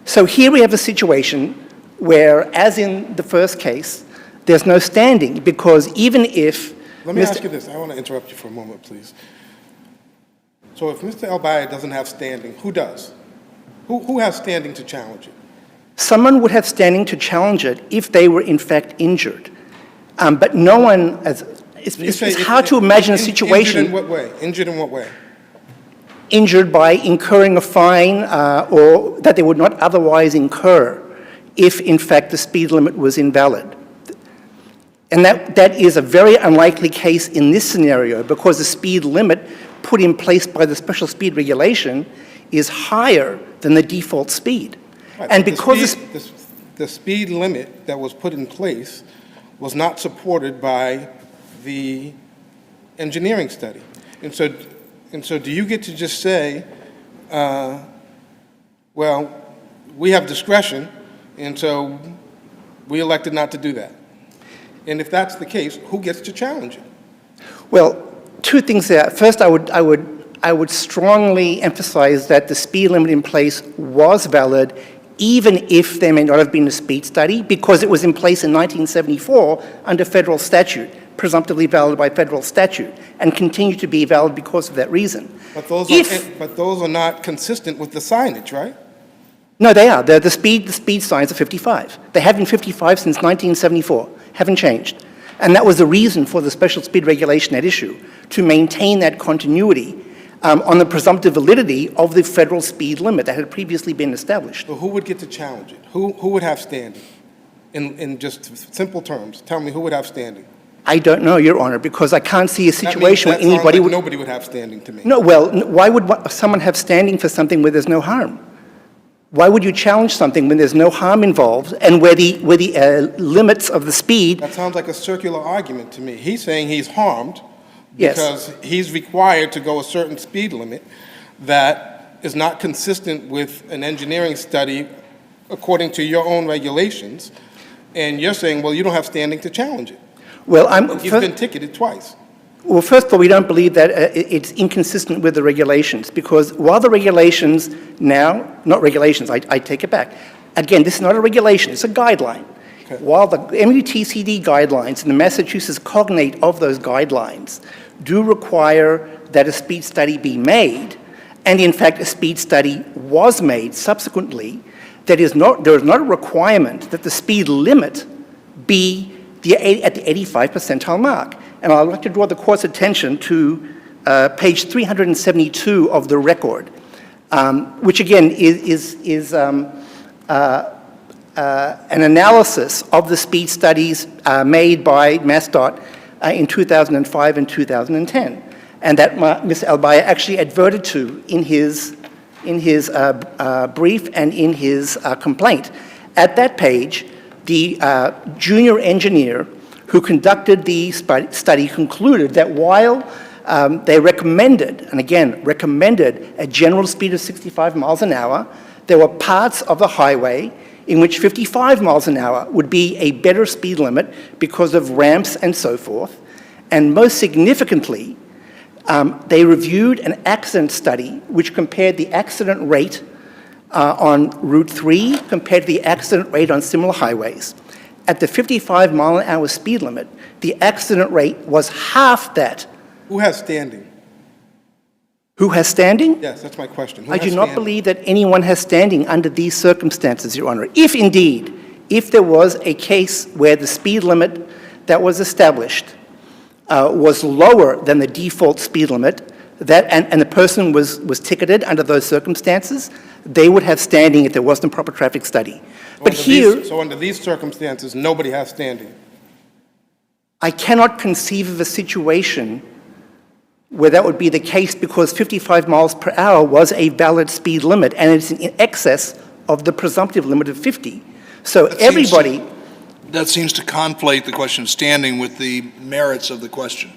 So here we have a situation where, as in the first case, there's no standing, because even if... Let me ask you this. I want to interrupt you for a moment, please. So if Mr. El-BAYEH doesn't have standing, who does? Who has standing to challenge it? Someone would have standing to challenge it if they were in fact injured. But no one, it's hard to imagine a situation... Injured in what way? Injured in what way? Injured by incurring a fine or that they would not otherwise incur if in fact the speed limit was invalid. And that is a very unlikely case in this scenario, because the speed limit put in place by the special speed regulation is higher than the default speed. Right, and because the speed limit that was put in place was not supported by the engineering study. And so do you get to just say, well, we have discretion, and so we elected not to do that? And if that's the case, who gets to challenge it? Well, two things there. First, I would strongly emphasize that the speed limit in place was valid, even if there may not have been a speed study, because it was in place in 1974 under federal statute, presumptively valid by federal statute, and continued to be valid because of that reason. But those are not consistent with the signage, right? No, they are. The speed signs are 55. They have been 55 since 1974, haven't changed. And that was the reason for the special speed regulation at issue, to maintain that continuity on the presumptive validity of the federal speed limit that had previously been established. So who would get to challenge it? Who would have standing? In just simple terms, tell me who would have standing? I don't know, Your Honor, because I can't see a situation where anybody would... Nobody would have standing to me. No, well, why would someone have standing for something where there's no harm? Why would you challenge something when there's no harm involved and where the limits of the speed... That sounds like a circular argument to me. He's saying he's harmed Yes. because he's required to go a certain speed limit that is not consistent with an engineering study according to your own regulations, and you're saying, well, you don't have standing to challenge it. Well, He's been ticketed twice. Well, first of all, we don't believe that it's inconsistent with the regulations, because while the regulations now, not regulations, I take it back. Again, this is not a regulation, it's a guideline. Okay. While the MUTCD guidelines and the Massachusetts cognate of those guidelines do require that a speed study be made, and in fact a speed study was made subsequently, there is not a requirement that the speed limit be at the 85th percentile mark. And I'd like to draw the Court's attention to page 372 of the record, which again is an analysis of the speed studies made by MassDOT in 2005 and 2010, and that Mr. El-BAYEH actually adverted to in his brief and in his complaint. At that page, the junior engineer who conducted the study concluded that while they recommended, and again, recommended a general speed of 65 miles an hour, there were parts of the highway in which 55 miles an hour would be a better speed limit because of ramps and so forth. And most significantly, they reviewed an accident study which compared the accident rate on Route 3 compared to the accident rate on similar highways. At the 55 mile an hour speed limit, the accident rate was half that. Who has standing? Who has standing? Yes, that's my question. Who I has do not standing? believe that anyone has standing under these circumstances, Your Honor. If indeed, if there was a case where the speed limit that was established was lower than the default speed limit, and the person was ticketed under those circumstances, they would have standing if there wasn't a proper traffic study. But here... So under these circumstances, nobody has standing? I cannot conceive of a situation where that would be the case, because 55 miles per hour was a valid speed limit, and it's in excess of the presumptive limit of 50. So everybody... That seems to conflate the question of standing with the merits of the question.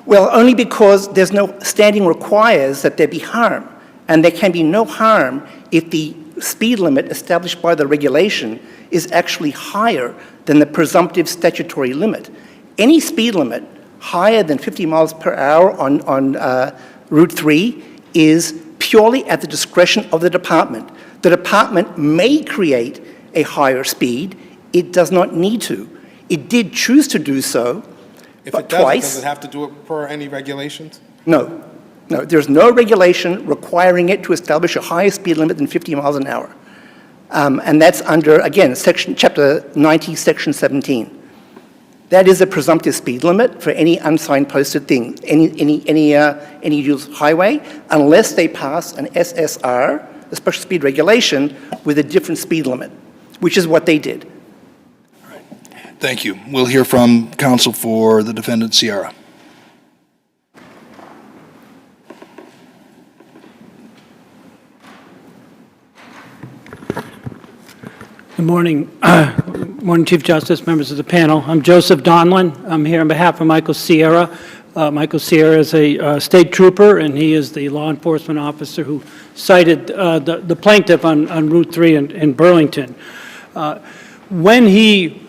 Well, only because there's no standing requires that there be harm. And there can be no harm if the speed limit established by the regulation is actually higher than the presumptive statutory limit. Any speed limit higher than 50 miles per hour on Route 3 is purely at the discretion of the department. The department may create a higher speed. It does not need to. It did choose to do so, If but it doesn't, twice. does it have to do it per any regulations? No. No, there's no regulation requiring it to establish a higher speed limit than 50 miles an hour. And that's under, again, Chapter 90, Section 17. That is a presumptive speed limit for any unsigned posted thing, any used highway, unless they pass an SSR, a special speed regulation, with a different speed limit, which is what they did. Thank you. We'll hear from counsel for the defendant, Sierra. Good morning. Morning, Chief Justice, members of the panel. I'm Joseph Donlin. I'm here on behalf of Michael Sierra. Michael Sierra is a state trooper, and he is the law enforcement officer who cited the plaintiff on Route 3 in Burlington. When he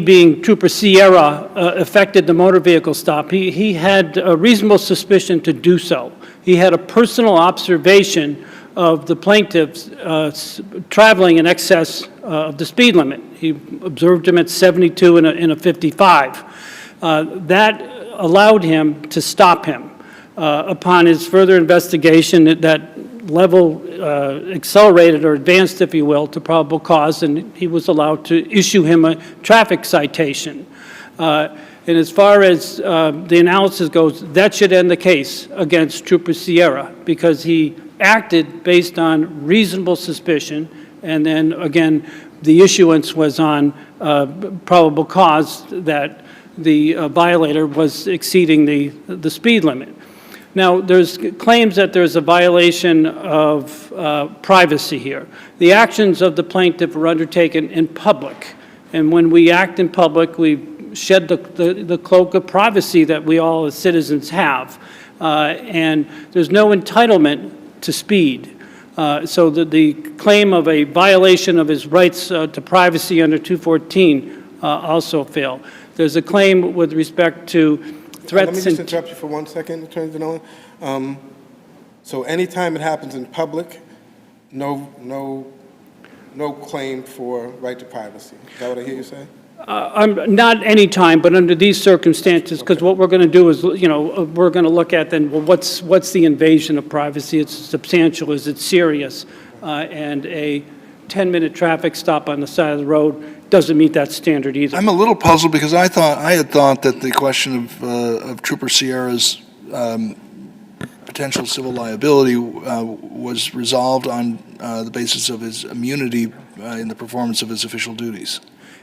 being Trooper Sierra, effected the motor vehicle stop, he had a reasonable suspicion to do so. He had a personal observation of the plaintiff traveling in excess of the speed limit. He observed him at 72 in a 55. That allowed him to stop him. Upon his further investigation, that level accelerated or advanced, if you will, to probable cause, and he was allowed to issue him a traffic citation. And as far as the analysis goes, that should end the case against Trooper Sierra, because he acted based on reasonable suspicion, and then, again, the issuance was on probable cause that the violator was exceeding the speed limit. Now, there's claims that there's a violation of privacy here. The actions of the plaintiff were undertaken in public, and when we act in public, we shed the cloak of privacy that we all as citizens have, and there's no entitlement to speed. So the claim of a violation of his rights to privacy under 214 also fail. There's a claim with respect to threats. Let me just interrupt you for 1 second, Attorney General. So anytime it happens in public, no claim for right to privacy. Is that what I hear you say? Not any time, but under these circumstances, because what we're going to do is, we're going to look at then, well, what's the invasion of privacy? It's substantial, is it serious? And a 10-minute traffic stop on the side of the road doesn't meet that standard either. I'm a little puzzled because I had thought that the question of Trooper Sierra's potential civil liability was resolved on the basis of his immunity in the performance of his official duties.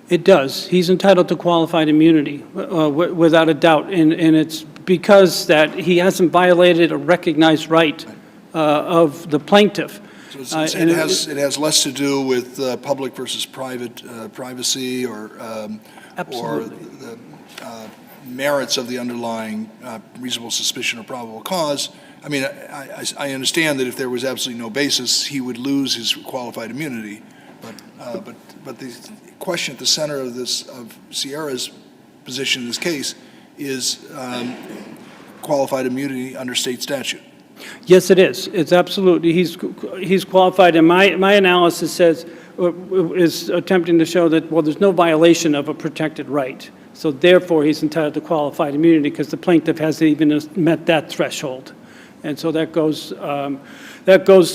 It does. He's entitled to qualified immunity, without a doubt, and it's because that he hasn't violated a recognized right of the plaintiff. So it has less to do with public versus private privacy or the merits of the underlying reasonable suspicion or probable cause. I mean, I understand that if there was absolutely no basis, he would lose his qualified immunity, but the question at the center of Sierra's position in this case is qualified immunity under state statute. Yes, it is. It's absolutely, he's qualified, and my analysis says, is attempting to show that, well, there's no violation of a protected right. So therefore, he's entitled to qualified immunity because the plaintiff hasn't even met that threshold. And so that goes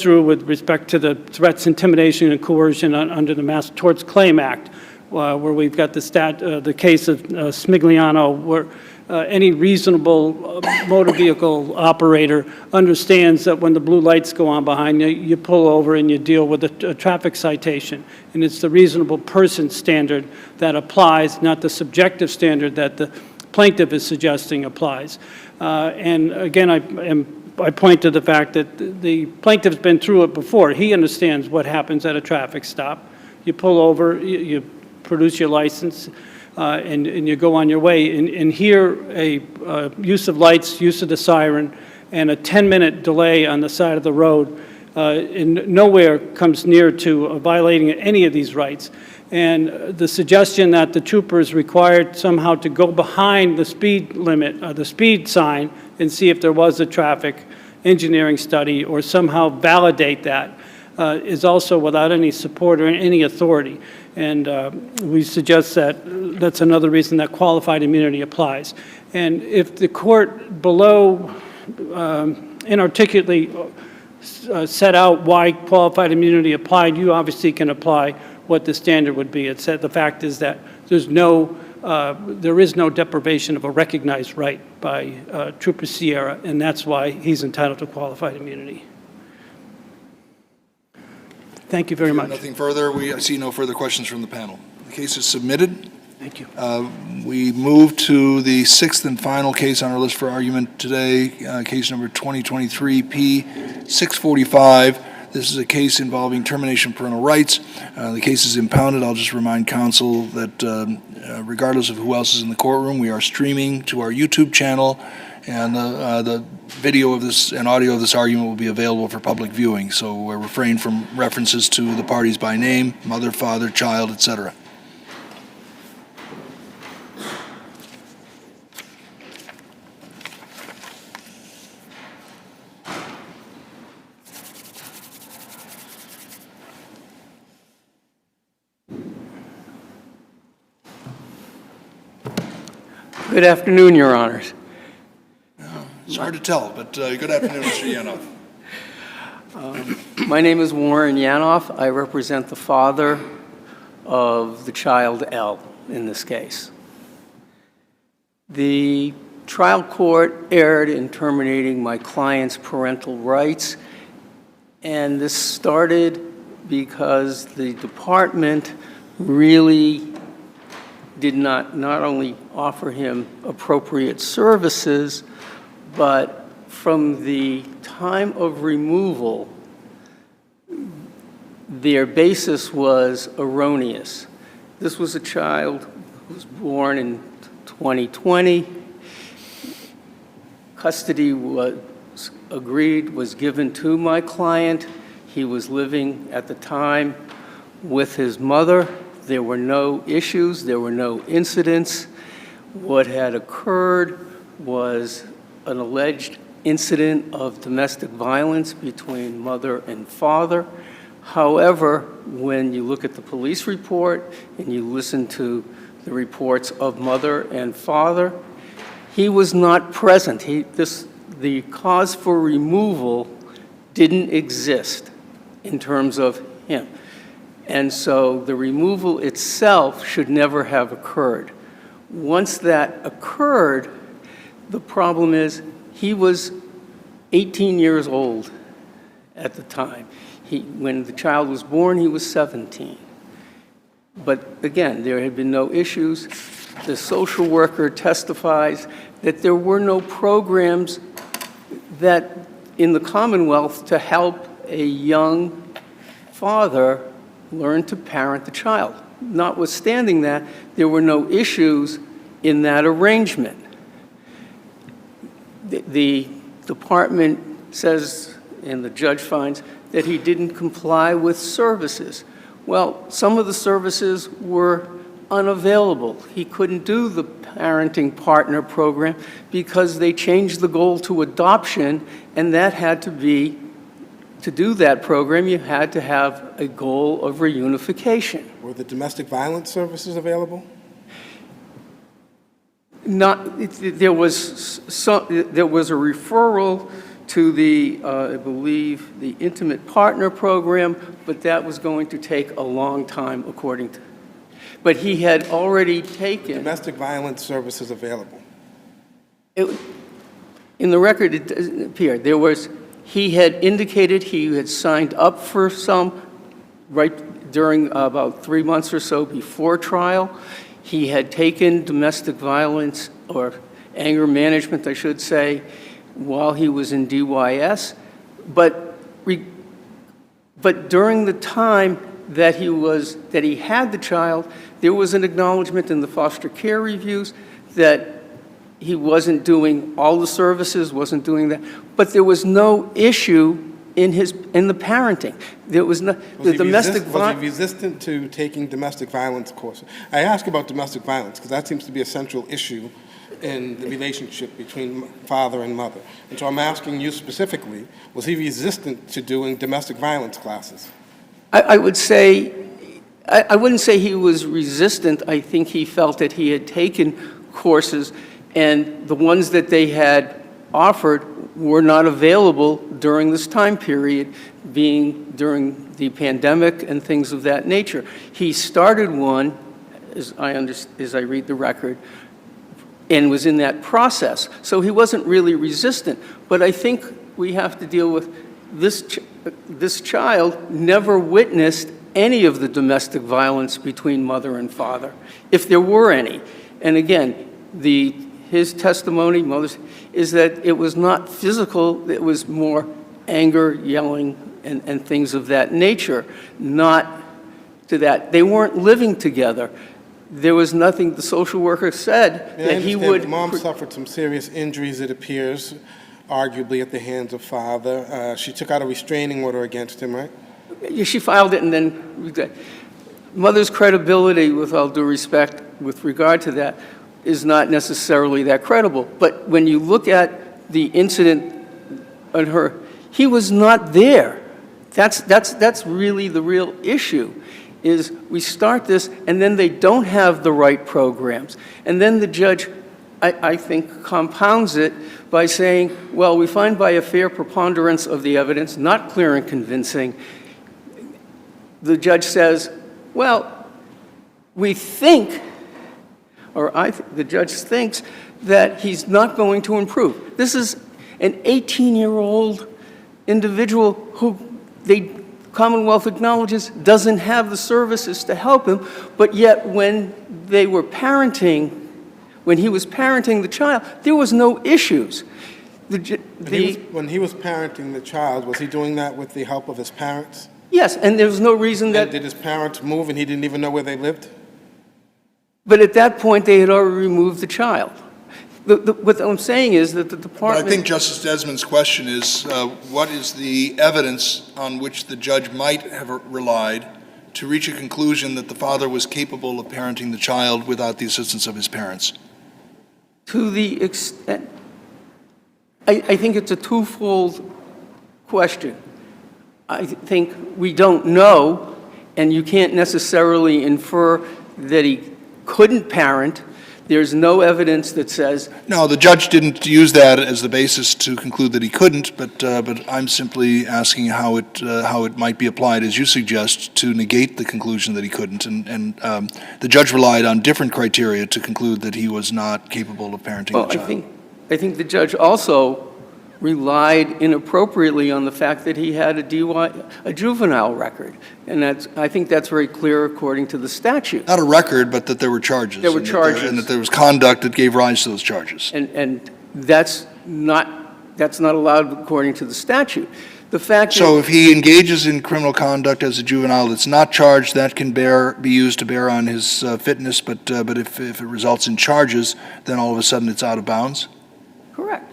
through with respect to the threats, intimidation, and coercion under the Mass Torts Claim Act, where we've got the case of Smigliano, where any reasonable motor vehicle operator understands that when the blue lights go on behind you, you pull over and you deal with a traffic citation. And it's the reasonable person standard that applies, not the subjective standard that the plaintiff is suggesting applies. And again, I am I point to the fact that the plaintiff's been through it before. He understands what happens at a traffic stop. You pull over, you produce your license, and you go on your way. And here, a use of lights, use of the siren, and a 10-minute delay on the side of the road in nowhere comes near to violating any of these rights. And the suggestion that the trooper is required somehow to go behind the speed limit, the speed sign, and see if there was a traffic engineering study or somehow validate that is also without any support or any authority. And we suggest that that's another reason that qualified immunity applies. And if the court below inarticulately set out why qualified immunity applied, you obviously can apply what the standard would be. It said the fact is that there is no deprivation of a recognized right by Trooper Sierra, and that's why he's entitled to qualified immunity. Thank you very much. Nothing further. I see no further questions from the panel. The case is submitted. Thank you. We move to the sixth and final case on our list for argument today, case number 2023-P645. This is a case involving termination of parental rights. The case is impounded. I'll just remind counsel that regardless of who else is in the courtroom, we are streaming to our YouTube channel, and the video of this and audio of this argument will be available for public viewing. So we're refrain from references to the parties by name, mother, father, child, etc. Good afternoon, Your Honors. It's hard to tell, but good afternoon, Mr. Yanoff. My name is Warren Yanoff. I represent the father of the child L in this case. The trial court erred in terminating my client's parental rights, and this started because the department really did not only offer him appropriate services, but from the time of removal, their basis was erroneous. This was a child who was born in 2020. Custody was given to my client. He was living at the time with his mother. There were no issues, there were no incidents. What had occurred was an alleged incident of domestic violence between mother and father. However, when you look at the police report and you listen to the reports of mother and father, he was not present. The cause for removal didn't exist in terms of him. And so the removal itself should never have occurred. Once that occurred, the problem is he was 18 years old at the time. When the child was born, he was 17. But again, there had been no issues. The social worker testifies that there were no programs that in the Commonwealth to help a young father learn to parent the child. Notwithstanding that, there were no issues in that arrangement. The department says, and the judge finds, that he didn't comply with services. Well, some of the services were unavailable. He couldn't do the parenting partner program because they changed the goal to adoption, and that had to be, to do that program, you had to have a goal of reunification. Were the domestic violence services available? There was a referral to the, I believe, the intimate partner program, but that was going to take a long time, according to, but he had already taken. Domestic violence services available? In the record, it doesn't appear. He had indicated he had signed up for some right during about 3 months or so before trial. He had taken domestic violence, or anger management, I should say, while he was in DYS, but during the time that he had the child, there was an acknowledgement in the foster care reviews that he wasn't doing all the services, wasn't doing that, but there was no issue in the parenting. There was no, the domestic violence. Was he resistant to taking domestic violence courses? I ask about domestic violence because that seems to be a central issue in the relationship between father and mother. And so I'm asking you specifically, was he resistant to doing domestic violence classes? I would say, I wouldn't say he was resistant. I think he felt that he had taken courses, and the ones that they had offered were not available during this time period, being during the pandemic and things of that nature. He started one, as I read the record, and was in that process. So he wasn't really resistant. But I think we have to deal with this child never witnessed any of the domestic violence between mother and father, if there were any. And again, his testimony, mother's, is that it was not physical, it was more anger, yelling, and things of that nature, not to that. They weren't living together. There was nothing, the social worker said, that he would... Mom suffered some serious injuries, it appears, arguably at the hands of father. She took out a restraining order against him, right? Yeah, she filed it and then... Mother's credibility, with all due respect, with regard to that, is not necessarily that credible. But when you look at the incident on her, he was not there. That's really the real issue, is we start this and then they don't have the right programs. And then the judge, I think, compounds it by saying, well, we find by a fair preponderance of the evidence, not clear and convincing, the judge says, well, we think, or the judge thinks, that he's not going to improve. This is an 18-year-old individual who Commonwealth acknowledges doesn't have the services to help him, but yet when they were parenting, when he was parenting the child, there was no issues. When he was parenting the child, was he doing that with the help of his parents? Yes, and there was no reason that... And did his parents move and he didn't even know where they lived? But at that point, they had already removed the child. What I'm saying is that the department... But I think Justice Desmond's question is, what is the evidence on which the judge might have relied to reach a conclusion that the father was capable of parenting the child without the assistance of his parents? To the extent... I think it's a twofold question. I think we don't know, and you can't necessarily infer that he couldn't parent. There's no evidence that says... No, the judge didn't use that as the basis to conclude that he couldn't, but I'm simply asking how it might be applied, as you suggest, to negate the conclusion that he couldn't. And the judge relied on different criteria to conclude that he was not capable of parenting the child. I think the judge also relied inappropriately on the fact that he had a juvenile record. And I think that's very clear according to the statute. Not a record, but that there were charges. There were charges. And that there was conduct that gave rise to those charges. And that's not allowed according to the statute. The fact So if he engages in criminal conduct as a juvenile that's not charged, that can be used to bear on his fitness, but if it results in charges, then all of a sudden it's out of bounds? Correct.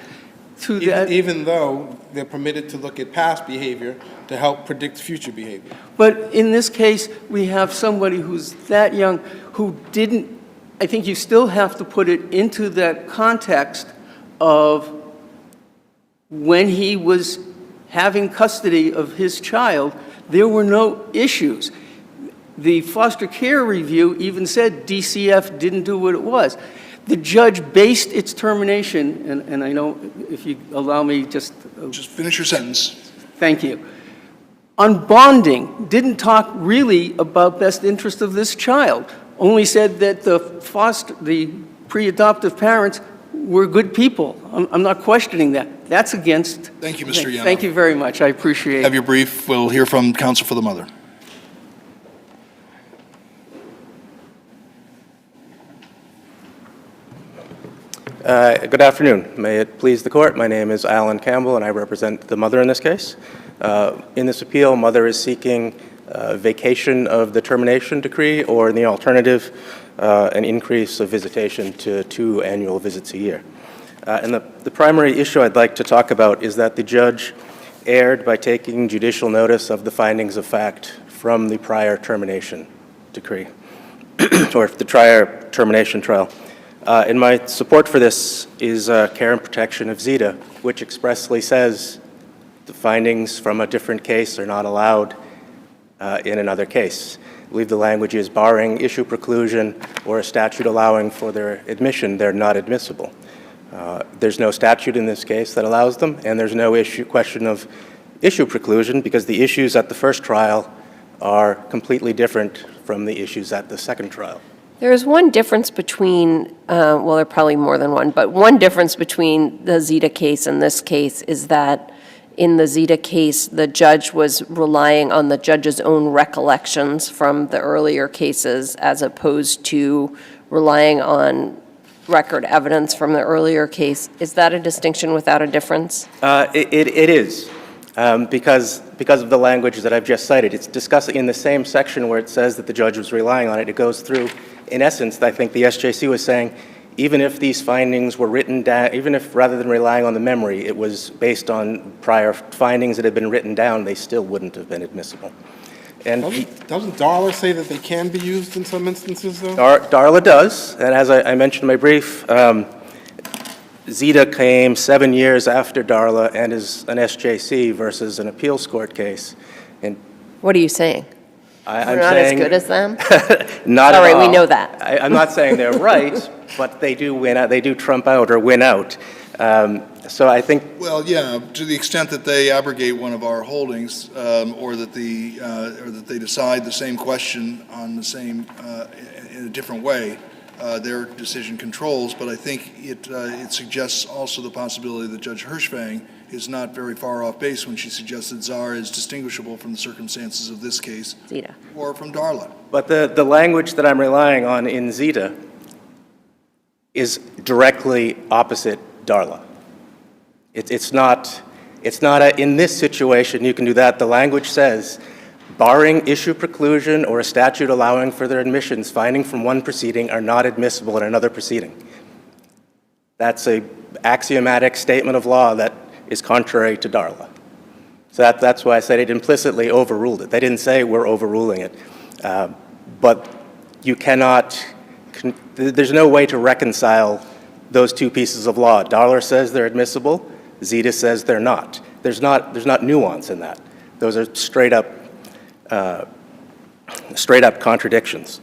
Even though they're permitted to look at past behavior to help predict future behavior. But in this case, we have somebody who's that young who didn't, I think you still have to put it into that context of when he was having custody of his child, there were no issues. The foster care review even said DCF didn't do what it was. The judge based its termination, and I know if you allow me just finish your sentence. Thank you. On bonding, didn't talk really about best interest of this child, only said that the pre-adoptive parents were good people. I'm not questioning that. That's against... Thank you, Mr. Young. Thank you very much. I appreciate it. Have your brief. We'll hear from counsel for the mother. Good afternoon. May it please the court, my name is Alan Campbell and I represent the mother in this case. In this appeal, mother is seeking vacation of the termination decree, or in the alternative, an increase of visitation to 2 annual visits a year. And the primary issue I'd like to talk about is that the judge erred by taking judicial notice of the findings of fact from the prior termination decree, or the prior termination trial. And my support for this is care and protection of Zeta, which expressly says the findings from a different case are not allowed in another case. I believe the language is barring issue preclusion or a statute allowing for their admission, they're not admissible. There's no statute in this case that allows them, and there's no question of issue preclusion because the issues at the first trial are completely different from the issues at the second trial. There is one difference between, well, there are probably more than one, but one difference between the Zeta case and this case is that in the Zeta case, the judge was relying on the judge's own recollections from the earlier cases as opposed to relying on record evidence from the earlier case. Is that a distinction without a difference? It is, because of the language that I've just cited. It's discussing in the same section where it says that the judge was relying on it. It goes through, in essence, I think the SJC was saying, even if these findings were written down, even if rather than relying on the memory, it was based on prior findings that had been written down, they still wouldn't have been admissible. And doesn't Darla say that they can be used in some instances, though? Darla does, and as I mentioned in my brief, Zeta came 7 years after Darla and is an SJC versus an appeals court case. And what are you saying? I'm not saying, as good as them? Not all at right, all. we know that. I'm not saying they're right, but they do win out. They do trump out or win out. So I think. Well, yeah, to the extent that they abrogate one of our holdings, or that they decide the same question on the same in a different way, their decision controls. But I think it suggests also the possibility that Judge Hershfang is not very far off base when she suggests that Czar is distinguishable from the circumstances of this case, Zeta, or from Darla. But the language that I'm relying on in Zeta is directly opposite Darla. It's not in this situation you can do that. The language says, barring issue preclusion or a statute allowing further admissions, finding from one proceeding are not admissible in another proceeding. That's a axiomatic statement of law that is contrary to Darla. So that's why I said it implicitly overruled it. They didn't say we're overruling it. But you cannot, there's no way to reconcile those two pieces of law. Darla says they're admissible, Zeta says they're not. There's not nuance in that. Those are straight up contradictions.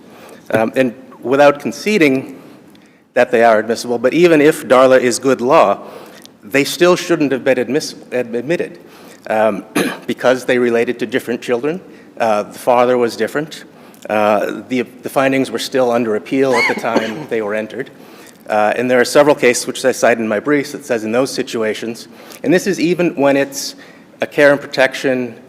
And without conceding that they are admissible, but even if Darla is good law, they still shouldn't have been admitted because they related to different children. The father was different. The findings were still under appeal at the time they were entered. And there are several cases which I cite in my briefs that says in those situations, and this is even when it's a care and protection,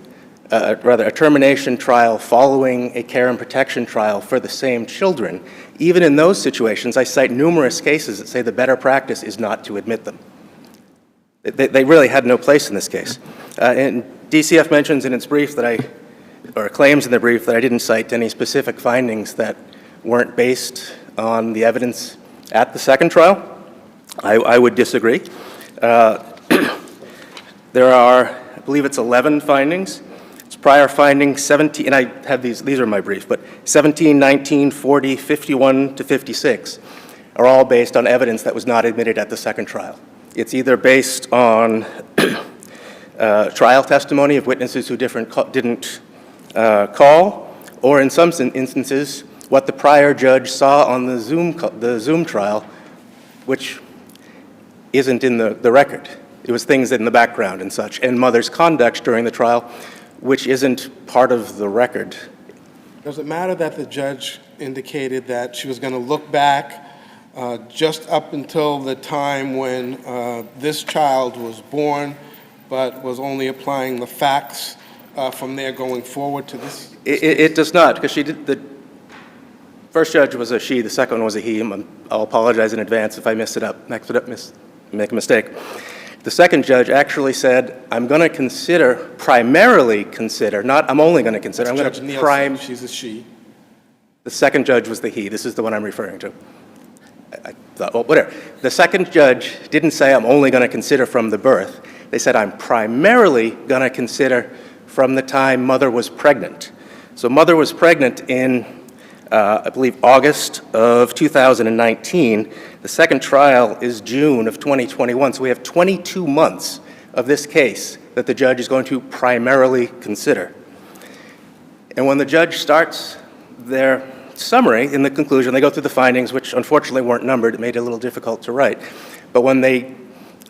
rather a termination trial following a care and protection trial for the same children, even in those situations, I cite numerous cases that say the better practice is not to admit them. They really had no place in this case. And DCF mentions in its brief that or claims in the brief that I didn't cite any specific findings that weren't based on the evidence at the second trial. I would disagree. There are, I believe it's 11 findings. It's prior findings 17, and I have these are my brief, but 17, 19, 40, 51 to 56 are all based on evidence that was not admitted at the second trial. It's either based on trial testimony of witnesses who didn't call, or in some instances, what the prior judge saw on the Zoom trial, which isn't in the record. It was things in the background and such, and mother's conduct during the trial, which isn't part of the record. Does it matter that the judge indicated that she was going to look back just up until the time when this child was born, but was only applying the facts from there going forward to this? It does not, because she did First judge was a she, the second one was a he. I'll apologize in advance if I make a mistake. The second judge actually said, I'm going to primarily consider, not I'm only going to consider, I'm going Judge to Nielsen, she's a she. The second judge was the he. This is the one I'm referring to. I thought, well, whatever. The second judge didn't say I'm only going to consider from the birth. They said I'm primarily going to consider from the time mother was pregnant. So mother was pregnant in, I believe, August of 2019. The second trial is June of 2021. So we have 22 months of this case that the judge is going to primarily consider. And when the judge starts their summary, in the conclusion, they go through the findings, which unfortunately weren't numbered. It made it a little difficult to write. But when they,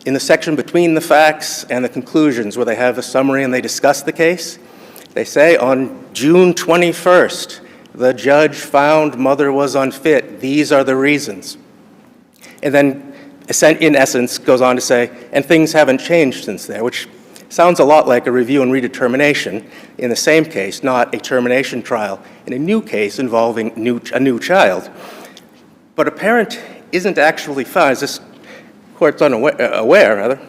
in the section between the facts and the conclusions, where they have a summary and they discuss the case, they say on June 21st, the judge found mother was unfit. These are the reasons. And then, in essence, goes on to say, and things haven't changed since there, which sounds a lot like a review and redetermination in the same case, not a termination trial in a new case involving a new child. But a parent isn't actually found, as this court's aware, a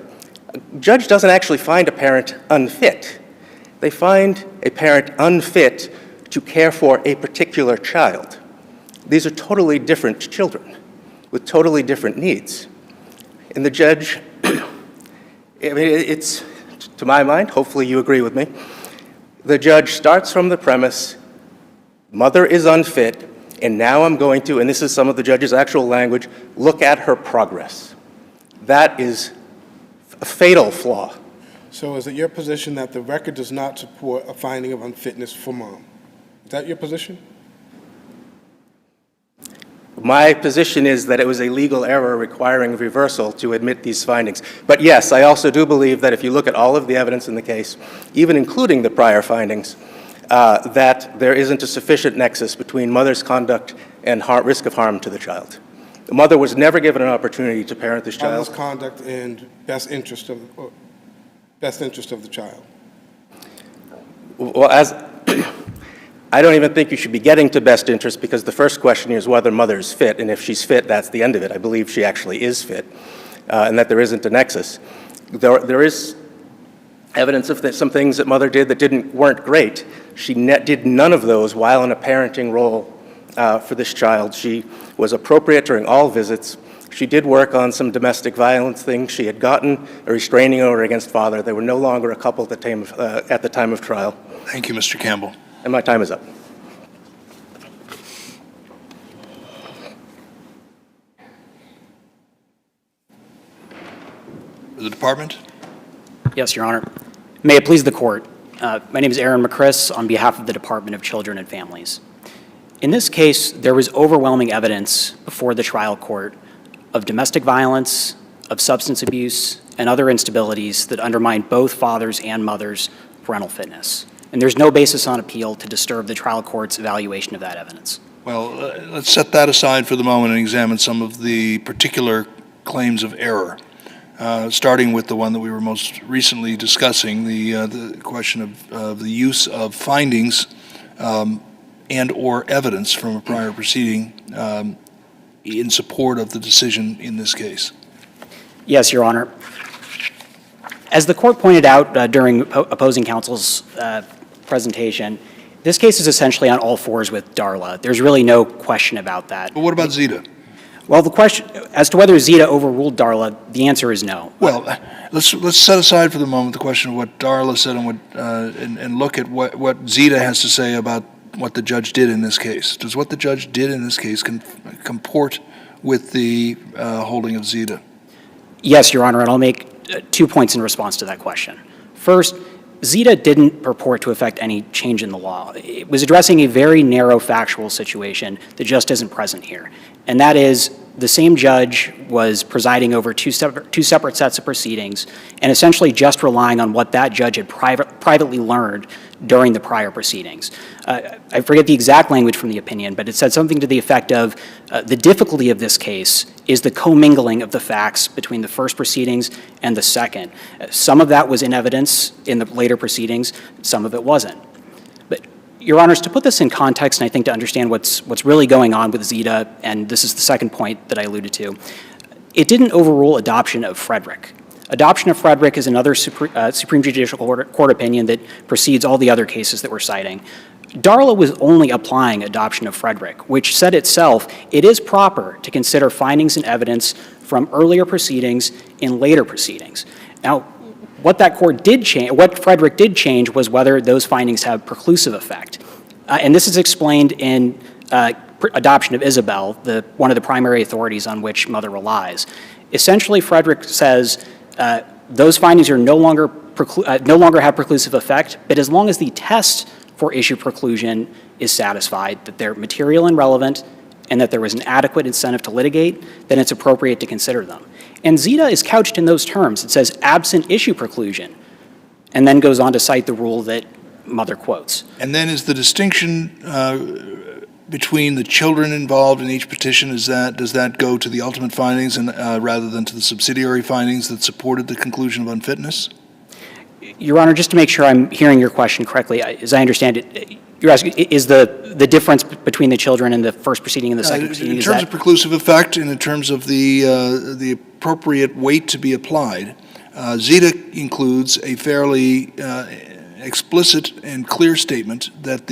judge doesn't actually find a parent unfit. They find a parent unfit to care for a particular child. These are totally different children with totally different needs. And the judge, I mean, it's, to my mind, hopefully you agree with me, the judge starts from the premise, mother is unfit, and now I'm going to, and this is some of the judge's actual language, look at her progress. That is a fatal flaw. So is it your position that the record does not support a finding of unfitness for mom? Is that your position? My position is that it was a legal error requiring reversal to admit these findings. But yes, I also do believe that if you look at all of the evidence in the case, even including the prior findings, that there isn't a sufficient nexus between mother's conduct and risk of harm to the child. The mother was never given an opportunity to parent this child. Mother's conduct and best interest of the child. Well, I don't even think you should be getting to best interest, because the first question is whether mother is fit, and if she's fit, that's the end of it. I believe she actually is fit, and that there isn't a nexus. There is evidence of some things that mother did that weren't great. She did none of those while in a parenting role for this child. She was appropriate during all visits. She did work on some domestic violence things. She had gotten a restraining order against father. They were no longer a couple at the time of trial. Thank you, Mr. Campbell. And my time is up. The department? Yes, Your Honor. May it please the court. My name is Aaron McChris on behalf of the Department of Children and Families. In this case, there was overwhelming evidence before the trial court of domestic violence, of substance abuse, and other instabilities that undermined both father's and mother's parental fitness. And there's no basis on appeal to disturb the trial court's evaluation of that evidence. Well, let's set that aside for the moment and examine some of the particular claims of error, starting with the one that we were most recently discussing, the question of the use of findings and or evidence from a prior proceeding in support of the decision in this case. Yes, Your Honor. As the court pointed out during opposing counsel's presentation, this case is essentially on all fours with Darla. There's really no question about that. But what about Zita? Well, the question as to whether Zita overruled Darla, the answer is no. Well, let's set aside for the moment the question of what Darla said and look at what Zita has to say about what the judge did in this case. Does what the judge did in this case comport with the holding of Zita? Yes, Your Honor, and I'll make 2 points in response to that question. First, Zita didn't purport to affect any change in the law. It was addressing a very narrow factual situation that just isn't present here. And that is, the same judge was presiding over two separate sets of proceedings and essentially just relying on what that judge had privately learned during the prior proceedings. I forget the exact language from the opinion, but it said something to the effect of the difficulty of this case is the commingling of the facts between the first proceedings and the second. Some of that was in evidence in the later proceedings, some of it wasn't. But Your Honors, to put this in context, and I think to understand what's really going on with Zita, and this is the second point that I alluded to, it didn't overrule adoption of Frederick. Adoption of Frederick is another Supreme Judicial Court opinion that precedes all the other cases that we're citing. Darla was only applying adoption of Frederick, which said itself it is proper to consider findings and evidence from earlier proceedings in later proceedings. Now, what that court did change, what Frederick did change was whether those findings have preclusive effect. And this is explained in adoption of Isabel, one of the primary authorities on which Mother relies. Essentially, Frederick says those findings are no longer have preclusive effect, but as long as the test for issue preclusion is satisfied, that they're material and relevant, and that there was an adequate incentive to litigate, then it's appropriate to consider them. And Zita is couched in those terms. It says absent issue preclusion, and then goes on to cite the rule that Mother quotes. And then is the distinction between the children involved in each petition, does that go to the ultimate findings and rather than to the subsidiary findings that supported the conclusion of unfitness? Your Honor, just to make sure I'm hearing your question correctly, as I understand it, you're asking, is the difference between the children in the first proceeding and the second proceeding? In terms of preclusive effect and in terms of the appropriate weight to be applied, Zita includes a fairly explicit and clear statement that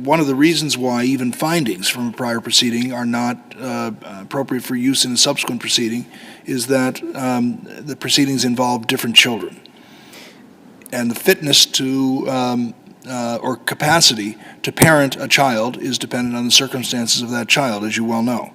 one of the reasons why even findings from a prior proceeding are not appropriate for use in a subsequent proceeding is that the proceedings involve different children. And the fitness to or capacity to parent a child is dependent on the circumstances of that child, as you well know.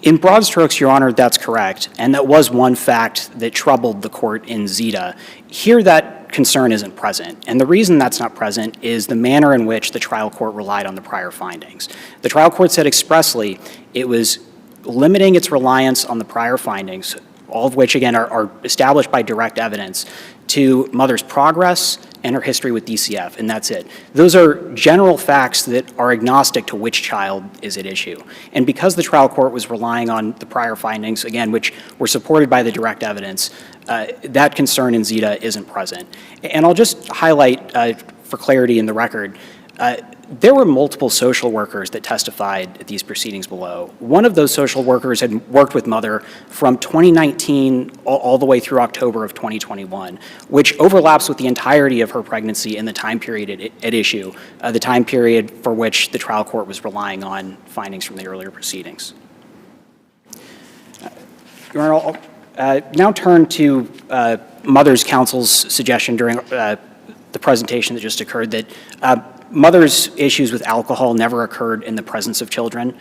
In broad strokes, Your Honor, that's correct. And that was one fact that troubled the court in Zita. Here, that concern isn't present. And the reason that's not present is the manner in which the trial court relied on the prior findings. The trial court said expressly it was limiting its reliance on the prior findings, all of which, again, are established by direct evidence, to Mother's progress and her history with DCF, and that's it. Those are general facts that are agnostic to which child is at issue. And because the trial court was relying on the prior findings, again, which were supported by the direct evidence, that concern in Zita isn't present. And I'll just highlight, for clarity in the record, there were multiple social workers that testified at these proceedings below. One of those social workers had worked with Mother from 2019 all the way through October of 2021, which overlaps with the entirety of her pregnancy in the time period at issue, the time period for which the trial court was relying on findings from the earlier proceedings. Your Honor, I'll now turn to Mother's counsel's suggestion during the presentation that just occurred that Mother's issues with alcohol never occurred in the presence of children.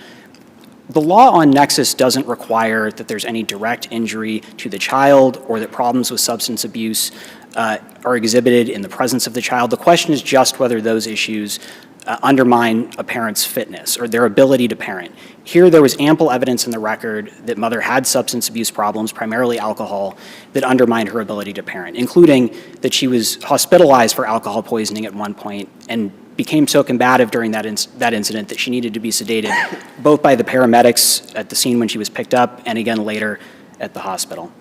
The law on nexus doesn't require that there's any direct injury to the child or that problems with substance abuse are exhibited in the presence of the child. The question is just whether those issues undermine a parent's fitness or their ability to parent. Here, there was ample evidence in the record that Mother had substance abuse problems, primarily alcohol, that undermined her ability to parent, including that she was hospitalized for alcohol poisoning at one point and became so combative during that incident that she needed to be sedated, both by the paramedics at the scene when she was picked up and again later at the hospital.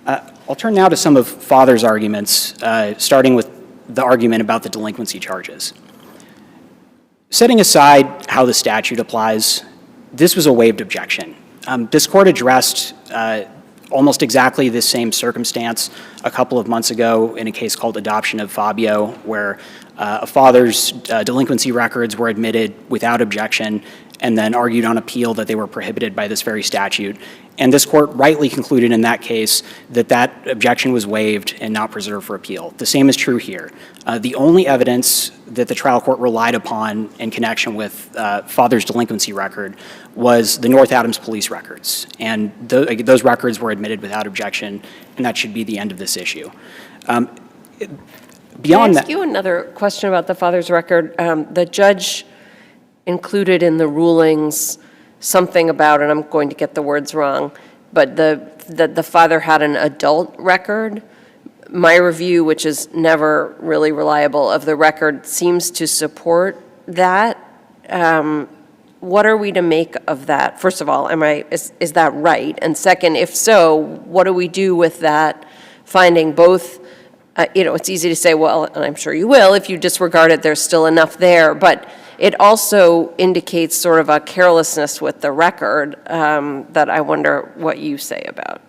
I'll turn now to some of Father's arguments, starting with the argument about the delinquency charges. Setting aside how the statute applies, this was a waived objection. This court addressed almost exactly this same circumstance a couple of months ago in a case called Adoption of Fabio, where a father's delinquency records were admitted without objection and then argued on appeal that they were prohibited by this very statute. And this court rightly concluded in that case that that objection was waived and not preserved for appeal. The same is true here. The only evidence that the trial court relied upon in connection with Father's delinquency record was the North Adams police records. And those records were admitted without objection, and that should be the end of this issue. Can I ask you another question about the father's record? The judge included in the rulings something about, and I'm going to get the words wrong, but that the father had an adult record. My review, which is never really reliable, of the record seems to support that. What are we to make of that? First of all, is that right? And second, if so, what do we do with that finding both it's easy to say, well, and I'm sure you will, if you disregard it, there's still enough there, but it also indicates sort of a carelessness with the record that I wonder what you say about.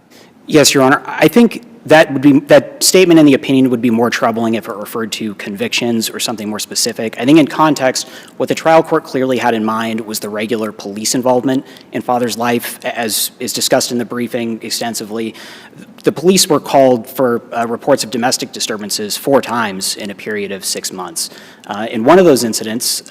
Yes, Your Honor. I think that statement in the opinion would be more troubling if it referred to convictions or something more specific. I think in context, what the trial court clearly had in mind was the regular police involvement in father's life, as is discussed in the briefing extensively. The police were called for reports of domestic disturbances 4 times in a period of 6 months. In one of those incidents,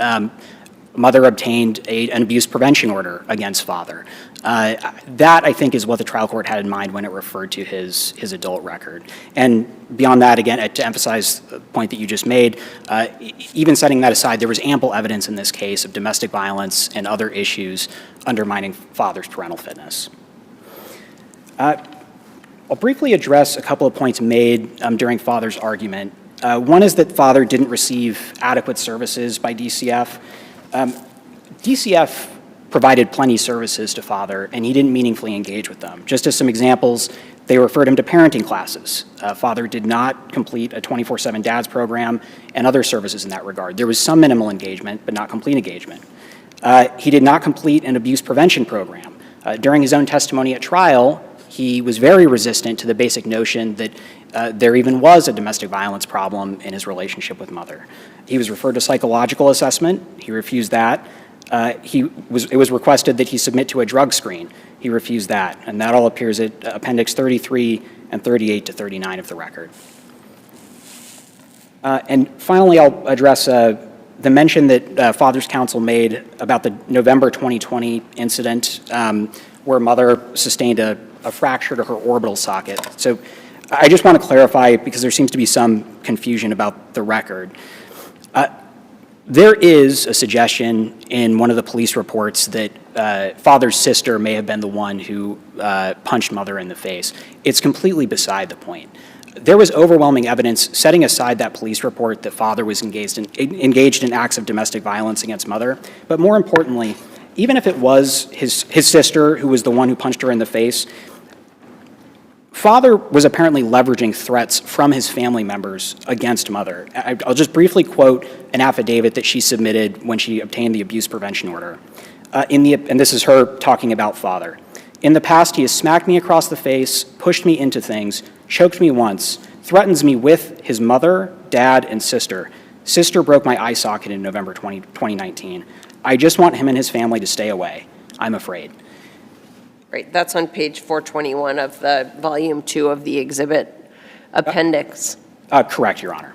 mother obtained an abuse prevention order against father. That, I think, is what the trial court had in mind when it referred to his adult record. And beyond that, again, to emphasize the point that you just made, even setting that aside, there was ample evidence in this case of domestic violence and other issues undermining father's parental fitness. I'll briefly address a couple of points made during father's argument. One is that father didn't receive adequate services by DCF. DCF provided plenty of services to father, and he didn't meaningfully engage with them. Just as some examples, they referred him to parenting classes. Father did not complete a 24/7 dads program and other services in that regard. There was some minimal engagement, but not complete engagement. He did not complete an abuse prevention program. During his own testimony at trial, he was very resistant to the basic notion that there even was a domestic violence problem in his relationship with mother. He was referred to psychological assessment. He refused that. It was requested that he submit to a drug screen. He refused that, and that all appears at Appendix 33 and 38 to 39 of the record. And finally, I'll address the mention that Father's counsel made about the November 2020 incident where mother sustained a fracture to her orbital socket. So I just want to clarify, because there seems to be some confusion about the record. There is a suggestion in one of the police reports that father's sister may have been the one who punched mother in the face. It's completely beside the point. There was overwhelming evidence, setting aside that police report, that father was engaged in acts of domestic violence against mother. But more importantly, even if it was his sister who was the one who punched her in the face, father was apparently leveraging threats from his family members against mother. I'll just briefly quote an affidavit that she submitted when she obtained the abuse prevention order. And this is her talking about father. In the past, he has smacked me across the face, pushed me into things, choked me once, threatens me with his mother, dad, and sister. Sister broke my eye socket in November 2019. I just want him and his family to stay away. I'm afraid. Right, that's on page 421 of the volume 2 of the exhibit appendix. Correct, Your Honor.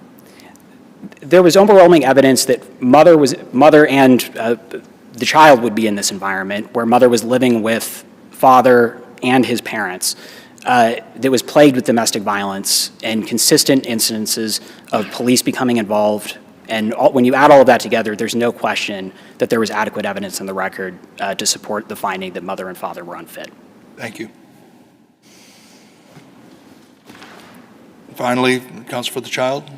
There was overwhelming evidence that mother and the child would be in this environment where mother was living with father and his parents that was plagued with domestic violence and consistent incidences of police becoming involved. And when you add all of that together, there's no question that there was adequate evidence in the record to support the finding that mother and father were unfit. Thank you. Finally, counsel for the child.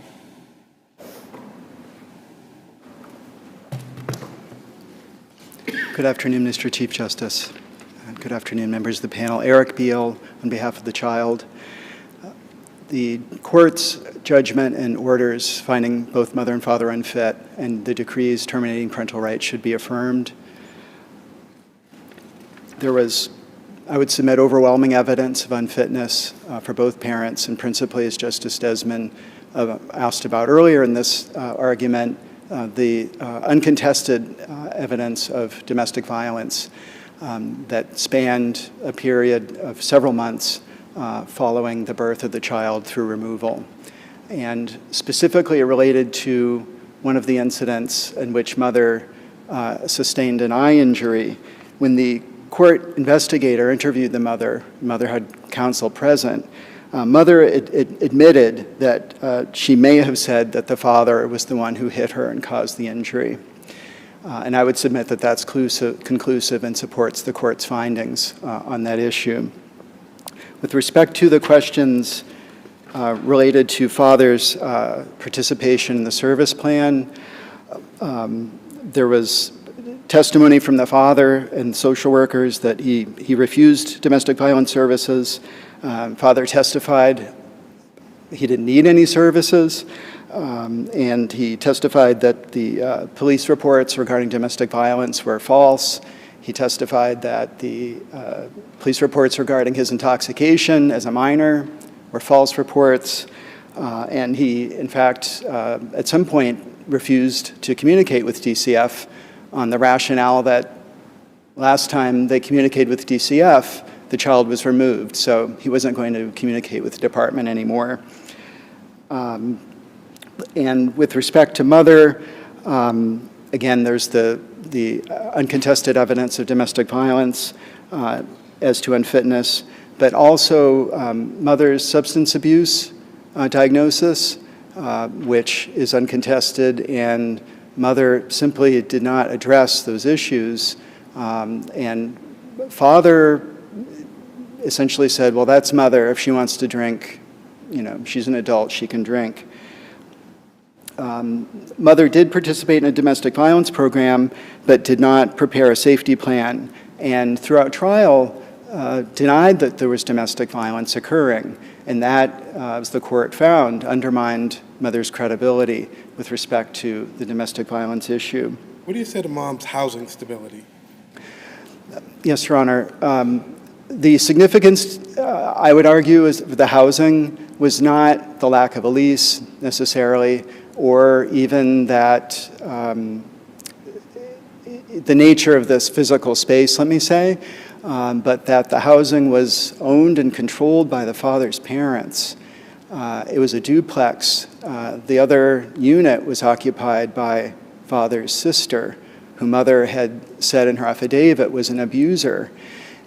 Good afternoon, Mr. Chief Justice. Good afternoon, members of the panel. Eric Beal on behalf of the child. The court's judgment and orders finding both mother and father unfit and the decrees terminating parental rights should be affirmed. There was, I would submit, overwhelming evidence of unfitness for both parents, and principally, as Justice Desmond asked about earlier in this argument, the uncontested evidence of domestic violence that spanned a period of several months following the birth of the child through removal. And specifically related to one of the incidents in which mother sustained an eye injury. When the court investigator interviewed the mother had counsel present, mother admitted that she may have said that the father was the one who hit her and caused the injury. And I would submit that that's conclusive and supports the court's findings on that issue. With respect to the questions related to father's participation in the service plan, there was testimony from the father and social workers that he refused domestic violence services. Father testified he didn't need any services, and he testified that the police reports regarding domestic violence were false. He testified that the police reports regarding his intoxication as a minor were false reports, and he, in fact, at some point refused to communicate with DCF on the rationale that last time they communicated with DCF, the child was removed, so he wasn't going to communicate with the department anymore. And with respect to mother, again, there's the uncontested evidence of domestic violence as to unfitness, but also mother's substance abuse diagnosis, which is uncontested, and mother simply did not address those issues. And father essentially said, well, that's mother. If she wants to drink, you know, she's an adult, she can drink. Mother did participate in a domestic violence program, but did not prepare a safety plan, and throughout trial denied that there was domestic violence occurring, and that, as the court found, undermined mother's credibility with respect to the domestic violence issue. What do you say to mom's housing stability? Yes, Your Honor. The significance, I would argue, is the housing was not the lack of a lease necessarily, or even that the nature of this physical space, let me say, but that the housing was owned and controlled by the father's parents. It was a duplex. The other unit was occupied by father's sister, who mother had said in her affidavit was an abuser.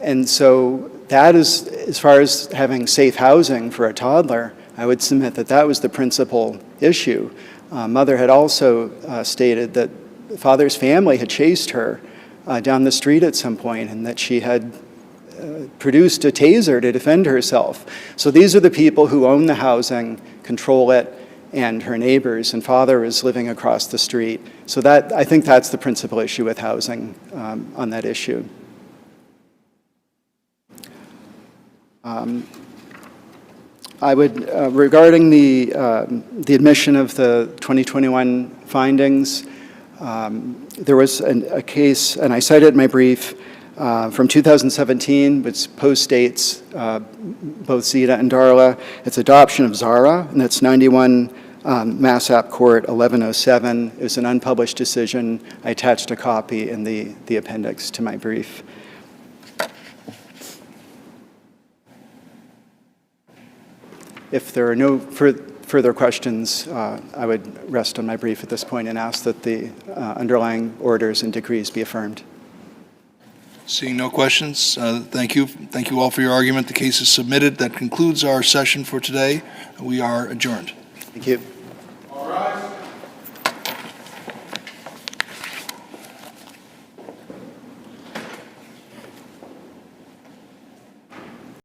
And so that is, as far as having safe housing for a toddler, I would submit that that was the principal issue. Mother had also stated that father's family had chased her down the street at some point, and that she had produced a taser to defend herself. So these are the people who own the housing, control it, and her neighbors, and father is living across the street. So that, I think that's the principal issue with housing on that issue. I would, regarding the admission of the 2021 findings, there was a case, and I cited in my brief, from 2017, which post-dates both Zita and Darla. It's adoption of Zara, and that's 91 Mass App Court 1107. It was an unpublished decision. I attached a copy in the appendix to my brief. If there are no further questions, I would rest on my brief at this point and ask that the underlying orders and decrees be affirmed. Seeing no questions, thank you. Thank you all for your argument. The case is submitted. That concludes our session for today. We are adjourned. Thank you.